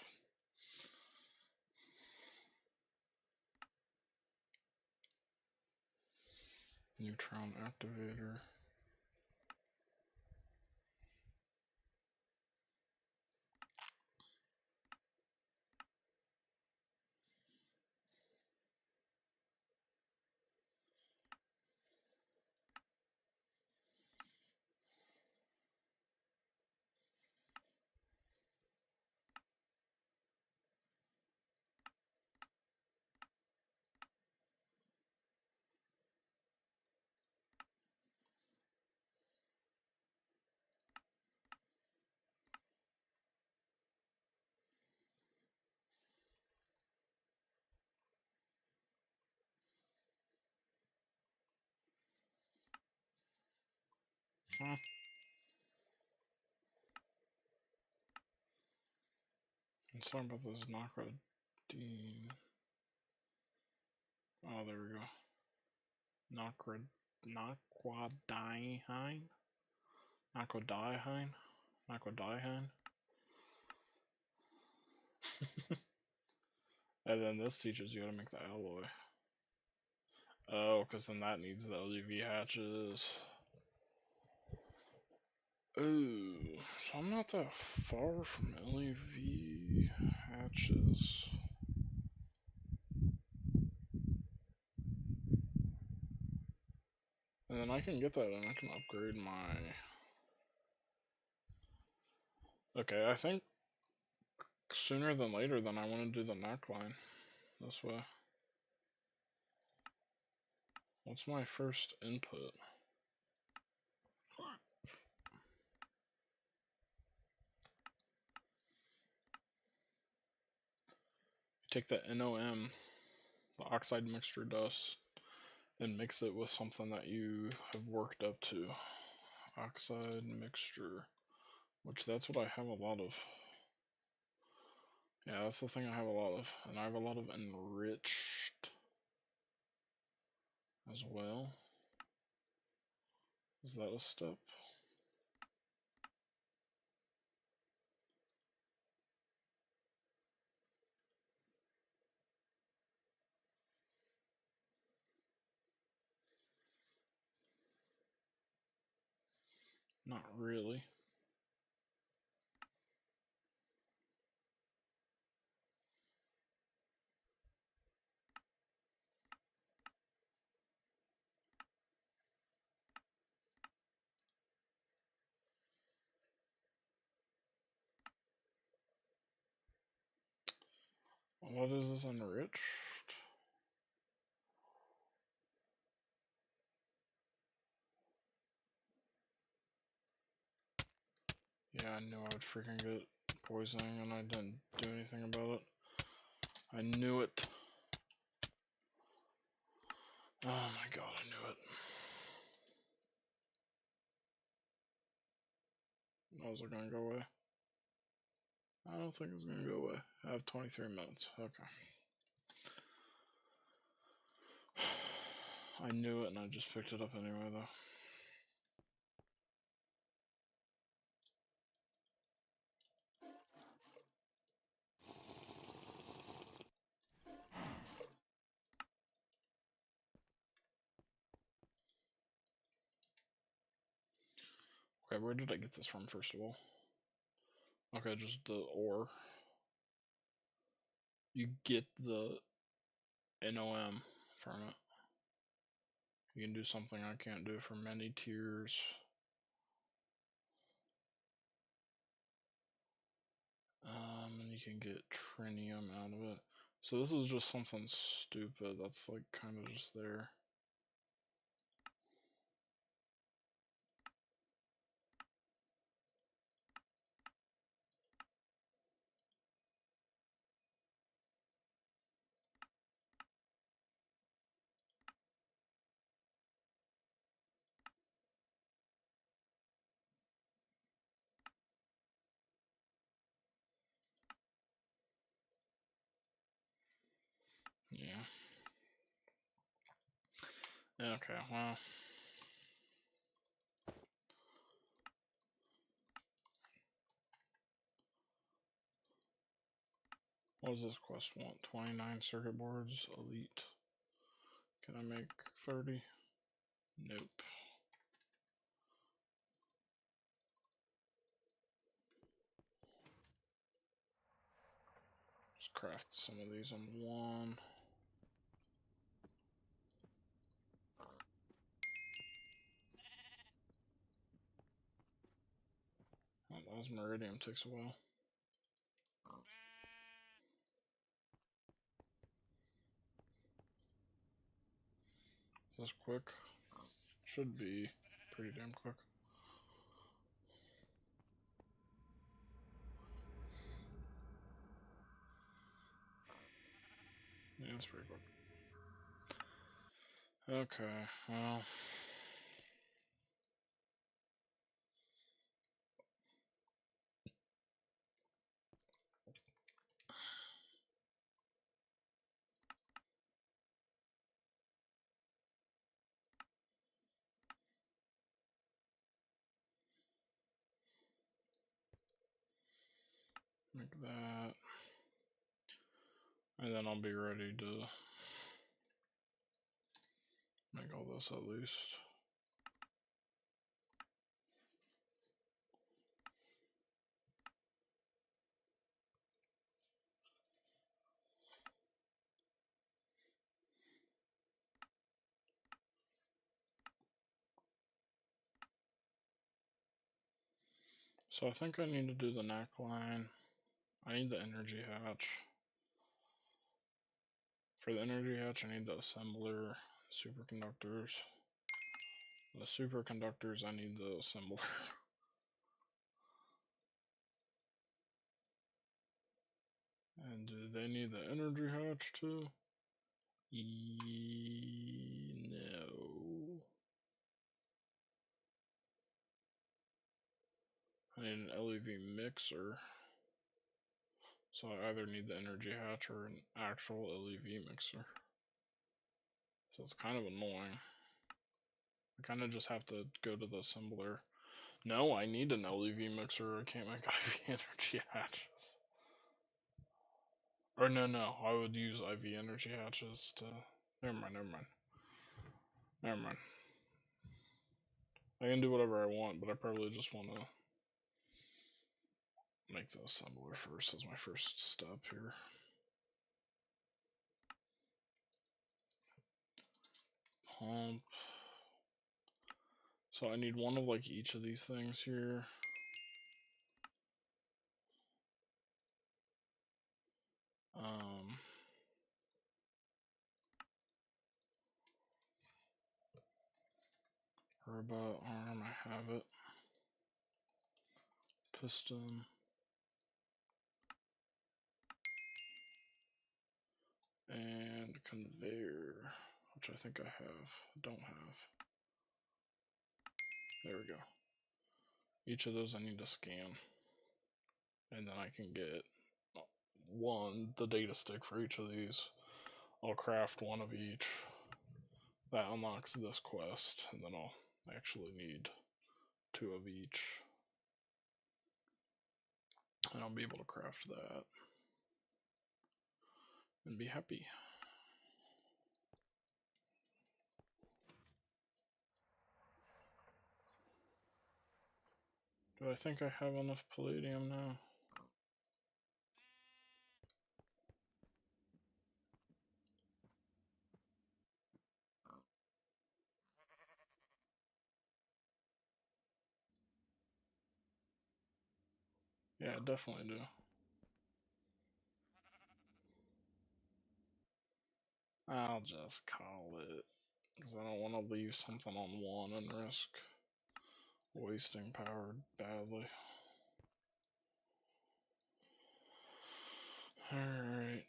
Neutron activator. Huh. Let's talk about this Nocradine. Oh, there we go. Nocradihine? Nocradihine? Nocradihine? And then this teaches you how to make the alloy. Oh, because then that needs the LuV hatches. Oh, so I'm not that far from LuV hatches. And then I can get that and I can upgrade my... Okay, I think sooner than later then I want to do the neckline this way. What's my first input? You take the NOM, the oxide mixture dust, and mix it with something that you have worked up to. Oxide mixture, which that's what I have a lot of. Yeah, that's the thing I have a lot of, and I have a lot of enriched as well. Is that a step? Not really. What is this enriched? Yeah, I knew I would freaking get poisoning and I didn't do anything about it. I knew it. Oh my god, I knew it. Was it gonna go away? I don't think it's gonna go away. I have 23 minutes. Okay. I knew it and I just picked it up anyway though. Okay, where did I get this from first of all? Okay, just the ore. You get the NOM from it. You can do something I can't do for many tiers. can get trinium out of it. So this is just something stupid that's like kind of just there. Yeah. Okay, well. What does this quest want? 29 circuit boards, elite. Can I make 30? Nope. Let's craft some of these on one. Oh, that was Meridium, takes a while. Is this quick? Should be pretty damn quick. Yeah, it's pretty quick. Okay, well. Make that. And then I'll be ready to make all this at least. So I think I need to do the neckline. I need the energy hatch. For the energy hatch, I need the assembler, superconductors. The superconductors, I need the assembler. And do they need the energy hatch too? No. I need an LuV mixer. So I either need the energy hatch or an actual LuV mixer. So it's kind of annoying. I kind of just have to go to the assembler. No, I need an LuV mixer. I can't make IV energy hatches. Or no, I would use IV energy hatches to... Never mind. I can do whatever I want, but I probably just want to make the assembler first as my first step here. Pump. So I need one of like each of these things here. Robot arm, I have it. Piston. And conveyor, which I think I have. Don't have. There we go. Each of those I need to scan. And then I can get the data stick for each of these. I'll craft one of each. That unlocks this quest, and then I'll actually need 2 of each. And I'll be able to craft that. And be happy. Do I think I have enough palladium now? Yeah, I definitely do. I'll just call it, because I don't want to leave something on 1 and risk wasting power badly. Alright.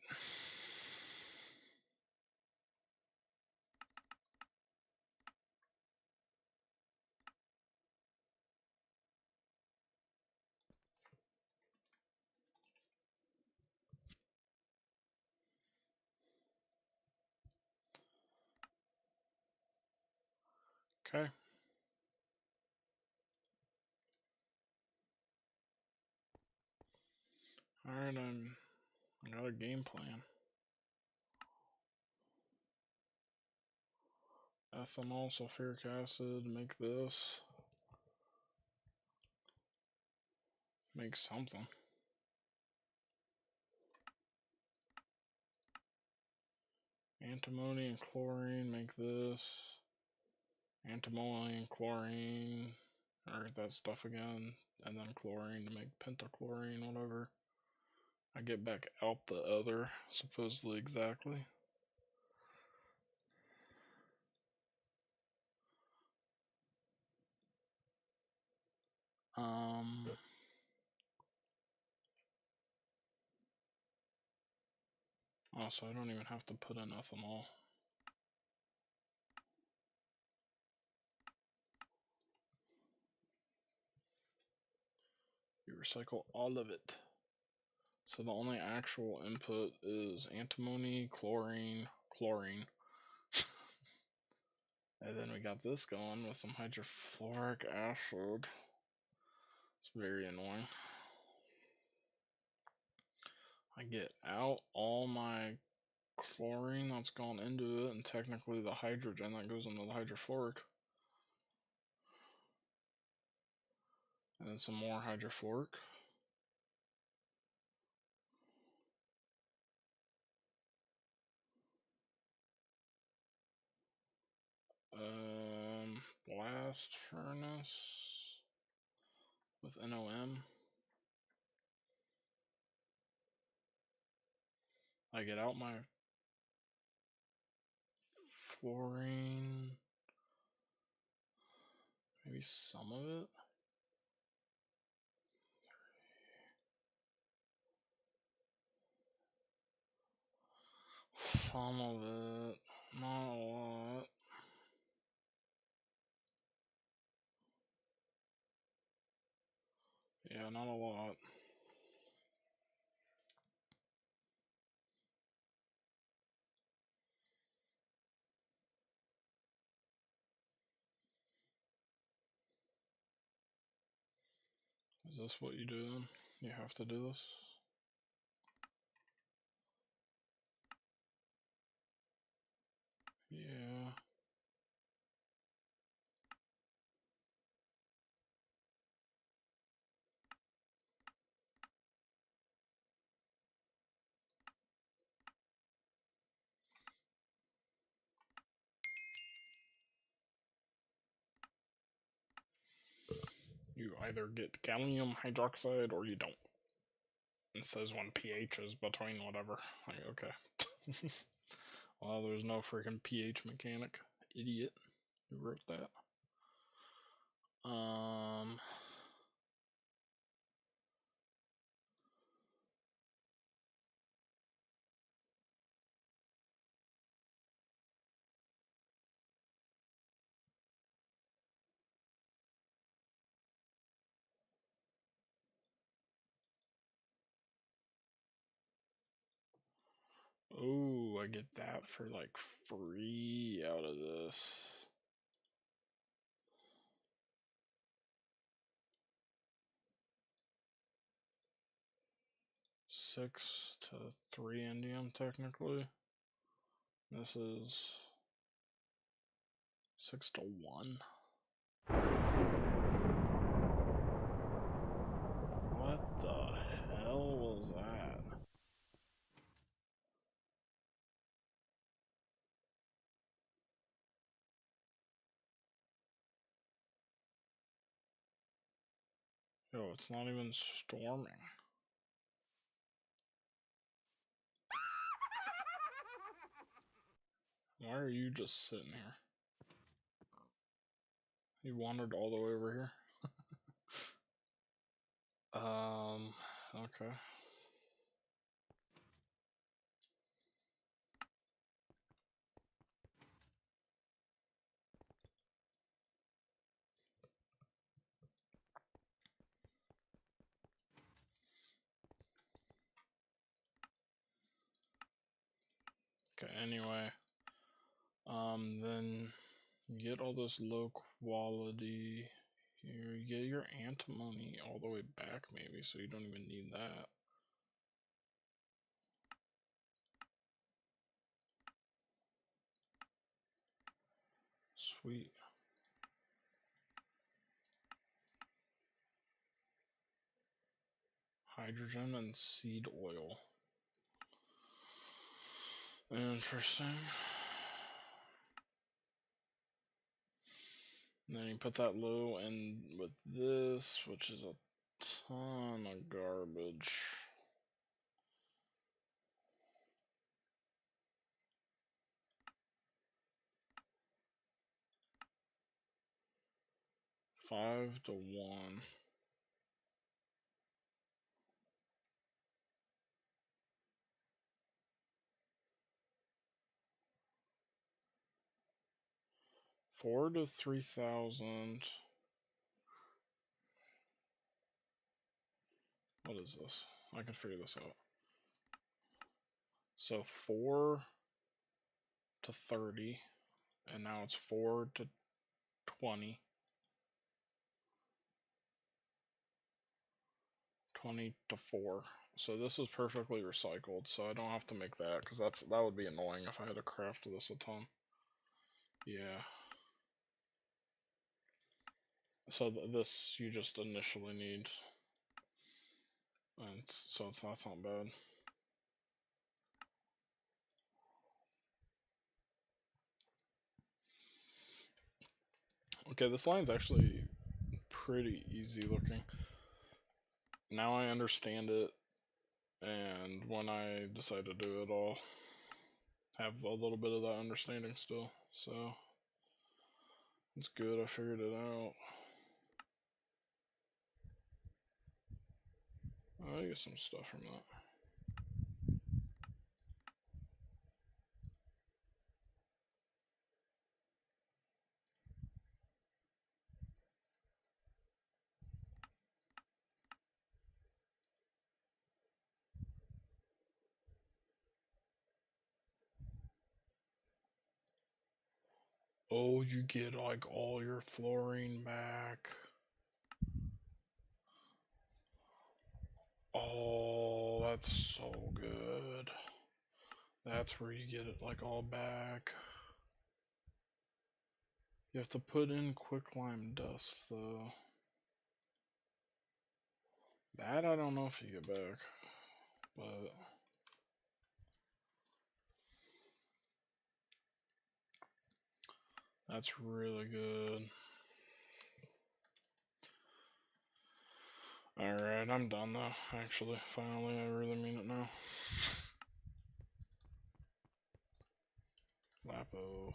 Okay. Alright, I got a game plan. Ethanol, sulfuric acid, make this. Make something. Antimony and chlorine, make this. Antimony and chlorine, or that stuff again, and then chlorine to make pentachlorine, whatever. I get back out the other, supposedly exactly. Oh, so I don't even have to put in ethanol. You recycle all of it. So the only actual input is antimony, chlorine, chlorine. And then we got this going with some hydrofluoric acid. It's very annoying. I get out all my chlorine that's gone into it, and technically the hydrogen that goes into the hydrofluoric. And then some more hydrofluoric. Blast furnace with NOM. I get out my fluorine, maybe some of it. Some of it, not a lot. Yeah, not a lot. Is this what you do then? You have to do this? Yeah. You either get gallium hydroxide or you don't. It says when pH is between whatever. Like, okay. Well, there's no freaking pH mechanic. Idiot. Who wrote that? Oh, I get that for like free out of this. Six to 3 indium technically. This is 6 to 1. What the hell was that? Yo, it's not even storming. Why are you just sitting here? You wandered all the way over here? Okay. Okay, anyway. Then get all this low quality here. You get your antimony all the way back maybe, so you don't even need that. Sweet. Hydrogen and seed oil. Interesting. And then you put that low in with this, which is a ton of garbage. Five to 1. Four to 3,000. What is this? I can figure this out. So 4 to 30, and now it's 4 to 20. 20 to 4. So this is perfectly recycled, so I don't have to make that, because that would be annoying if I had to craft this a ton. Yeah. So this you just initially need, and so that's not bad. Okay, this line's actually pretty easy looking. Now I understand it, and when I decide to do it, I'll have a little bit of that understanding still. So it's good I figured it out. I get some stuff from that. Oh, you get like all your fluorine back. Oh, that's so good. That's where you get it like all back. You have to put in quicklime dust though. That I don't know if you get back, but that's really good. Alright, I'm done though, actually. Finally, I really mean it now. Lapo.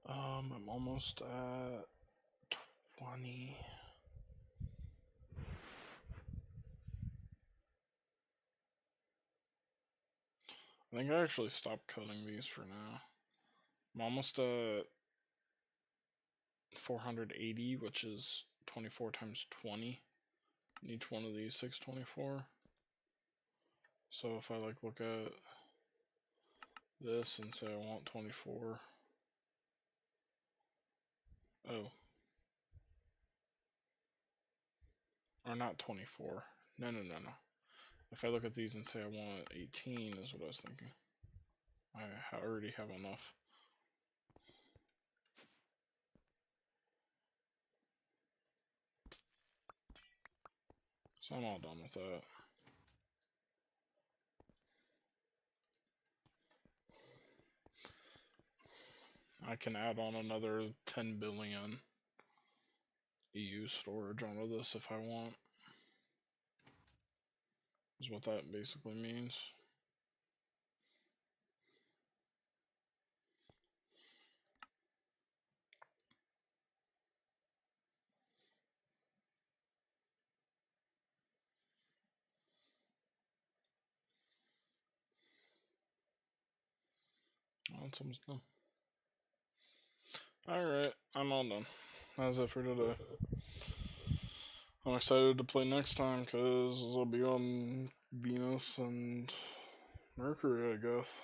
I'm almost at 20. I think I actually stopped cutting these for now. I'm almost at 480, which is 24 times 20. In each one of these 624. So if I like look at this and say I want 24. Oh. Or not 24. No. If I look at these and say I want 18 is what I was thinking. I already have enough. So I'm all done with that. I can add on another 10 billion EU storage onto this if I want. Is what that basically means. Oh, it's almost done. Alright, I'm all done. That's it for today. I'm excited to play next time because I'll be on Venus and Mercury, I guess.